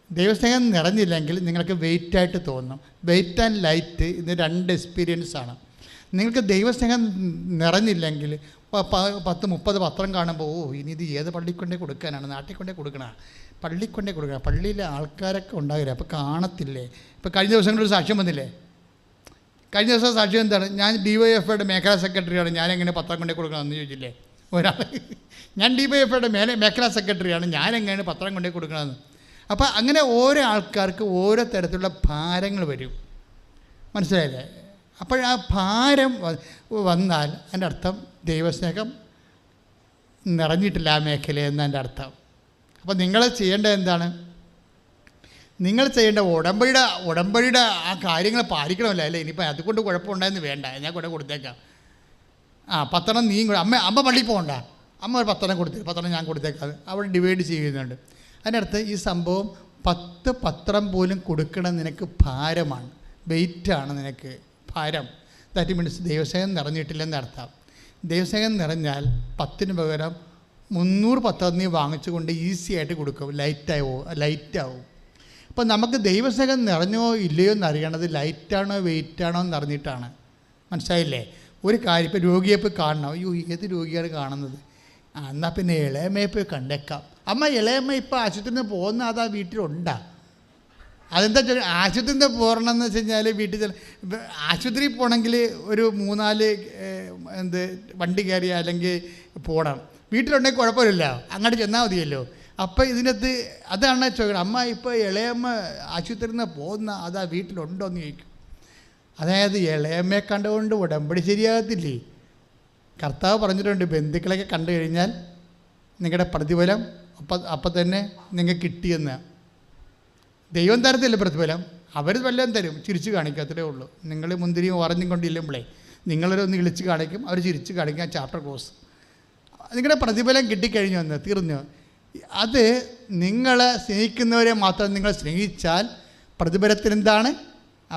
ദൈവസ്നേഹം നിറഞ്ഞില്ലെങ്കിൽ നിങ്ങൾക്ക് വെയിറ്റായിട്ട് തോന്നും. വെയിറ്റ് ആൻഡ് ലൈറ്റ് ഇത് രണ്ട് എക്സ്പീരിയൻസാണ്. നിങ്ങൾക്ക് ദൈവസ്നേഹം നിറഞ്ഞില്ലെങ്കിൽ 10-30 പത്രം കാണുമ്പോൾ ഇനി ഇത് ഏത് പള്ളിക്കൊണ്ടേ കൊടുക്കാനാണ്, നാട്ടിൽ കൊണ്ടേ കൊടുക്കണം, പള്ളിക്കൊണ്ടേ കൊടുക്കണം, പള്ളിയിലെ ആൾക്കാരൊക്കെ ഉണ്ടാകില്ല, അപ്പോൾ കാണത്തില്ലേ. ഇപ്പോൾ കഴിഞ്ഞ ദിവസങ്ങളൊരു സാക്ഷ്യം വന്നില്ലേ? കഴിഞ്ഞ ദിവസം സാക്ഷ്യം എന്താണ്? ഞാൻ DYFIയുടെ മേഖലാ സെക്രട്ടറിയാണ്, ഞാനെങ്ങനെ പത്രം കൊണ്ടേ കൊടുക്കണമെന്ന് ചോദിച്ചില്ലേ ഒരാൾ. ഞാൻ DYFIയുടെ മേഖലാ സെക്രട്ടറിയാണ്, ഞാനെങ്ങനെ പത്രം കൊണ്ടേ കൊടുക്കണമെന്ന്. അപ്പോൾ അങ്ങനെ ഓരോ ആൾക്കാർക്ക് ഓരോ തരത്തിലുള്ള ഭാരങ്ങൾ വരും. മനസ്സിലായില്ലേ? അപ്പോൾ ആ ഭാരം വന്നാൽ എൻ്റെ അർത്ഥം ദൈവസ്നേഹം നിറഞ്ഞിട്ടില്ല ആ മേഖല എന്നതിൻ്റെ അർത്ഥം. അപ്പോൾ നിങ്ങൾ ചെയ്യേണ്ടത് എന്താണ്? നിങ്ങൾ ചെയ്യേണ്ട ഉടമ്പടിയുടെ ആ കാര്യങ്ങൾ പാലിക്കണമല്ലോ. അല്ലേ? ഇനിയിപ്പോൾ അതുകൊണ്ട് കുഴപ്പമുണ്ടായെന്ന് വേണ്ട, ഞാൻ കൂടെ കൊടുത്തേക്കാം. പത്രം നീ അമ്മ പള്ളിയിൽ പോകണ്ട, അമ്മ ഒരു പത്രം കൊടുത്തേക്ക്, പത്രം ഞാൻ കൊടുത്തേക്കാം. അവിടെ ഡിവൈഡ് ചെയ്യുന്നുണ്ട്. അതിനടുത്ത് ഈ സംഭവം 10 പത്രം പോലും കൊടുക്കണം നിനക്ക് ഭാരമാണ്, വെയിറ്റാണ് നിനക്ക് ഭാരം. ദാറ്റ് മീൻസ് ദൈവസ്നേഹം നിറഞ്ഞിട്ടില്ലെന്നർത്ഥം. ദൈവസ്നേഹം നിറഞ്ഞാൽ 10 പകരം 300 പത്രം നീ വാങ്ങിച്ചുകൊണ്ട് ഈസി ആയിട്ട് കൊടുക്കും, ലൈറ്റാവും. അപ്പം നമുക്ക് ദൈവസ്നേഹം നിറഞ്ഞോ ഇല്ലയോ എന്നറിയണത് ലൈറ്റാണോ വെയിറ്റാണോ എന്നറിഞ്ഞിട്ടാണ്. മനസ്സിലായില്ലേ? ഒരു കാര്യം, ഇപ്പോൾ രോഗിയെ പോയി കാണണം. അയ്യോ ഏത് രോഗിയാണ് കാണുന്നത്? എന്നാൽ പിന്നെ ഇളയമ്മയെ പോയി കണ്ടേക്കാം. അമ്മ ഇളയമ്മ ഇപ്പോൾ ആശുപത്രിയിൽ നിന്ന് പോകുന്ന അതാ വീട്ടിലുണ്ടാ? അതെന്താ ആശുപത്രിയിൽ നിന്ന് പോരണമെന്ന് വെച്ച് കഴിഞ്ഞാൽ വീട്ടിൽ ആശുപത്രിയിൽ പോകണമെങ്കിൽ ഒരു 3-4 വണ്ടി കയറിയ അല്ലെങ്കിൽ പോകണം. വീട്ടിലുണ്ടെങ്കിൽ കുഴപ്പമില്ല, അങ്ങോട്ട് ചെന്നാൽ മതിയല്ലോ. അപ്പോൾ ഇതിനകത്ത് അതാണ് ചോദിക്കണം, അമ്മ ഇപ്പോൾ ഇളയമ്മ ആശുപത്രിയിൽ നിന്ന് പോകുന്ന അതാ വീട്ടിലുണ്ടോ എന്ന് ചോദിക്കും. അതായത് ഇളയമ്മയെ കണ്ടുകൊണ്ട് ഉടമ്പടി ശരിയാകത്തില്ലേ? കർത്താവ് പറഞ്ഞിട്ടുണ്ട്, ബന്ധുക്കളൊക്കെ കണ്ടു കഴിഞ്ഞാൽ നിങ്ങളുടെ പ്രതിഫലം അപ്പം തന്നെ നിങ്ങൾക്ക് കിട്ടിയെന്ന്. ദൈവം തരത്തില്ല പ്രതിഫലം, അവർ വല്ലതും തരും, ചിരിച്ച് കാണിക്കത്തേ ഉള്ളൂ. നിങ്ങൾ മുന്തിരിയും ഓറഞ്ചും കൊണ്ടില്ലുമ്പോഴേ നിങ്ങളൊന്ന് ഇളിച്ച് കാണിക്കും, അവർ ചിരിച്ച് കാണിക്കും. ആ ചാപ്റ്റർ ക്ലോസ്. നിങ്ങളുടെ പ്രതിഫലം കിട്ടിക്കഴിഞ്ഞു എന്ന് തീർന്നു. അത് നിങ്ങളെ സ്നേഹിക്കുന്നവരെ മാത്രം നിങ്ങൾ സ്നേഹിച്ചാൽ പ്രതിഫലത്തിനെന്താണ്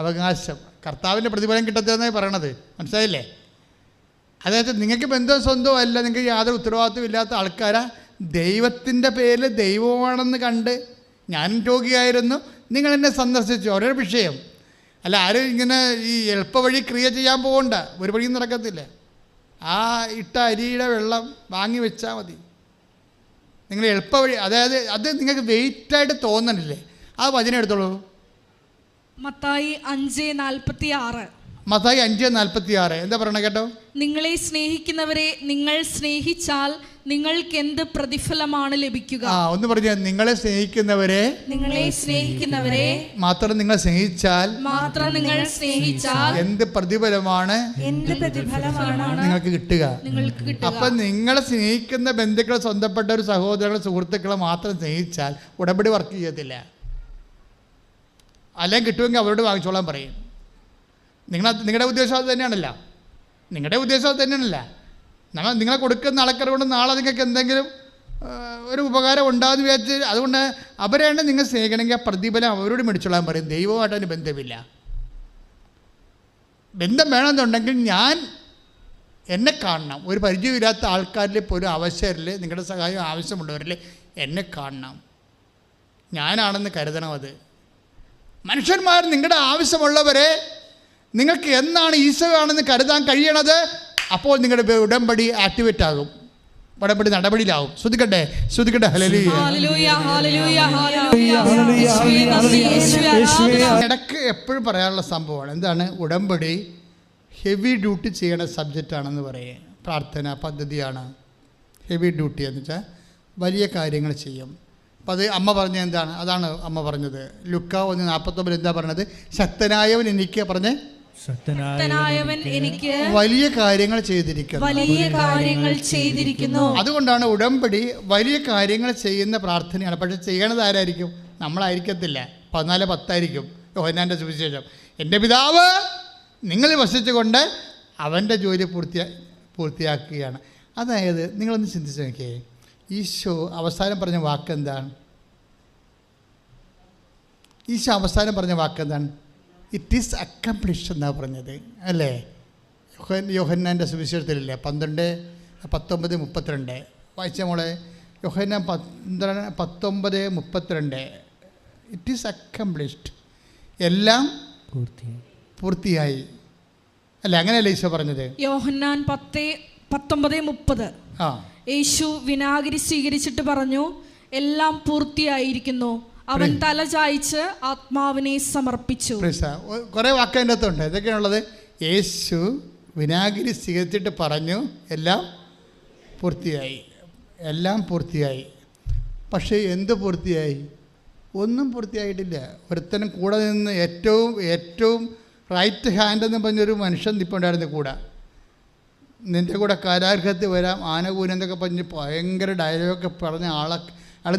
അവകാശം? കർത്താവിൻ്റെ പ്രതിഫലം കിട്ടത്തില്ലെന്നാണ് പറയണത്. മനസ്സിലായില്ലേ? അതായത് നിങ്ങൾക്ക് ബന്ധവും സ്വന്തവും അല്ല, നിങ്ങൾക്ക് യാതൊരു ഉത്തരവാദിത്വം ഇല്ലാത്ത ആൾക്കാരാ ദൈവത്തിൻ്റെ പേരിൽ ദൈവമാണെന്ന് കണ്ട്. ഞാനും രോഗിയായിരുന്നു, നിങ്ങൾ എന്നെ സന്ദർശിച്ചു, ഓരോ വിഷയം അല്ല. ആരും ഇങ്ങനെ ഈ എളുപ്പ വഴി ക്രിയ ചെയ്യാൻ പോകണ്ട, ഒരു വഴിയും നടക്കത്തില്ല. ആ ഇട്ട അരിയുടെ വെള്ളം വാങ്ങി വെച്ചാൽ മതി. നിങ്ങൾ എളുപ്പ വഴി, അതായത് അത് നിങ്ങൾക്ക് വെയിറ്റായിട്ട് തോന്നണില്ലേ? ആ വചനം എടുത്തോളൂ. മത്തായി 5:46. മത്തായി 5:46 എന്താ പറയണേ കേട്ടോ? നിങ്ങളെ സ്നേഹിക്കുന്നവരെ നിങ്ങൾ സ്നേഹിച്ചാൽ നിങ്ങൾക്ക് എന്ത് പ്രതിഫലമാണ് ലഭിക്കുക? ഒന്ന് പറഞ്ഞ, നിങ്ങളെ സ്നേഹിക്കുന്നവരെ മാത്രം നിങ്ങൾ സ്നേഹിച്ചാൽ എന്ത് പ്രതിഫലമാണ് നിങ്ങൾക്ക് കിട്ടുക? അപ്പൊ നിങ്ങളെ സ്നേഹിക്കുന്ന ബന്ധുക്കളെ, സ്വന്തപ്പെട്ട ഒരു സഹോദരങ്ങളെ, സുഹൃത്തുക്കളെ മാത്രം സ്നേഹിച്ചാൽ ഉടമ്പടി വർക്ക് ചെയ്യത്തില്ല. അല്ലെങ്കിൽ കിട്ടുമെങ്കിൽ അവരോട് വാങ്ങിച്ചോളാൻ പറയും. നിങ്ങളുടെ ഉദ്ദേശം അത് തന്നെയാണല്ലോ. നിങ്ങളുടെ ഉദ്ദേശം അത് തന്നെയാണല്ലോ. നിങ്ങളെ കൊടുക്കുന്ന ആൾക്കാർ കൊണ്ട് നാളെ നിങ്ങൾക്ക് എന്തെങ്കിലും ഒരു ഉപകാരം ഉണ്ടാകുമെന്ന് വിചാരിച്ച്, അതുകൊണ്ട് അവരെയാണ് നിങ്ങൾ സ്നേഹിക്കണമെങ്കിൽ ആ പ്രതിഫലം അവരോട് മേടിച്ചോളാൻ പറയും. ദൈവമായിട്ട് അതിന് ബന്ധമില്ല. ബന്ധം വേണമെന്നുണ്ടെങ്കിൽ എന്നെ കാണണം. ഒരു പരിചയമില്ലാത്ത ആൾക്കാരിൽ പോലും അവശരിൽ, നിങ്ങളുടെ സഹായം ആവശ്യമുള്ളവരിൽ എന്നെ കാണണം. ഞാനാണെന്ന് കരുതണം. അത് മനുഷ്യന്മാർ, നിങ്ങളുടെ ആവശ്യമുള്ളവരെ നിങ്ങൾക്ക് എന്നാണ് ഈശോ ആണെന്ന് കരുതാൻ കഴിയണത്, അപ്പോൾ നിങ്ങളുടെ ഉടമ്പടി ആക്ടിവേറ്റ് ആകും, ഉടമ്പടി നടപടിയിലാവും. ശ്രദ്ധിക്കട്ടെ. ഇടയ്ക്ക് എപ്പോഴും പറയാനുള്ള സംഭവമാണ് എന്താണ്? ഉടമ്പടി ഹെവി ഡ്യൂട്ടി ചെയ്യണ സബ്ജക്റ്റാണെന്ന് പറയും. പ്രാർത്ഥന പദ്ധതിയാണ് ഹെവി ഡ്യൂട്ടി എന്ന് വെച്ചാൽ വലിയ കാര്യങ്ങൾ ചെയ്യും. അപ്പം അത് അമ്മ പറഞ്ഞ എന്താണ്? അതാണ് അമ്മ പറഞ്ഞത്. ലുക്ക 1:49 എന്താ പറഞ്ഞത്? ശക്തനായവൻ എനിക്ക് പറഞ്ഞേ, എനിക്ക് വലിയ കാര്യങ്ങൾ ചെയ്തിരിക്കുന്നു. അതുകൊണ്ടാണ് ഉടമ്പടി വലിയ കാര്യങ്ങൾ ചെയ്യുന്ന പ്രാർത്ഥനയാണ്. പക്ഷെ ചെയ്യണത് ആരായിരിക്കും? നമ്മളായിരിക്കത്തില്ല. 14:10 ആയിരിക്കും യോഹന്നാൻ്റെ സുവിശേഷം. എൻ്റെ പിതാവ് നിങ്ങൾ വസിച്ചുകൊണ്ട് അവൻ്റെ ജോലി പൂർത്തിയാക്കുകയാണ്. അതായത് നിങ്ങളൊന്ന് ചിന്തിച്ച് നോക്കിയേ, ഈശോ അവസാനം പറഞ്ഞ വാക്കെന്താണ്? ഈശോ അവസാനം പറഞ്ഞ വാക്കെന്താണ്? ഇറ്റ് ഈസ് അക്കംപ്ലിഷ്ഡ് എന്നാണ് പറഞ്ഞത്, അല്ലേ? യോഹന്നാൻ്റെ സുവിശേഷത്തിലില്ലേ 12:19-32 വായിച്ച മോളെ. യോഹന്നാൻ 19:32 ഇറ്റ് ഈസ് അക്കംപ്ലിഷ്ഡ്, എല്ലാം പൂർത്തിയായി, അല്ലേ? അങ്ങനെയല്ലേ ഈശോ പറഞ്ഞത്? യോഹന്നാൻ 19:30 യേശു വിനാഗിരി സ്വീകരിച്ചിട്ട് പറഞ്ഞു, എല്ലാം പൂർത്തിയായിരിക്കുന്നു. അവൻ തല ചായ്ച്ച് ആത്മാവിനെ സമർപ്പിച്ചു. കുറേ വാക്ക് അതിൻ്റെ അകത്തുണ്ട്. ഇതൊക്കെയാണുള്ളത്. യേശു വിനാഗിരി സ്വീകരിച്ചിട്ട് പറഞ്ഞു, എല്ലാം പൂർത്തിയായി, എല്ലാം പൂർത്തിയായി. പക്ഷേ എന്ത് പൂർത്തിയായി? ഒന്നും പൂർത്തിയായിട്ടില്ല. ഒരുത്തനും കൂടെ നിന്ന് ഏറ്റവും റൈറ്റ് ഹാൻഡ് എന്ന് പറഞ്ഞൊരു മനുഷ്യൻ നിൽപ്പുണ്ടായിരുന്നു കൂടെ. നിൻ്റെ കൂടെ കാരാഗ്രഹത്തിൽ വരാം, ആനകൂനം എന്നൊക്കെ പറഞ്ഞ് ഭയങ്കര ഡയലോഗൊക്കെ പറഞ്ഞ ആൾ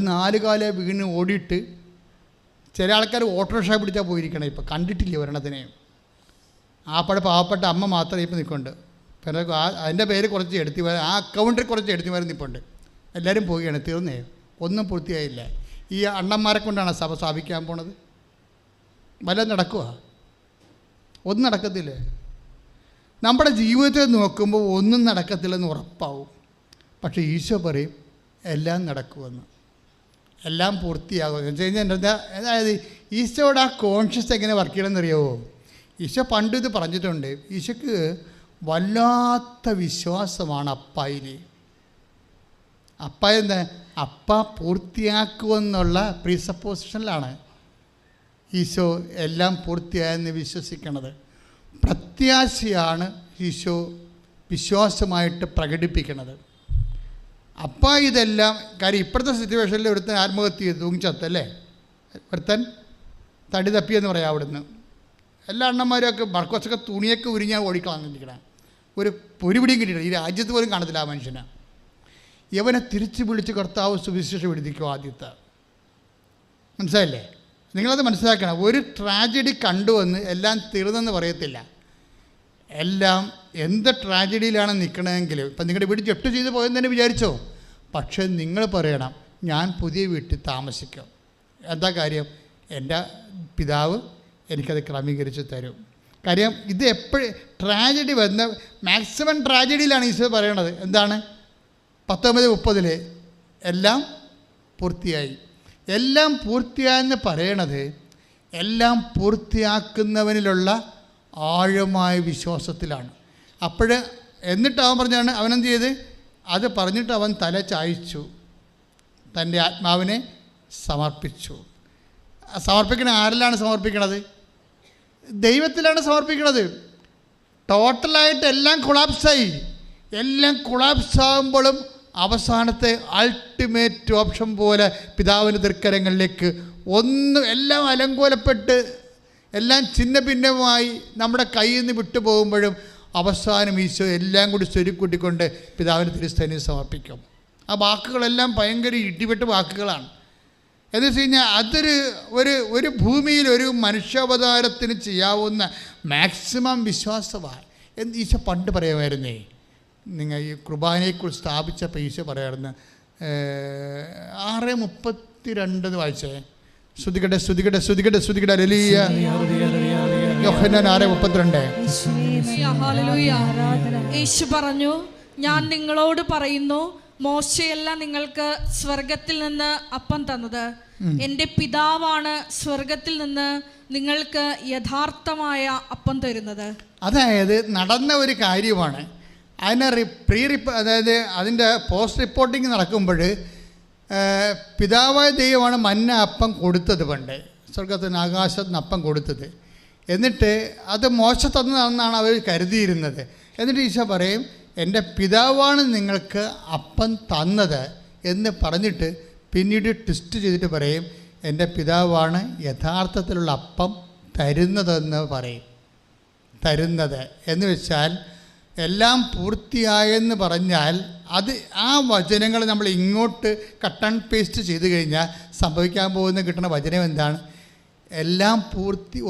4 കാലേ വീണ് ഓടിയിട്ട്, ചില ആൾക്കാർ ഓട്ടോറിക്ഷ പിടിച്ചാൽ പോയിരിക്കണം. ഇപ്പം കണ്ടിട്ടില്ല ഒരെണ്ണത്തിനെ. പാവപ്പെട്ട അമ്മ മാത്രമേ ഇപ്പം നിൽക്കുന്നുണ്ട്. പിന്നെ അതിൻ്റെ പേര് കുറച്ച് എടുത്തിമാർ, ആ അക്കൗണ്ടിൽ കുറച്ച് എടുത്തിമാർ നിൽപ്പുണ്ട്. എല്ലാവരും പോവുകയാണ്, തീർന്നേ, ഒന്നും പൂർത്തിയായില്ല. ഈ അണ്ണന്മാരെ കൊണ്ടാണ് സഭ സ്ഥാപിക്കാൻ പോണത്. വല്ലതും നടക്കുക? ഒന്നും നടക്കത്തില്ലേ? നമ്മുടെ ജീവിതത്തെ നോക്കുമ്പോൾ ഒന്നും നടക്കത്തില്ലെന്ന് ഉറപ്പാവും. പക്ഷേ ഈശോ പറയും എല്ലാം നടക്കുമെന്ന്. എല്ലാം പൂർത്തിയാകും എന്ന് വെച്ച് കഴിഞ്ഞാൽ എന്താ, അതായത് ഈശോയുടെ ആ കോൺഷ്യസ് എങ്ങനെ വർക്ക് ചെയ്യണമെന്ന് അറിയാമോ? ഈശോ പണ്ട് ഇത് പറഞ്ഞിട്ടുണ്ട്. ഈശോക്ക് വല്ലാത്ത വിശ്വാസമാണ് അപ്പായിൽ. അപ്പ എന്താ, അപ്പ പൂർത്തിയാക്കുമെന്നുള്ള പ്രീസപ്പോസിഷനിലാണ് ഈശോ എല്ലാം പൂർത്തിയായെന്ന് വിശ്വസിക്കുന്നത്. പ്രത്യാശയാണ് ഈശോ വിശ്വാസമായിട്ട് പ്രകടിപ്പിക്കുന്നത്. അപ്പ ഇതെല്ലാം കാര്യം ഇപ്പോഴത്തെ സിറ്റുവേഷനിൽ ഒരുത്തൻ ആത്മഹത്യ ചെയ്ത് തൂങ്ങിച്ചത്തല്ലേ, ഒരുത്തൻ തടി തപ്പിയെന്ന് പറയാം. അവിടുന്ന് എല്ലാ അണ്ണന്മാരൊക്കെ ബർക്കോസൊക്കെ തുണിയൊക്കെ ഉരിഞ്ഞാൽ ഓടിക്കളഞ്ഞിരിക്കണം. ഒരു പൊരിപിടിയും കിട്ടിയിട്ടില്ല. ഈ രാജ്യത്ത് പോലും കാണത്തില്ല ആ മനുഷ്യനെ. യവനെ തിരിച്ചു വിളിച്ച് കർത്താവ് സുവിശേഷം എഴുതിക്കും ആദ്യത്തെ. മനസ്സിലായില്ലേ? നിങ്ങളത് മനസ്സിലാക്കണം. ഒരു ട്രാജഡി കണ്ടുവന്ന് എല്ലാം തീർന്നെന്ന് പറയത്തില്ല. എല്ലാം എന്ത് ട്രാജഡിയിലാണ് നിൽക്കണമെങ്കിൽ ഇപ്പം നിങ്ങളുടെ വീട് ജപ്റ്റ് ചെയ്ത് പോയെന്ന് തന്നെ വിചാരിച്ചോ, പക്ഷേ നിങ്ങൾ പറയണം ഞാൻ പുതിയ വീട്ടിൽ താമസിക്കും. എന്താ കാര്യം? എൻ്റെ പിതാവ് എനിക്കത് ക്രമീകരിച്ച് തരും. കാര്യം ഇത് എപ്പോഴും ട്രാജഡി വന്ന മാക്സിമം ട്രാജഡിയിലാണ് ഈശോ പറയണത്. എന്താണ്? 19:30 എല്ലാം പൂർത്തിയായി. എല്ലാം പൂർത്തിയായെന്ന് പറയണത് എല്ലാം പൂർത്തിയാക്കുന്നവനിലുള്ള ആഴമായ വിശ്വാസത്തിലാണ്. എന്നിട്ട് അവൻ പറഞ്ഞാണ്, അവനെന്ത് ചെയ്ത് അത് പറഞ്ഞിട്ട് അവൻ തല ചായ്ച്ചു, തൻ്റെ ആത്മാവിനെ സമർപ്പിച്ചു. സമർപ്പിക്കണ ആരിലാണ് സമർപ്പിക്കണത്? ദൈവത്തിലാണ് സമർപ്പിക്കണത്. ടോട്ടലായിട്ട് എല്ലാം കൊളാപ്സായി. എല്ലാം കൊളാപ്സാകുമ്പോഴും അവസാനത്തെ അൾട്ടിമേറ്റ് ഓപ്ഷൻ പോലെ പിതാവിൻ്റെ തൃക്കരങ്ങളിലേക്ക് എല്ലാം അലങ്കോലപ്പെട്ട് എല്ലാം ചിന്ന ഭിന്നമായി നമ്മുടെ കയ്യിൽ നിന്ന് വിട്ടുപോകുമ്പോഴും അവസാനം ഈശോ എല്ലാം കൂടി സ്വരുക്കൂട്ടിക്കൊണ്ട് പിതാവിൻ്റെ തിരുസ്ഥനിൽ സമർപ്പിക്കും. ആ വാക്കുകളെല്ലാം ഭയങ്കര ഇടിവെട്ട് വാക്കുകളാണ്. എന്ന് വെച്ച് കഴിഞ്ഞാൽ അതൊരു ഒരു ഭൂമിയിൽ ഒരു മനുഷ്യാവതാരത്തിന് ചെയ്യാവുന്ന മാക്സിമം വിശ്വാസമാണ് എന്ന് ഈശോ പണ്ട് പറയുമായിരുന്നേ. നിങ്ങൾ ഈ കുർബാനയെക്കുറിച്ച് സ്ഥാപിച്ചപ്പോൾ ഈശോ പറയായിരുന്നു 6:32 വായിച്ചേ. ശ്രുതികട്ടെ ശ്രുതികട്ടെ ശ്രുതികട്ടെ ശ്രുതികട്ടെ ഹല്ലേലൂയ. യോഹന്നാൻ 6:32. യേശു പറഞ്ഞു, ഞാൻ നിങ്ങളോട് പറയുന്നു, മോശയല്ല നിങ്ങൾക്ക് സ്വർഗത്തിൽ നിന്ന് അപ്പം തന്നത്, എൻ്റെ പിതാവാണ് സ്വർഗത്തിൽ നിന്ന് നിങ്ങൾക്ക് യഥാർത്ഥമായ അപ്പം തരുന്നത്. അതായത് നടന്ന ഒരു കാര്യമാണ്. അതിനെ അതായത് അതിൻ്റെ പോസ്റ്റ് റിപ്പോർട്ടിങ് നടക്കുമ്പോൾ പിതാവായ ദൈവമാണ് മന്ന അപ്പം കൊടുത്തത്. പണ്ട് സ്വർഗത്തിൽ നിന്ന് ആകാശത്ത് നിന്ന് അപ്പം കൊടുത്തത്. എന്നിട്ട് അത് മോശ തന്നതാണെന്നാണ് അവർ കരുതിയിരുന്നത്. എന്നിട്ട് ഈശോ പറയും, എൻ്റെ പിതാവാണ് നിങ്ങൾക്ക് അപ്പം തന്നത് എന്ന് പറഞ്ഞിട്ട് പിന്നീട് ട്വിസ്റ്റ് ചെയ്തിട്ട് പറയും, എൻ്റെ പിതാവാണ് യഥാർത്ഥത്തിലുള്ള അപ്പം തരുന്നതെന്ന് പറയും. തരുന്നത് എന്ന് വെച്ചാൽ എല്ലാം പൂർത്തിയായെന്ന് പറഞ്ഞാൽ അത് ആ വചനങ്ങൾ നമ്മൾ ഇങ്ങോട്ട് കട്ട് ആൻഡ് പേസ്റ്റ് ചെയ്ത് കഴിഞ്ഞാൽ സംഭവിക്കാൻ പോകുന്ന കിട്ടുന്ന വചനം എന്താണ്? എല്ലാം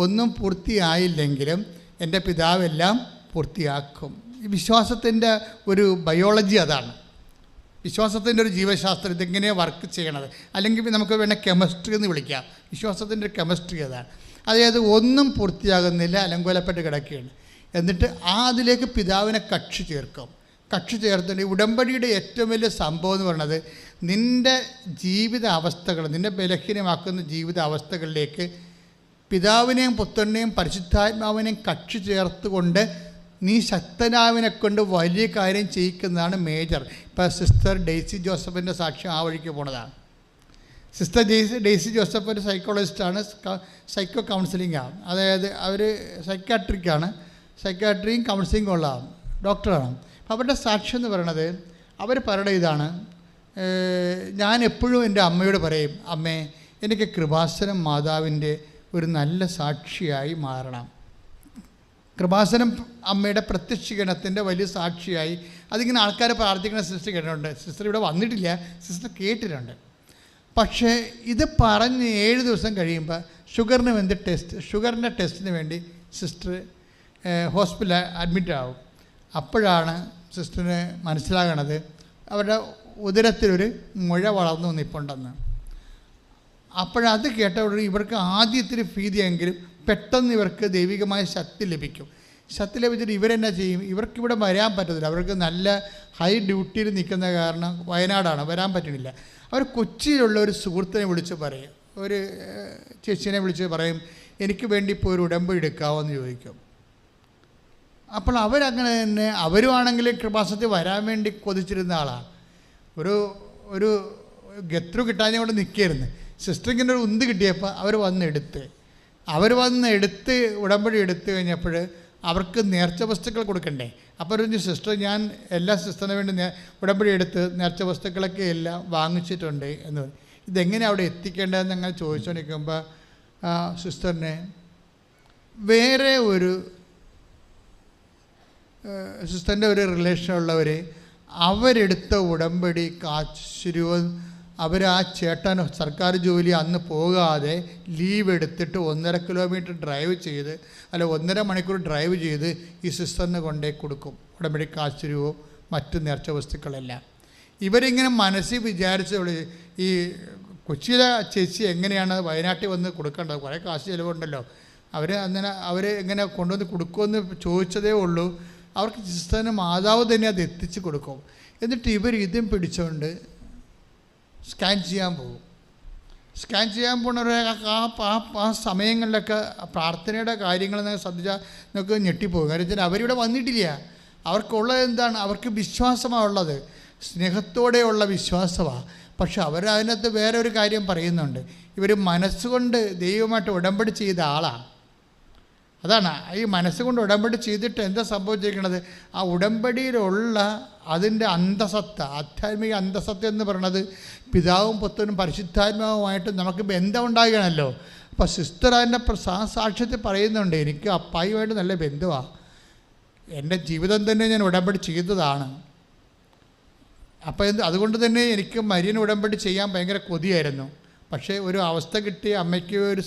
ഒന്നും പൂർത്തിയായില്ലെങ്കിലും എൻ്റെ പിതാവ് എല്ലാം പൂർത്തിയാക്കും. ഈ വിശ്വാസത്തിൻ്റെ ഒരു ബയോളജി അതാണ്. വിശ്വാസത്തിൻ്റെ ഒരു ജീവശാസ്ത്രം ഇതെങ്ങനെയാണ് വർക്ക് ചെയ്യണത്. അല്ലെങ്കിൽ നമുക്ക് വേണേൽ കെമിസ്ട്രി എന്ന് വിളിക്കാം. വിശ്വാസത്തിൻ്റെ ഒരു കെമിസ്ട്രി അതാണ്. അതായത് ഒന്നും പൂർത്തിയാകുന്നില്ല, അലങ്കോലപ്പെട്ട് കിടക്കുകയാണ്. എന്നിട്ട് അതിലേക്ക് പിതാവിനെ കക്ഷി ചേർക്കും. കക്ഷി ചേർത്തിട്ട് ഉടമ്പടിയുടെ ഏറ്റവും വലിയ സംഭവം എന്ന് പറയുന്നത് നിൻ്റെ ജീവിത അവസ്ഥകൾ, നിന്നെ ബലഹീനമാക്കുന്ന ജീവിത അവസ്ഥകളിലേക്ക് പിതാവിനെയും പുത്രനെയും പരിശുദ്ധാത്മാവിനെയും കക്ഷി ചേർത്തുകൊണ്ട് നീ ശക്തനാവിനെ കൊണ്ട് വലിയ കാര്യം ചെയ്യിക്കുന്നതാണ് മേജർ. ഇപ്പോൾ സിസ്റ്റർ ഡെയ്സി ജോസഫിൻ്റെ സാക്ഷ്യം ആ വഴിക്ക് പോണതാണ്. സിസ്റ്റർ ഡെയ്സി ജോസഫ് ഒരു സൈക്കോളജിസ്റ്റാണ്, സൈക്കോ കൗൺസിലിംഗാണ്. അതായത് അവർ സൈക്കാട്രിയും കൗൺസിലിംഗും ഉള്ളതാണ്, ഡോക്ടറാണ്. അപ്പോൾ അവരുടെ സാക്ഷ്യം എന്ന് പറയണത്, അവർ പറയണ ഇതാണ്, ഞാൻ എപ്പോഴും എൻ്റെ അമ്മയോട് പറയും, അമ്മേ എനിക്ക് കൃപാസനം മാതാവിൻ്റെ ഒരു നല്ല സാക്ഷിയായി മാറണം. കൃപാസനം അമ്മയുടെ പ്രത്യക്ഷീകരണത്തിൻ്റെ വലിയ സാക്ഷിയായി അതിങ്ങനെ ആൾക്കാരെ പ്രാർത്ഥിക്കുന്ന സിസ്റ്റർ കേട്ടിട്ടുണ്ട്. സിസ്റ്റർ ഇവിടെ വന്നിട്ടില്ല, സിസ്റ്റർ കേട്ടിട്ടുണ്ട്. പക്ഷേ ഇത് പറഞ്ഞ് 7 ദിവസം കഴിയുമ്പോൾ ഷുഗറിൻ്റെ ടെസ്റ്റിന് വേണ്ടി സിസ്റ്റർ ഹോസ്പിറ്റലിൽ അഡ്മിറ്റ് ആവും. അപ്പോഴാണ് സിസ്റ്ററിന് മനസ്സിലാകണത് അവരുടെ ഉദരത്തിലൊരു മുഴ വളർന്നു നിൽപ്പുണ്ടെന്ന്. അപ്പോഴത് കേട്ട ഉടനെ ഇവർക്ക് ആദ്യത്തിന് ഭീതിയെങ്കിലും പെട്ടെന്ന് ഇവർക്ക് ദൈവികമായ ശക്തി ലഭിക്കും. സത്യം ലഭിച്ചിട്ട് ഇവരെന്നാ ചെയ്യും? ഇവർക്കിവിടെ വരാൻ പറ്റത്തില്ല. അവർക്ക് നല്ല ഹൈ ഡ്യൂട്ടിയിൽ നിൽക്കുന്ന കാരണം വയനാടാണ്, വരാൻ പറ്റണില്ല. അവർ കൊച്ചിയിലുള്ള ഒരു സുഹൃത്തിനെ വിളിച്ച് പറയും, ഒരു ചേച്ചീനെ വിളിച്ച് പറയും, എനിക്ക് വേണ്ടി ഇപ്പോൾ ഒരു ഉടമ്പടി എടുക്കാമോ എന്ന് ചോദിക്കും. അപ്പോൾ അവരങ്ങനെ തന്നെ, അവരുമാണെങ്കിൽ കൃപാസനത്തിൽ വരാൻ വേണ്ടി കൊതിച്ചിരുന്ന ആളാണ്. ഒരു ഗത്രു കിട്ടാൻ കൊണ്ട് നിൽക്കുകയായിരുന്നു. സിസ്റ്ററിങ്ങനെ ഒരു ഉന്ത് കിട്ടിയപ്പോൾ അവർ വന്നെടുത്ത് ഉടമ്പടി എടുത്തു കഴിഞ്ഞപ്പോൾ അവർക്ക് നേർച്ച വസ്തുക്കൾ കൊടുക്കണ്ടേ. അപ്പോൾ ഒരു സിസ്റ്റർ, ഞാൻ എല്ലാ സിസ്റ്ററിന് വേണ്ടി ഉടമ്പടി എടുത്ത് നേർച്ച വസ്തുക്കളൊക്കെ എല്ലാം വാങ്ങിച്ചിട്ടുണ്ട് എന്ന് പറഞ്ഞു. ഇതെങ്ങനെ അവിടെ എത്തിക്കേണ്ടതെന്ന് ഞങ്ങൾ ചോദിച്ചുകൊണ്ടിരിക്കുമ്പോൾ സിസ്റ്ററിനെ വേറെ ഒരു സിസ്റ്ററിൻ്റെ ഒരു റിലേഷനുള്ളവർ അവരെടുത്ത ഉടമ്പടി കാശുരൂപ അവർ ആ ചേട്ടൻ സർക്കാർ ജോലി അന്ന് പോകാതെ ലീവ് എടുത്തിട്ട് 1.5 കിലോമീറ്റർ ഡ്രൈവ് ചെയ്ത് 1.5 മണിക്കൂർ ഡ്രൈവ് ചെയ്ത് ഈ സിസ്റ്ററിന് കൊണ്ടേ കൊടുക്കും ഉടമ്പടി കാശുരൂപവും മറ്റ് നേർച്ച വസ്തുക്കളെല്ലാം. ഇവരിങ്ങനെ മനസ്സിൽ വിചാരിച്ച ഈ കൊച്ചിയിലെ ചേച്ചി എങ്ങനെയാണ് വയനാട്ടിൽ വന്ന് കൊടുക്കേണ്ടത്, കുറേ കാശ് ചിലവുണ്ടല്ലോ, അവർ എങ്ങനെ കൊണ്ടുവന്ന് കൊടുക്കുമെന്ന് ചോദിച്ചതേ ഉള്ളൂ. അവർക്ക് സിസ്റ്ററിന് മാതാവ് തന്നെ അത് എത്തിച്ച് കൊടുക്കും. എന്നിട്ട് ഇവർ ഇതും പിടിച്ചുകൊണ്ട് സ്കാൻ ചെയ്യാൻ പോകും. സ്കാൻ ചെയ്യാൻ പോകുന്നവരെ ആ സമയങ്ങളിലൊക്കെ പ്രാർത്ഥനയുടെ കാര്യങ്ങൾ ശ്രദ്ധിച്ചാൽ നമുക്ക് ഞെട്ടിപ്പോകും. കാര്യം വെച്ചാൽ അവരിവിടെ വന്നിട്ടില്ല. അവർക്കുള്ളത് എന്താണ്? അവർക്ക് വിശ്വാസമാണ് ഉള്ളത്, സ്നേഹത്തോടെയുള്ള വിശ്വാസമാണ്. പക്ഷെ അവരതിനകത്ത് വേറെ ഒരു കാര്യം പറയുന്നുണ്ട്. ഇവർ മനസ്സുകൊണ്ട് ദൈവമായിട്ട് ഉടമ്പടി ചെയ്ത ആളാണ്. അതാണ് ഈ മനസ്സുകൊണ്ട് ഉടമ്പടി ചെയ്തിട്ട് എന്താ സംഭവിച്ചിരിക്കുന്നത്? ആ ഉടമ്പടിയിലുള്ള അതിൻ്റെ അന്തസത്ത, ആധ്യാത്മിക അന്തസത്ത എന്ന് പറയുന്നത് പിതാവും പുത്രനും പരിശുദ്ധാത്മാവുമായിട്ട് നമുക്ക് ബന്ധം ഉണ്ടാകുകയാണല്ലോ. അപ്പോൾ സിസ്റ്റർ അതിൻ്റെ സാക്ഷ്യത്തിൽ പറയുന്നുണ്ട്, എനിക്ക് അപ്പായുമായിട്ട് നല്ല ബന്ധമാണ്, എൻ്റെ ജീവിതം തന്നെ ഞാൻ ഉടമ്പടി ചെയ്തതാണ്. അപ്പോൾ അതുകൊണ്ട് തന്നെ എനിക്ക് മരിയൻ ഉടമ്പടി ചെയ്യാൻ ഭയങ്കര കൊതിയായിരുന്നു. പക്ഷേ ഒരു അവസ്ഥ കിട്ടി അമ്മയ്ക്ക് ഒരു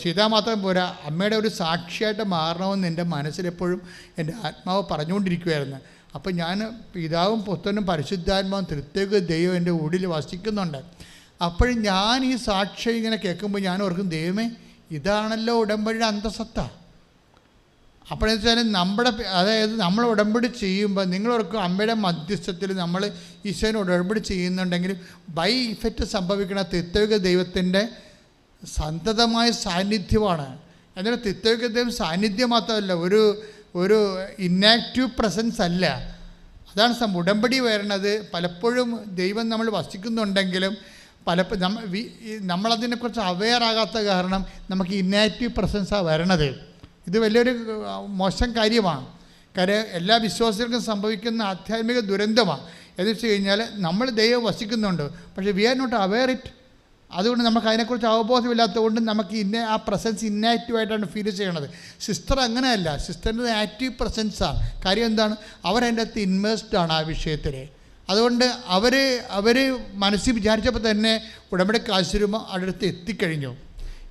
ചെയ്താൽ മാത്രം പോരാ, അമ്മയുടെ ഒരു സാക്ഷിയായിട്ട് മാറണമെന്ന് എൻ്റെ മനസ്സിലെപ്പോഴും എൻ്റെ ആത്മാവ് പറഞ്ഞുകൊണ്ടിരിക്കുമായിരുന്നു. അപ്പോൾ ഞാൻ പിതാവും പുത്രനും പരിശുദ്ധാത്മാവും തൃത്വൈക ദൈവം എൻ്റെ ഉള്ളിൽ വസിക്കുന്നുണ്ട്. അപ്പോഴും ഞാൻ ഈ സാക്ഷ്യം ഇങ്ങനെ കേൾക്കുമ്പോൾ ഞാൻ ഓർക്കും, ദൈവമേ ഇതാണല്ലോ ഉടമ്പടിയുടെ അന്തസത്ത. അപ്പോഴെന്ന് വെച്ചാൽ നമ്മൾ ഉടമ്പടി ചെയ്യുമ്പോൾ നിങ്ങളോർക്കും അമ്മയുടെ മധ്യസ്ഥത്തിൽ നമ്മൾ ഈശോനെ ഉടമ്പടി ചെയ്യുന്നുണ്ടെങ്കിൽ ബൈ ഇഫക്റ്റ് സംഭവിക്കുന്ന തൃത്വൈക ദൈവത്തിൻ്റെ സന്തതമായ സാന്നിധ്യമാണ്. എന്നിട്ട് തൃത്വൈക ദൈവം സാന്നിധ്യം മാത്രമല്ല, ഒരു ഇന്നാക്റ്റീവ് പ്രസൻസ് അല്ല. അതാണ് ഉടമ്പടി വരണത്. പലപ്പോഴും ദൈവം നമ്മൾ വസിക്കുന്നുണ്ടെങ്കിലും നമ്മളതിനെക്കുറിച്ച് അവെയർ ആകാത്ത കാരണം നമുക്ക് ഇന്നാക്റ്റീവ് പ്രസൻസാണ് വരണത്. ഇത് വലിയൊരു മോശം കാര്യമാണ്. കാര്യം എല്ലാ വിശ്വാസികൾക്കും സംഭവിക്കുന്ന ആധ്യാത്മിക ദുരന്തമാണ്. എന്ന് വെച്ച് കഴിഞ്ഞാൽ നമ്മൾ ദൈവം വസിക്കുന്നുണ്ട്, പക്ഷേ we are not aware it. അതുകൊണ്ട് നമുക്ക് അതിനെക്കുറിച്ച് അവബോധമില്ലാത്തതുകൊണ്ട് നമുക്ക് ആ പ്രസൻസ് ഇന്നാക്റ്റീവായിട്ടാണ് ഫീൽ ചെയ്യണത്. സിസ്റ്റർ അങ്ങനെയല്ല, സിസ്റ്ററിൻ്റെ ആക്റ്റീവ് പ്രസൻസാണ്. കാര്യം എന്താണ്? അവരതിൻ്റെ അകത്ത് ഇൻവെസ്റ്റഡാണ് ആ വിഷയത്തിൽ. അതുകൊണ്ട് അവർ മനസ്സിൽ വിചാരിച്ചപ്പോൾ തന്നെ ഉടമ്പടി കാശുരൂപം അടുത്ത്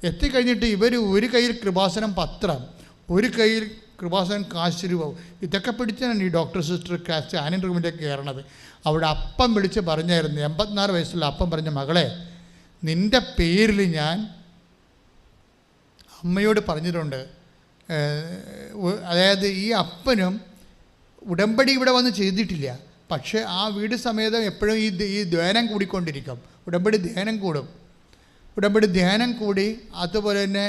എത്തിക്കഴിഞ്ഞിട്ട് ഇവർ ഒരു കയ്യിൽ കൃപാസനം പത്രം, ഒരു കയ്യിൽ കൃപാസനം കാശുരൂപം, ഇതൊക്കെ പിടിച്ചാണ് ഈ ഡോക്ടർ സിസ്റ്റർ സ്കാനിങ് റൂമിലേക്ക് കയറണത്. അവിടെ അപ്പം വിളിച്ച് പറഞ്ഞായിരുന്നു, 84 വയസ്സുള്ള അപ്പം പറഞ്ഞ, മകളെ നിൻ്റെ പേരിൽ ഞാൻ അമ്മയോട് പറഞ്ഞിട്ടുണ്ട്. അതായത് ഈ അപ്പനും ഉടമ്പടി ഇവിടെ വന്ന് ചെയ്തിട്ടില്ല, പക്ഷേ ആ വീട് സമേതം എപ്പോഴും ഈ ധ്യാനം കൂടിക്കൊണ്ടിരിക്കും. ഉടമ്പടി ധ്യാനം കൂടി അതുപോലെ തന്നെ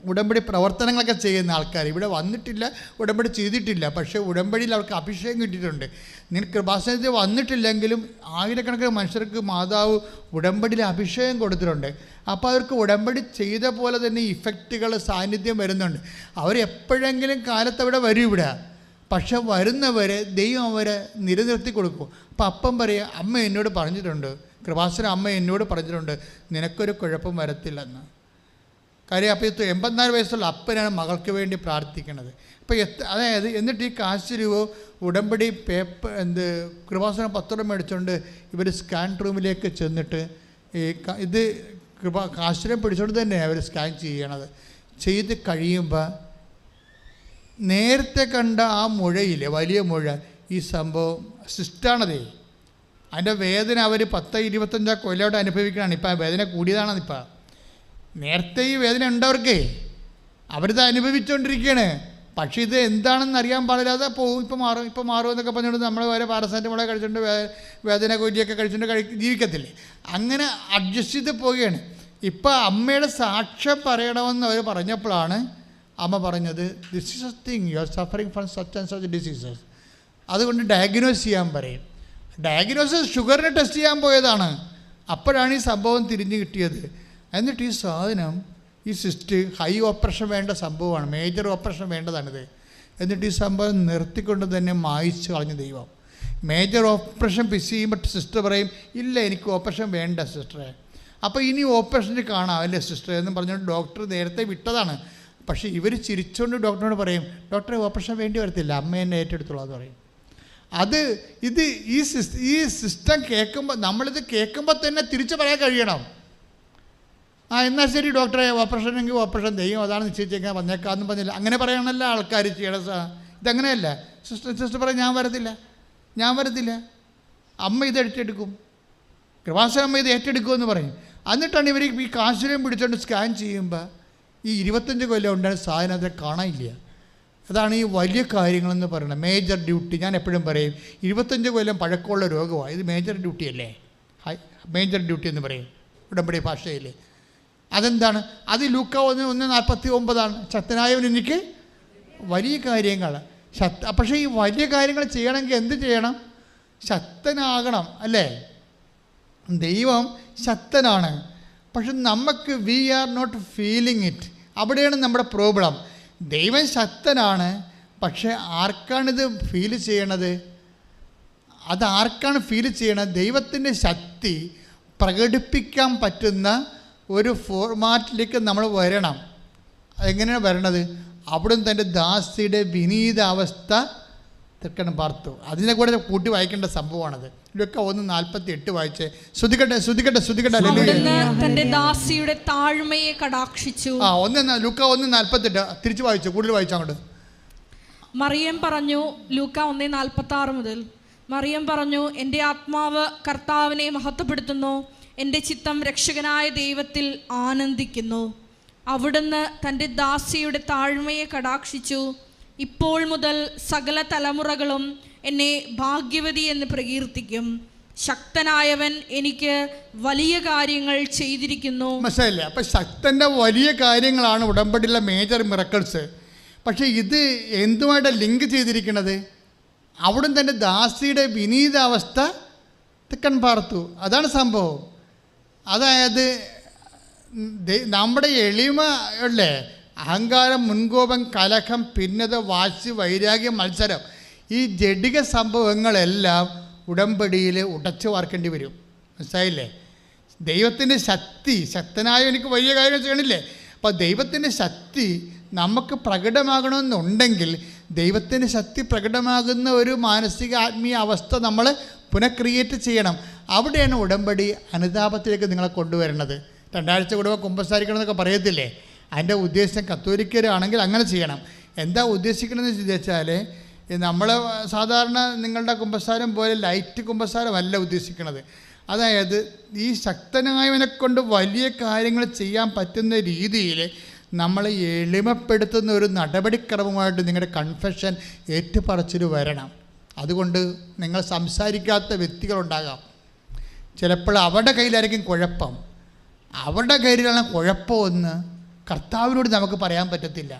ഉടമ്പടി പ്രവർത്തനങ്ങളൊക്കെ ചെയ്യുന്ന ആൾക്കാർ ഇവിടെ വന്നിട്ടില്ല, ഉടമ്പടി ചെയ്തിട്ടില്ല, പക്ഷേ ഉടമ്പടിയിൽ അവർക്ക് അഭിഷേകം കിട്ടിയിട്ടുണ്ട്. നിങ്ങൾ കൃപാസനത്തിൽ വന്നിട്ടില്ലെങ്കിലും ആയിരക്കണക്കിന് മനുഷ്യർക്ക് മാതാവ് ഉടമ്പടിയിൽ അഭിഷേകം കൊടുത്തിട്ടുണ്ട്. അപ്പോൾ അവർക്ക് ഉടമ്പടി ചെയ്ത പോലെ തന്നെ ഇഫക്റ്റുകൾ സാന്നിധ്യം വരുന്നുണ്ട്. അവരെപ്പോഴെങ്കിലും കാലത്ത് അവിടെ വരും ഇവിടെ, പക്ഷെ വരുന്നവരെ ദൈവം അവരെ നിലനിർത്തി കൊടുക്കും. അപ്പം അപ്പം പറയുക, അമ്മ എന്നോട് പറഞ്ഞിട്ടുണ്ട്, കൃപാസന അമ്മ എന്നോട് പറഞ്ഞിട്ടുണ്ട് നിനക്കൊരു കുഴപ്പം വരത്തില്ലെന്ന്. കാര്യം അപ്പോൾ 84 വയസ്സുള്ള അപ്പനാണ് മകൾക്ക് വേണ്ടി പ്രാർത്ഥിക്കുന്നത്. അപ്പോൾ അതായത് എന്നിട്ട് ഈ കാശുരൂപ ഉടമ്പടി കൃപാസനം പത്രം മേടിച്ചുകൊണ്ട് ഇവർ സ്കാൻ റൂമിലേക്ക് ചെന്നിട്ട് ഇത് കാശുരൂപം പിടിച്ചുകൊണ്ട് തന്നെയാണ് അവർ സ്കാൻ ചെയ്ത് കഴിയുമ്പോൾ നേരത്തെ കണ്ട ആ മുഴയില്ലേ, വലിയ മുഴ, ഈ സംഭവം സിസ്റ്റാണതേ. അതിൻ്റെ വേദന അവർ 10-25 കൊല്ലമായിട്ട് അനുഭവിക്കണതാണ്. ഇപ്പം ആ വേദന കൂടിയതാണെന്ന്. ഇപ്പം നേരത്തെ ഈ വേദന ഉണ്ടവർക്കേ, അവരിത് അനുഭവിച്ചുകൊണ്ടിരിക്കുകയാണ്. പക്ഷേ ഇത് എന്താണെന്ന് അറിയാൻ പാടില്ലാതെ പോകും. ഇപ്പോൾ മാറും എന്നൊക്കെ പറഞ്ഞുകൊണ്ട് നമ്മൾ വരെ പാരസെറ്റമോളെ കഴിച്ചുകൊണ്ട് വേദന ഗുളികയൊക്കെ കഴിച്ചുകൊണ്ട് ജീവിക്കത്തില്ലേ? അങ്ങനെ അഡ്ജസ്റ്റ് ചെയ്ത് പോവുകയാണ്. ഇപ്പം അമ്മയുടെ സാക്ഷ്യം പറയണമെന്ന് അവർ പറഞ്ഞപ്പോഴാണ് അമ്മ പറഞ്ഞത്, this is A thing, you are suffering from such and such diseases. അതുകൊണ്ട് ഡയഗ്നോസ് ചെയ്യാൻ പറയും. ഡയഗ്നോസിസ് ഷുഗറിനെ ടെസ്റ്റ് ചെയ്യാൻ പോയതാണ്. അപ്പോഴാണ് ഈ സംഭവം തിരിഞ്ഞു കിട്ടിയത്. എന്നിട്ട് ഈ സാധനം, ഈ സിസ്റ്റ് ഹൈ ഓപ്പറേഷൻ വേണ്ട സംഭവമാണ്, മേജർ ഓപ്പറേഷൻ വേണ്ടതാണിത്. എന്നിട്ട് ഈ സംഭവം നിർത്തിക്കൊണ്ട് തന്നെ മായ്ച്ചു കളഞ്ഞ ദൈവം. മേജർ ഓപ്പറേഷൻ ഫിക്സ് ചെയ്യുമ്പോൾ സിസ്റ്റർ പറയും, ഇല്ല എനിക്ക് ഓപ്പറേഷൻ വേണ്ട സിസ്റ്ററെ. അപ്പോൾ ഇനി ഓപ്പറേഷന് കാണാം അല്ലേ സിസ്റ്റർ എന്ന് പറഞ്ഞുകൊണ്ട് ഡോക്ടർ നേരത്തെ വിട്ടതാണ്. പക്ഷേ ഇവർ ചിരിച്ചുകൊണ്ട് ഡോക്ടറിനോട് പറയും, ഡോക്ടറെ ഓപ്പറേഷൻ വേണ്ടി വരത്തില്ല, അമ്മ എന്നെ ഏറ്റെടുത്തോളൂ എന്ന് പറയും. ഈ സിസ്റ്റം കേൾക്കുമ്പോൾ, നമ്മളിത് കേൾക്കുമ്പോൾ തന്നെ തിരിച്ചു പറയാൻ കഴിയണം. എന്നാൽ ശരി ഡോക്ടറെ, ഓപ്പറേഷൻ എങ്കിൽ ഓപ്പറേഷൻ ചെയ്യും, അതാണ് നിശ്ചയിച്ചേക്കാൻ വന്നേക്കാമെന്ന് പറഞ്ഞില്ല. അങ്ങനെ പറയണമല്ല ആൾക്കാർ ചെയ്യണം. ഇതങ്ങനെയല്ല. സിസ്റ്റർ പറയും, ഞാൻ വരത്തില്ല, അമ്മ ഇത് ഏറ്റെടുക്കും, കൃപാസന അമ്മ ഇത് ഏറ്റെടുക്കുമെന്ന് പറയും. എന്നിട്ടാണ് ഇവർ ഈ കാശിനെയും പിടിച്ചുകൊണ്ട് സ്കാൻ ചെയ്യുമ്പോൾ ഈ 25 കൊല്ലം ഉണ്ടായ സാധനം അതിനെ കാണാനില്ല. അതാണ് ഈ വലിയ കാര്യങ്ങളെന്ന് പറയുന്നത്, മേജർ ഡ്യൂട്ടി. ഞാൻ എപ്പോഴും പറയും, 25 കൊല്ലം പഴക്കമുള്ള രോഗമാണ് ഇത്, മേജർ ഡ്യൂട്ടി അല്ലേ? മേജർ ഡ്യൂട്ടി എന്ന് പറയും ഉടമ്പടി ഭാഷയിൽ. അതെന്താണ്? അത് ലൂക്ക 1:49 ശക്തനായവൻ എനിക്ക് വലിയ കാര്യങ്ങൾ. പക്ഷേ ഈ വലിയ കാര്യങ്ങൾ ചെയ്യണമെങ്കിൽ എന്ത് ചെയ്യണം? ശക്തനാകണം അല്ലേ? ദൈവം ശക്തനാണ്, പക്ഷെ നമുക്ക് we are not feeling it. അവിടെയാണ് നമ്മുടെ പ്രോബ്ലം. ദൈവം ശക്തനാണ്, പക്ഷേ ആർക്കാണിത് ഫീൽ ചെയ്യണത്? ആർക്കാണ് ഫീൽ ചെയ്യണത്? ദൈവത്തിൻ്റെ ശക്തി പ്രകടിപ്പിക്കാൻ പറ്റുന്ന ഒരു ഫോർമാറ്റിലേക്ക് നമ്മൾ വരണം. എങ്ങനെയാണ് വരണത്? അവിടുന്ന് തൻ്റെ ദാസിയുടെ വിനീത അവസ്ഥ തെക്കണം പാർത്തു. അതിനെ കൂടെ കൂട്ടി വായിക്കേണ്ട സംഭവമാണത്. ഇതൊക്കെ 1:48 വായിച്ചേ. ശ്രുതികട്ടെ. തന്റെ ദാസിയുടെ താഴ്മയെ കടാക്ഷിച്ചു. ലൂക്ക 1:48 തിരിച്ചു വായിച്ചു, കൂടുതൽ വായിച്ചു അങ്ങോട്ട്. മറിയം പറഞ്ഞു, ലൂക്ക 1:46 മുതൽ, മറിയം പറഞ്ഞു, എൻ്റെ ആത്മാവ് കർത്താവിനെ മഹത്വപ്പെടുത്തുന്നു, എൻ്റെ ചിത്തം രക്ഷകനായ ദൈവത്തിൽ ആനന്ദിക്കുന്നു. അവിടുന്ന് തൻ്റെ ദാസിയുടെ താഴ്മയെ കടാക്ഷിച്ചു. ഇപ്പോൾ മുതൽ സകല തലമുറകളും എന്നെ ഭാഗ്യവതി എന്ന് പ്രകീർത്തിക്കും. ശക്തനായവൻ എനിക്ക് വലിയ കാര്യങ്ങൾ ചെയ്തിരിക്കുന്നു. മനസ്സിലായില്ലേ? അപ്പം ശക്തൻ്റെ വലിയ കാര്യങ്ങളാണ് ഉടമ്പടിയിലെ മേജർ മിറക്കിൾസ്. പക്ഷേ ഇത് എന്തുമായിട്ട് ലിങ്ക് ചെയ്തിരിക്കുന്നത്? അവിടുന്ന് തൻ്റെ ദാസിയുടെ വിനീതാവസ്ഥ തെക്കൻ പാർത്തു. അതാണ് സംഭവം. അതായത് നമ്മുടെ എളിമ അല്ലേ, അഹങ്കാരം, മുൻകോപം, കലഹം, ഭിന്നത, വാശി, വൈരാഗ്യം, മത്സരം, ഈ ജഡിക സംഭവങ്ങളെല്ലാം ഉടമ്പടിയിൽ ഉടച്ചു വാർക്കേണ്ടി വരും. മനസ്സിലായില്ലേ? ദൈവത്തിൻ്റെ ശക്തി, ശക്തനായ എനിക്ക് വലിയ കാര്യം ചെയ്യണില്ലേ? അപ്പോൾ ദൈവത്തിൻ്റെ ശക്തി നമുക്ക് പ്രകടമാകണമെന്നുണ്ടെങ്കിൽ ദൈവത്തിൻ്റെ ശക്തി പ്രകടമാകുന്ന ഒരു മാനസിക ആത്മീയ അവസ്ഥ നമ്മൾ പുനഃക്രിയേറ്റ് ചെയ്യണം. അവിടെയാണ് ഉടമ്പടി അനുതാപത്തിലേക്ക് നിങ്ങളെ കൊണ്ടുവരുന്നത്. 2 ആഴ്ച കൂടുമ്പോൾ കുമ്പസാരിക്കണമെന്നൊക്കെ പറയത്തില്ലേ? അതിൻ്റെ ഉദ്ദേശം കത്തോലിക്കരാണെങ്കിൽ അങ്ങനെ ചെയ്യണം. എന്താ ഉദ്ദേശിക്കണമെന്ന് ചോദിച്ചാൽ, നമ്മൾ സാധാരണ നിങ്ങളുടെ കുമ്പസാരം പോലെ ലൈറ്റ് കുമ്പസാരമല്ല ഉദ്ദേശിക്കുന്നത്. അതായത് ഈ ശക്തനായവനെ കൊണ്ട് വലിയ കാര്യങ്ങൾ ചെയ്യാൻ പറ്റുന്ന രീതിയിൽ നമ്മൾ എളിമപ്പെടുത്തുന്ന ഒരു നടപടിക്രമമായിട്ട് നിങ്ങളുടെ കൺഫെഷൻ ഏറ്റുപറച്ചിൽ വരണം. അതുകൊണ്ട് നിങ്ങൾ സംസാരിക്കാത്ത വ്യക്തികളുണ്ടാകാം. ചിലപ്പോൾ അവരുടെ കയ്യിലായിരിക്കും കുഴപ്പം. അവരുടെ കയ്യിലാണ് കുഴപ്പമെന്ന് കർത്താവിനോട് നമുക്ക് പറയാൻ പറ്റത്തില്ല.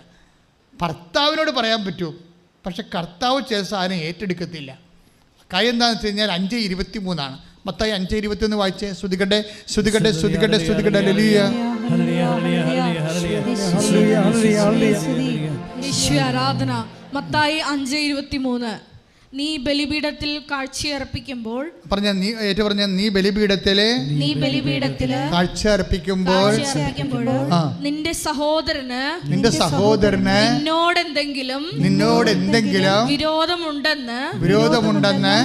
ഭർത്താവിനോട് പറയാൻ പറ്റും, പക്ഷെ കർത്താവ് ചില സാധനം ഏറ്റെടുക്കത്തില്ല. കാര്യം എന്താണെന്ന് വെച്ച് കഴിഞ്ഞാൽ 5:23 മത്തായി 5:21 വായിച്ചേ. ശ്രുതികട്ടെ. ആരാധന. മത്തായി 5:23. നീ ബലിപീഠത്തിൽ കാഴ്ചയർപ്പിക്കുമ്പോൾ നീ ബലിപീഠത്തില് കാഴ്ചയർപ്പിക്കുമ്പോൾ നിന്റെ സഹോദരന് നിന്നോടെന്തെങ്കിലും വിരോധമുണ്ടെന്ന്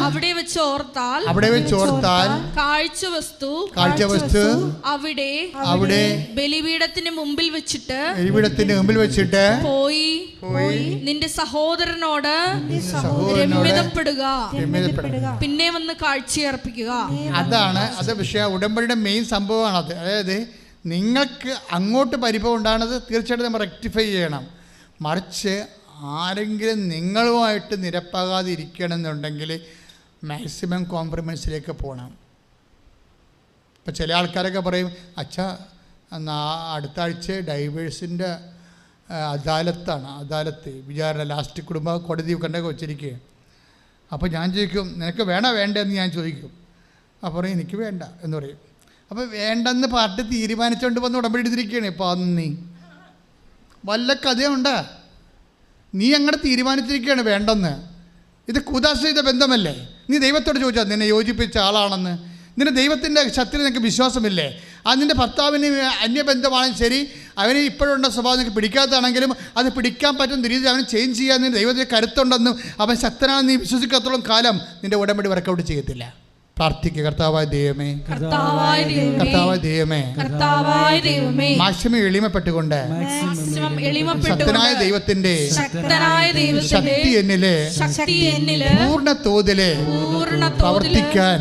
അവിടെ വെച്ച് ഓർത്താൽ കാഴ്ചവസ്തു അവിടെ ബലിപീഠത്തിന് മുമ്പിൽ വെച്ചിട്ട് പോയി നിന്റെ സഹോദരനോട് പിന്നെ വന്ന് കാഴ്ചയർപ്പിക്കുക. അതാണ് വിഷയം. ഉടമ്പടിയുടെ മെയിൻ സംഭവമാണത്. അതായത് നിങ്ങൾക്ക് അങ്ങോട്ട് പരിഭവം ഉണ്ടാകുന്നത് തീർച്ചയായിട്ടും നമ്മൾ റെക്ടിഫൈ ചെയ്യണം. മറിച്ച് ആരെങ്കിലും നിങ്ങളുമായിട്ട് നിരപ്പാകാതെ ഇരിക്കണമെന്നുണ്ടെങ്കിൽ മാക്സിമം കോംപ്രമൈസിലേക്ക് പോകണം. ഇപ്പോൾ ചില ആൾക്കാരൊക്കെ പറയും, അച്ഛാ അടുത്ത ആഴ്ച ഡൈവേഴ്സിൻ്റെ അദാലത്ത് വിചാരണ ലാസ്റ്റ് കുടുംബ കോടതി കണ്ടൊക്കെ വെച്ചിരിക്കുക. അപ്പോൾ ഞാൻ ചോദിക്കും, നിനക്ക് വേണ്ടെന്ന് ഞാൻ ചോദിക്കും. അപ്പോൾ പറയും എനിക്ക് വേണ്ട എന്ന് പറയും. അപ്പോൾ വേണ്ടെന്ന് പാർട്ടി തീരുമാനിച്ചുകൊണ്ട് വന്ന് ഉടമ്പടി എടുത്തിരിക്കുകയാണ്. ഇപ്പോൾ നീ വല്ല കഥയുണ്ടാ? നീ അങ്ങനെ തീരുമാനിച്ചിരിക്കുകയാണ് വേണ്ടെന്ന്. ഇത് കുദാശ്രിത ബന്ധമല്ലേ? നീ ദൈവത്തോട് ചോദിച്ചാൽ നിന്നെ യോജിപ്പിച്ച ആളാണെന്ന്. നിന്റെ ദൈവത്തിൻ്റെ ശക്തിയിൽ നിനക്ക് വിശ്വാസമില്ലേ? അത് നിൻ്റെ ഭർത്താവിന് അന്യബന്ധമാണെങ്കിലും ശരി, അവന് ഇപ്പോഴുള്ള സ്വഭാവം നിനക്ക് പിടിക്കാത്തതാണെങ്കിലും അത് പിടിക്കാൻ പറ്റുന്ന രീതിയിൽ അവന് ചേഞ്ച് ചെയ്യാൻ നിൻ്റെ ദൈവത്തിന് കരുത്തുണ്ടെന്നും അവൻ ശക്തനാണെന്ന് നീ വിശ്വസിക്കാത്തോളം കാലം നിൻ്റെ ഉടമ്പടി വർക്കൗട്ട് ചെയ്യത്തില്ല. പ്രാർത്ഥിക്കുക. കർത്താവായ ദൈവമേ, മാക്സിമം എളിമപ്പെട്ടുകൊണ്ട് ശക്തനായ ദൈവത്തിന്റെ ശക്തി എന്നില് പൂർണ്ണ തോതില് പ്രവർത്തിക്കാൻ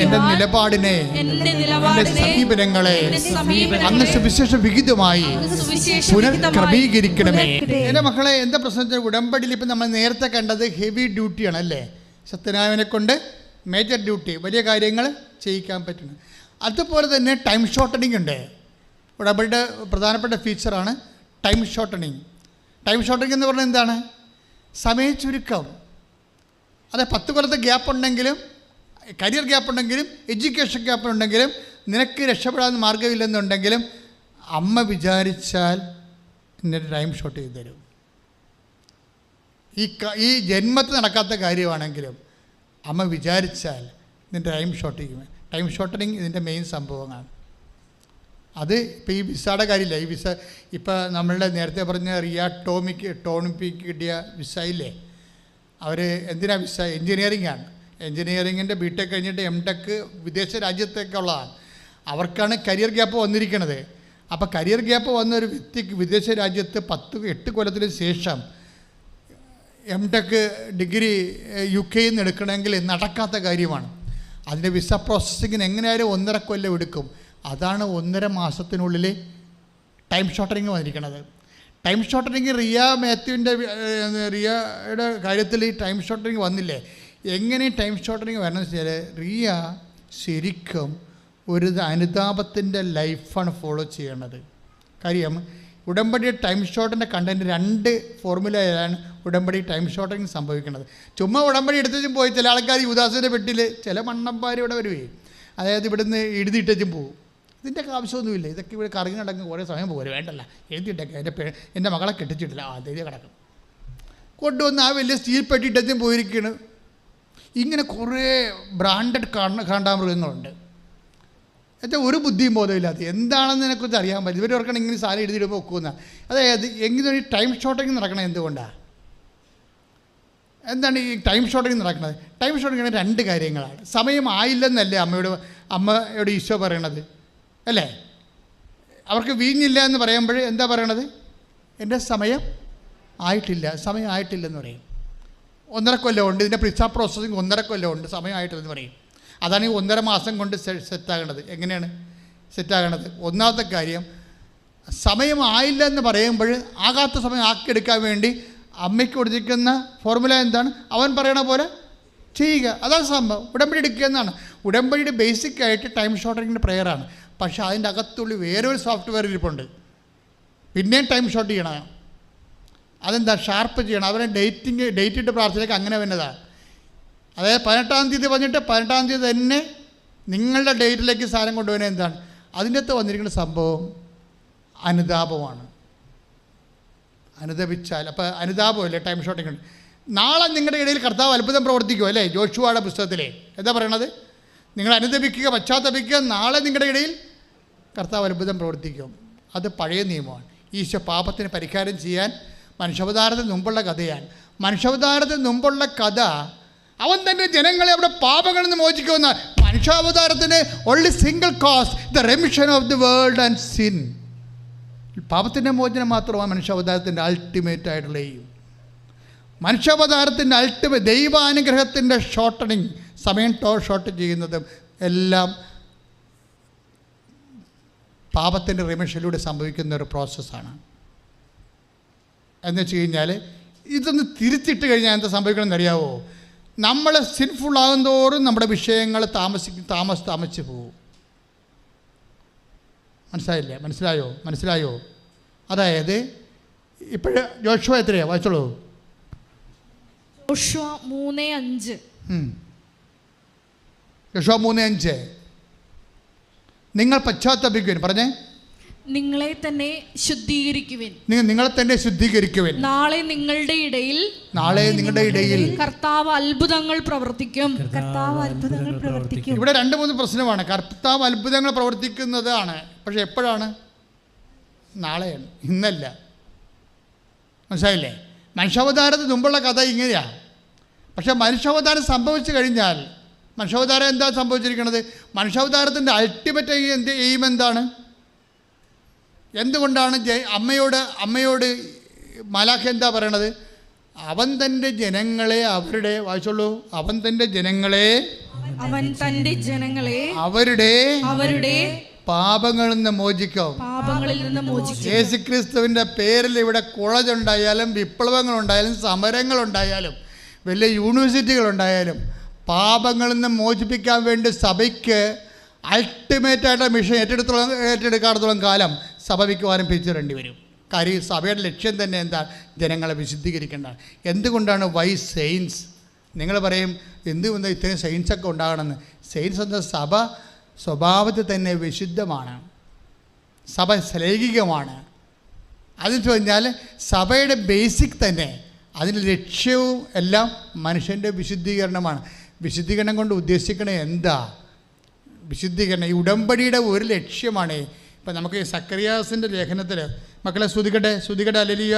എന്റെ നിലപാടിനെ, എന്റെ സമീപനങ്ങളെ അങ്ങ് സുവിശേഷ വിഹിതമായി പുനഃക്രമീകരിക്കണമേ. എന്റെ മക്കളെ, എന്താ പ്രശ്നത്തിൽ ഉടമ്പടിയിൽ ഇപ്പം നമ്മൾ നേരത്തെ കണ്ടത് ഹെവി ഡ്യൂട്ടിയാണ് അല്ലേ? ശക്തനായവനെ കൊണ്ട് മേജർ ഡ്യൂട്ടി, വലിയ കാര്യങ്ങൾ ചെയ്യിക്കാൻ പറ്റുന്നു. അതുപോലെ തന്നെ ടൈം ഷോർട്ടനിങ് ഉണ്ട്. ഉടമ്പടിയുടെ പ്രധാനപ്പെട്ട ഫീച്ചറാണ് ടൈം ഷോർട്ടനിങ്. ടൈം ഷോർട്ടനിങ് എന്ന് പറഞ്ഞാൽ എന്താണ്? സമയ ചുരുക്കം. അതെ, 10 കൊല്ലത്തെ ഗ്യാപ്പ് ഉണ്ടെങ്കിലും, കരിയർ ഗ്യാപ്പ് ഉണ്ടെങ്കിലും, എഡ്യൂക്കേഷൻ ഗ്യാപ്പ് ഉണ്ടെങ്കിലും, നിനക്ക് രക്ഷപ്പെടാൻ മാർഗ്ഗമില്ലെന്നുണ്ടെങ്കിലും അമ്മ വിചാരിച്ചാൽ നിന്നെ ടൈം ഷോർട്ട് ചെയ്ത് തരും. ഈ ജന്മത്തിൽ നടക്കാത്ത കാര്യമാണെങ്കിലും അമ്മ വിചാരിച്ചാൽ ഇതിൻ്റെ ടൈം ഷോർട്ട് ചെയ്യും. ടൈം ഷോർട്ടനിങ് ഇതിൻ്റെ മെയിൻ സംഭവമാണ്. അത് ഇപ്പോൾ ഈ വിസയുടെ കാര്യമില്ല. ഈ വിസ ഇപ്പോൾ നമ്മളുടെ നേരത്തെ പറഞ്ഞ ടോണിപ്പിക്ക് കിട്ടിയ വിസ ഇല്ലേ, അവർ എന്തിനാ വിസ? എൻജിനീയറിംഗ് ആണ്. എൻജിനീയറിങ്ങിൻ്റെ ബിടെക് കഴിഞ്ഞിട്ട് എംടെക് വിദേശ രാജ്യത്തേക്കുള്ളതാണ്. അവർക്കാണ് കരിയർ ഗ്യാപ്പ് വന്നിരിക്കുന്നത്. അപ്പോൾ കരിയർ ഗ്യാപ്പ് വന്ന ഒരു വ്യക്തിക്ക് വിദേശ രാജ്യത്ത് 8 കൊല്ലത്തിന് ശേഷം എംടെക് ഡിഗ്രി UK നിന്ന് എടുക്കണമെങ്കിൽ നടക്കാത്ത കാര്യമാണ്. അതിൻ്റെ വിസ പ്രോസസ്സിങ്ങിന് എങ്ങനെയായാലും 1.5 കൊല്ലം എടുക്കും. അതാണ് 1.5 മാസത്തിനുള്ളിൽ ടൈം ഷോർട്ടനിങ് വന്നിരിക്കുന്നത്. ടൈം ഷോർട്ടനിങ് റിയയുടെ കാര്യത്തിൽ ഈ ടൈം ഷോർട്ടനിങ് വന്നില്ലേ? എങ്ങനെ ടൈം ഷോർട്ടനിങ് വരണമെന്ന് വെച്ചാൽ, റിയ ശരിക്കും ഒരു അനുതാപത്തിൻ്റെ ലൈഫാണ് ഫോളോ ചെയ്യേണ്ടത്. കാര്യം ഉടമ്പടി ടൈം ഷോർട്ടിൻ്റെ കണ്ടൻറ്റ് 2 ഫോർമുലയിലാണ് ഉടമ്പടി ടൈം ഷോർട്ടിങ് സംഭവിക്കുന്നത്. ചുമ്മാ ഉടമ്പടി എടുത്തും പോയി ചില ആൾക്കാർ യുദാസിൻ്റെ പെട്ടിൽ ചില മണ്ണന്മാർ ഇവിടെ വരുവേ, അതായത് ഇവിടുന്ന് എഴുതിയിട്ടും പോകും. ഇതിൻ്റെയൊക്കെ ആവശ്യമൊന്നുമില്ല. ഇതൊക്കെ ഇവിടെ കറങ്ങി നടക്കും, കുറേ സമയം പോരും, വേണ്ടല്ല എഴുതിയിട്ടൊക്കെ എൻ്റെ മകളെ കെട്ടിച്ചിട്ടില്ല, അതെഴുതി കിടക്കും. കൊണ്ടുവന്ന് ആ വലിയ സ്റ്റീൽ പെട്ടിട്ടും പോയിരിക്കുകയാണ്. ഇങ്ങനെ കുറേ ബ്രാൻഡഡ് കാണ്ടാമൃഗങ്ങളുണ്ട്. എന്നുവെച്ചാൽ ഒരു ബുദ്ധിയും ബോധമില്ലാത്ത എന്താണെന്ന് എന്നെക്കുറിച്ച് അറിയാൻ പറ്റും. ഇവർ ഓർക്കണം ഇങ്ങനെ സാധനം എഴുതിയിടുമ്പോൾ ഒക്കുന്ന. അതായത് എങ്ങനെ ഈ ടൈം ഷോർട്ടിങ് നടക്കണം എന്തുകൊണ്ടാണ്? എന്താണ് ഈ ടൈം ഷോർട്ടിങ് നടക്കുന്നത്? ടൈം ഷോർട്ടിങ് 2 കാര്യങ്ങളാണ്. സമയം ആയില്ലെന്നല്ലേ അമ്മയോട് ഈശോ പറയണത് അല്ലേ? അവർക്ക് വീഞ്ഞില്ല എന്ന് പറയുമ്പോൾ എന്താ പറയണത്? എൻ്റെ സമയം ആയിട്ടില്ലെന്ന് പറയും. 1.5 കൊല്ലമുണ്ട്, ഇതിൻ്റെ പിസ പ്രോസസ്സിങ് 1.5 കൊല്ലമുണ്ട്, സമയമായിട്ടില്ലെന്ന് പറയും. അതാണ് ഈ 1.5 മാസം കൊണ്ട് സെറ്റാകേണ്ടത്. എങ്ങനെയാണ് സെറ്റാകേണ്ടത്? ഒന്നാമത്തെ കാര്യം, സമയമായില്ല എന്ന് പറയുമ്പോൾ ആകാത്ത സമയം ആക്കിയെടുക്കാൻ വേണ്ടി അമ്മയ്ക്ക് കൊടുത്തിരിക്കുന്ന ഫോർമുല എന്താണ്? അവൻ പറയണ പോലെ ചെയ്യുക. അതാണ് സംഭവം. ഉടമ്പടി എടുക്കുക എന്നാണ്. ഉടമ്പടിയുടെ ബേസിക്കായിട്ട് ടൈം ഷോർട്ടനിങ്ങിൻ്റെ പ്രെയറാണ്. പക്ഷേ അതിൻ്റെ അകത്തുള്ളിൽ വേറൊരു സോഫ്റ്റ്വെയർ ഇരിപ്പുണ്ട്. പിന്നെയും ടൈം ഷോർട്ട് ചെയ്യണം. അതെന്താ? ഷാർപ്പ് ചെയ്യണം. അവരെ ഡേറ്റ് ഇട്ട് പ്രാർത്ഥനയ്ക്ക് അങ്ങനെ വന്നതാണ്. അതായത് 18-ാം തീയതി പറഞ്ഞിട്ട് 18-ാം തീയതി തന്നെ നിങ്ങളുടെ ഡേറ്റിലേക്ക് സാധനം കൊണ്ടുപോകുന്നത് എന്താണ്? അതിൻ്റെ അകത്ത് വന്നിരിക്കുന്ന സംഭവം അനുതാപമാണ്. അനുദപിച്ചാൽ അപ്പോൾ അനുതാപമല്ലേ ടൈം ഷോർട്ടിങ് ഉണ്ട്. നാളെ നിങ്ങളുടെ ഇടയിൽ കർത്താവ് അത്ഭുതം പ്രവർത്തിക്കും അല്ലേ? ജോഷുവയുടെ പുസ്തകത്തിലെ എന്താ പറയണത്? നിങ്ങൾ അനുദപിക്കുക, പശ്ചാത്തപിക്കുക, നാളെ നിങ്ങളുടെ ഇടയിൽ കർത്താവ് അത്ഭുതം പ്രവർത്തിക്കും. അത് പഴയ നിയമമാണ്. ഈശോ പാപത്തിന് പരിഹാരം ചെയ്യാൻ മനുഷ്യാവതാരത്തിന് മുമ്പുള്ള കഥയാണ്. മനുഷ്യാവതാരത്തിന് മുമ്പുള്ള കഥ അവൻ തന്നെ ജനങ്ങളെ അവിടെ പാപങ്ങളിൽ നിന്ന് മോചിക്കുന്ന മനുഷ്യാവതാരത്തിന് only single cause the remission of the world and sin. പാപത്തിൻ്റെ മോചനം മാത്രമാണ് മനുഷ്യാവതാരത്തിൻ്റെ അൾട്ടിമേറ്റ് ആയിട്ടുള്ള എയിം. മനുഷ്യാവതാരത്തിൻ്റെ അൾട്ടിമേറ്റ് ദൈവാനുഗ്രഹത്തിൻ്റെ ഷോർട്ടനിങ്, സമയം ഷോർട്ട് ചെയ്യുന്നതും എല്ലാം പാപത്തിൻ്റെ റിമിഷനിലൂടെ സംഭവിക്കുന്ന ഒരു പ്രോസസ്സാണ്. എന്ന് വെച്ച് കഴിഞ്ഞാൽ ഇതൊന്ന് തിരിച്ചിട്ട് കഴിഞ്ഞാൽ എന്താ സംഭവിക്കണമെന്ന് അറിയാവോ? നമ്മൾ സിൻഫുള്ളാകും തോറും നമ്മുടെ വിഷയങ്ങൾ താമസിച്ച് പോകും. മനസ്സിലായോ? അതായത് ഇപ്പോഴ് ജോഷുവ എത്രയാണ് വായിച്ചോളൂ? ജോഷുവ 3:5. ജോഷുവ 3:5. നിങ്ങൾ പശ്ചാത്തപിക്കുവിൻ. പറഞ്ഞേ. നിങ്ങളെ തന്നെ ശുദ്ധീകരിക്കുവിൻ. നിങ്ങളെ തന്നെ ശുദ്ധീകരിക്കുവിൻ. നാളെ നിങ്ങളുടെ ഇടയിൽ കർത്താവ് അത്ഭുതങ്ങൾ പ്രവർത്തിക്കും. ഇവിടെ 2-3 പ്രശ്നമാണ്. കർത്താവ് അത്ഭുതങ്ങൾ പ്രവർത്തിക്കുന്നതാണ്. പക്ഷെ എപ്പോഴാണ്? നാളെയാണ്, ഇന്നല്ല. മനസ്സിലായില്ലേ? മനുഷ്യാവതാരത്തിന് മുമ്പുള്ള കഥ ഇങ്ങനെയാണ്. പക്ഷെ മനുഷ്യാവതാരം സംഭവിച്ചു കഴിഞ്ഞാൽ, മനുഷ്യാവതാരം എന്താ സംഭവിച്ചിരിക്കുന്നത്? മനുഷ്യാവതാരത്തിൻ്റെ അൾട്ടിമേറ്റ് എയിം എന്താണ്? എന്തുകൊണ്ടാണ് അമ്മയോട് മാലാഖ എന്താ പറയണത്? അവൻ തൻ്റെ ജനങ്ങളെ അവരുടെ പാപങ്ങളിൽ നിന്ന് മോചിക്കും. യേശുക്രിസ്തുവിൻ്റെ പേരിൽ ഇവിടെ കോളേജുണ്ടായാലും, വിപ്ലവങ്ങളുണ്ടായാലും, സമരങ്ങളുണ്ടായാലും, വലിയ യൂണിവേഴ്സിറ്റികളുണ്ടായാലും, പാപങ്ങളിൽ നിന്ന് മോചിപ്പിക്കാൻ വേണ്ടി സഭയ്ക്ക് അൾട്ടിമേറ്റായിട്ട് മിഷൻ ഏറ്റെടുക്കാടത്തോളം കാലം സഭ മിക്കവാറും പിരിച്ചുവിടേണ്ടി വരും. കാര്യം സഭയുടെ ലക്ഷ്യം തന്നെ എന്താ? ജനങ്ങളെ വിശുദ്ധീകരിക്കേണ്ടതാണ്. എന്തുകൊണ്ടാണ് വൈ സെയിൻസ്? നിങ്ങൾ പറയും എന്തുകൊണ്ട് ഇത്രയും സെയിൻസൊക്കെ ഉണ്ടാകണമെന്ന്. സെയിൻസ് എന്ന സഭ സ്വഭാവത്തിൽ തന്നെ വിശുദ്ധമാണ്, സഭ ലൈംഗികമാണ്. അതെന്ന് പറഞ്ഞാൽ സഭയുടെ ബേസിക് തന്നെ, അതിൻ്റെ ലക്ഷ്യവും എല്ലാം മനുഷ്യൻ്റെ വിശുദ്ധീകരണമാണ്. വിശുദ്ധീകരണം കൊണ്ട് ഉദ്ദേശിക്കണത് എന്താ? വിശുദ്ധീകരണം ഈ ഉടമ്പടിയുടെ ഒരു ലക്ഷ്യമാണ്. ഇപ്പം നമുക്ക് സക്കറിയാസിൻ്റെ ലേഖനത്തിൽ മക്കളെ ശ്രുതികട്ടെ ഹല്ലേലൂയ.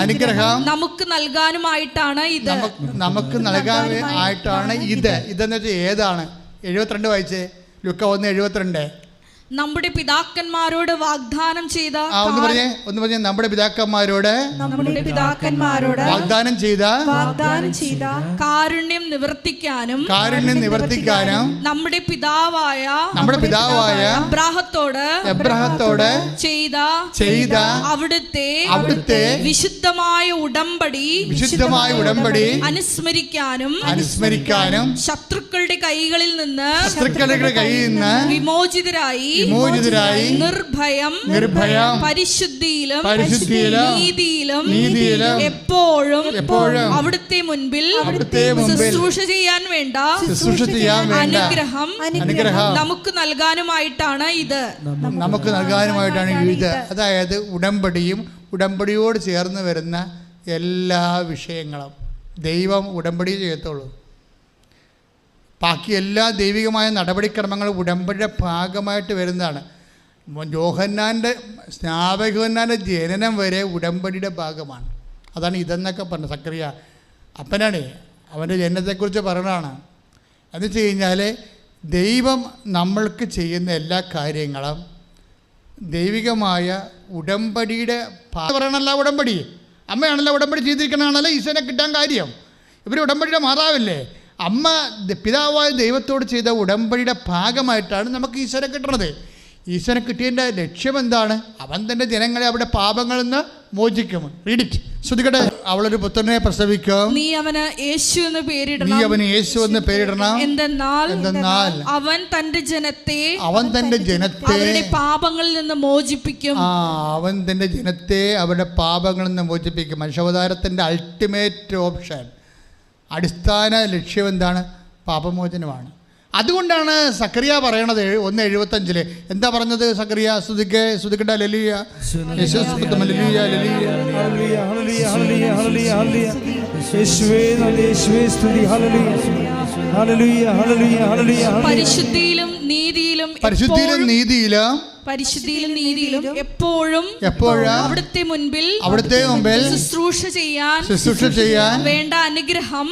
അനുഗ്രഹം നമുക്ക് നൽകാനുമായിട്ടാണ് ഇത്. ഇതെന്ന് വെച്ചാൽ ഏതാണ്? 72 വായിച്ചേ. ലുക്ക 1:72. നമ്മുടെ പിതാക്കന്മാരോട് വാഗ്ദാനം ചെയ്ത ഒന്ന് പറഞ്ഞേ നമ്മുടെ പിതാക്കന്മാരോട് വാഗ്ദാനം ചെയ്ത കാരുണ്യം നിവർത്തിക്കാനും നമ്മുടെ പിതാവായ അബ്രാഹത്തോട് ചെയ്ത അവിടുത്തെ വിശുദ്ധമായ ഉടമ്പടി അനുസ്മരിക്കാനും ശത്രുക്കളുടെ കൈകളിൽ നിന്ന് വിമോചിതരായി നിർഭയം പരിശുദ്ധിയിലും നീതിയിലും എപ്പോഴും അവിടുത്തെ മുൻപിൽ ശുശ്രൂഷ ചെയ്യാൻ വേണ്ട അനുഗ്രഹം നമുക്ക് നൽകാനുമായിട്ടാണ് ഇത്. അതായത് ഉടമ്പടിയോട് ചേർന്ന് വരുന്ന എല്ലാ വിഷയങ്ങളും ദൈവം ഉടമ്പടി ചെയ്യത്തുള്ളൂ. ബാക്കി എല്ലാ ദൈവികമായ നടപടിക്രമങ്ങളും ഉടമ്പടിയുടെ ഭാഗമായിട്ട് വരുന്നതാണ്. സ്നാപകയോഹന്നാൻ്റെ ജനനം വരെ ഉടമ്പടിയുടെ ഭാഗമാണ്. അതാണ് ഇതെന്നൊക്കെ പറഞ്ഞത്. സക്കറിയ അപ്പനാണ്, അവൻ്റെ ജനനത്തെക്കുറിച്ച് പറയണതാണ്. എന്ന് വെച്ച് കഴിഞ്ഞാൽ ദൈവം നമ്മൾക്ക് ചെയ്യുന്ന എല്ലാ കാര്യങ്ങളും ദൈവികമായ ഉടമ്പടിയുടെ പറയണല്ല. ഉടമ്പടി അമ്മയാണല്ലോ ഉടമ്പടി ചെയ്തിരിക്കണതാണല്ലോ ഈശോനെ കിട്ടാൻ കാര്യം. ഇവർ ഉടമ്പടിയുടെ മാതാവല്ലേ. അമ്മ പിതാവായ ദൈവത്തോട് ചെയ്ത ഉടമ്പടിയുടെ ഭാഗമായിട്ടാണ് നമുക്ക് ഈശോനെ കിട്ടുന്നത്. ഈശോനെ കിട്ടിയതിൻ്റെ ലക്ഷ്യം എന്താണ്? അവൻ തൻ്റെ ജനങ്ങളെ അവിടെ പാപങ്ങളിൽ നിന്ന് മോചിക്കും. Read it. ശ്രദ്ധിക്കട്ടെ. അവളൊരു പുത്രനെ പ്രസവിക്കും. നീ അവന് യേശു എന്ന് പേരിടണം. എന്തെന്നാൽ അവൻ തന്റെ ജനത്തെ അവരുടെ പാപങ്ങളിൽ നിന്ന് മോചിപ്പിക്കും. അവൻ തന്റെ ജനത്തെ അവരുടെ പാപങ്ങളിൽ നിന്ന് മോചിപ്പിക്കും. മനുഷ്യാവതാരത്തിൻ്റെ അൾട്ടിമേറ്റ് ഓപ്ഷൻ, അടിസ്ഥാന ലക്ഷ്യം എന്താണ്? പാപമോചനമാണ്. അതുകൊണ്ടാണ് സക്കറിയ പറയണത് 1:75 എന്താ പറഞ്ഞത്? സക്കറിയ സ്തുതിക്കട്ടെ ഹല്ലേലൂയ. പരിശുദ്ധിയിലും നീതിയിലും എപ്പോഴും അവിടുത്തെ മുൻപിൽ ശുശ്രൂഷ ചെയ്യാൻ വേണ്ട അനുഗ്രഹം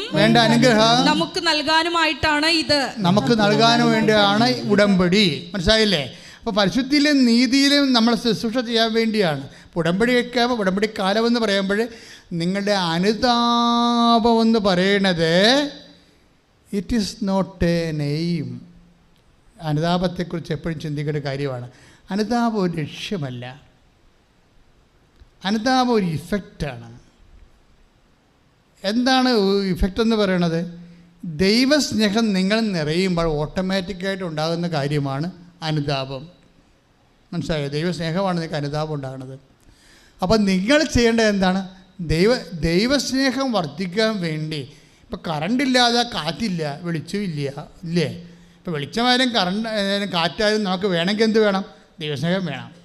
നമുക്ക് നൽകാനുമായിട്ടാണ് ഇത്. നമുക്ക് നൽകാനും വേണ്ടിയാണ് ഉടമ്പടി. മനസ്സിലായില്ലേ? അപ്പോൾ പരിശുദ്ധിയിലും നീതിയിലും നമ്മൾ ശുശ്രൂഷ ചെയ്യാൻ വേണ്ടിയാണ് ഉടമ്പടിയൊക്കെ. ഉടമ്പടി കാലമെന്ന് പറയുമ്പോൾ നിങ്ങളുടെ അനുതാപമെന്ന് പറയണത് it is not a name. അനുതാപത്തെക്കുറിച്ച് എപ്പോഴും ചിന്തിക്കേണ്ട കാര്യമാണ്. അനുതാപം ഒരു ലക്ഷ്യമല്ല. അനുതാപം ഒരു ഇഫക്റ്റാണ്. എന്താണ് ഇഫക്റ്റ് എന്ന് പറയണത്? ദൈവസ്നേഹം നിങ്ങൾ നിറയുമ്പോൾ ഓട്ടോമാറ്റിക്കായിട്ട് ഉണ്ടാകുന്ന കാര്യമാണ് അനുതാപം. മനസ്സിലായോ? ദൈവസ്നേഹമാണ് നിങ്ങൾക്ക് അനുതാപം ഉണ്ടാകുന്നത്. അപ്പം നിങ്ങൾ ചെയ്യേണ്ടത് എന്താണ്? ദൈവസ്നേഹം വർദ്ധിക്കാൻ വേണ്ടി, ഇപ്പോൾ കറണ്ടില്ലാതെ കാറ്റില്ല, വെളിച്ചമില്ല, ഇല്ലേ? ഇപ്പോൾ വെളിച്ചമായാലും കറണ്ട് കാറ്റായാലും നമുക്ക് വേണമെങ്കിൽ എന്ത് വേണം? ദൈവസ്നേഹം വേണം.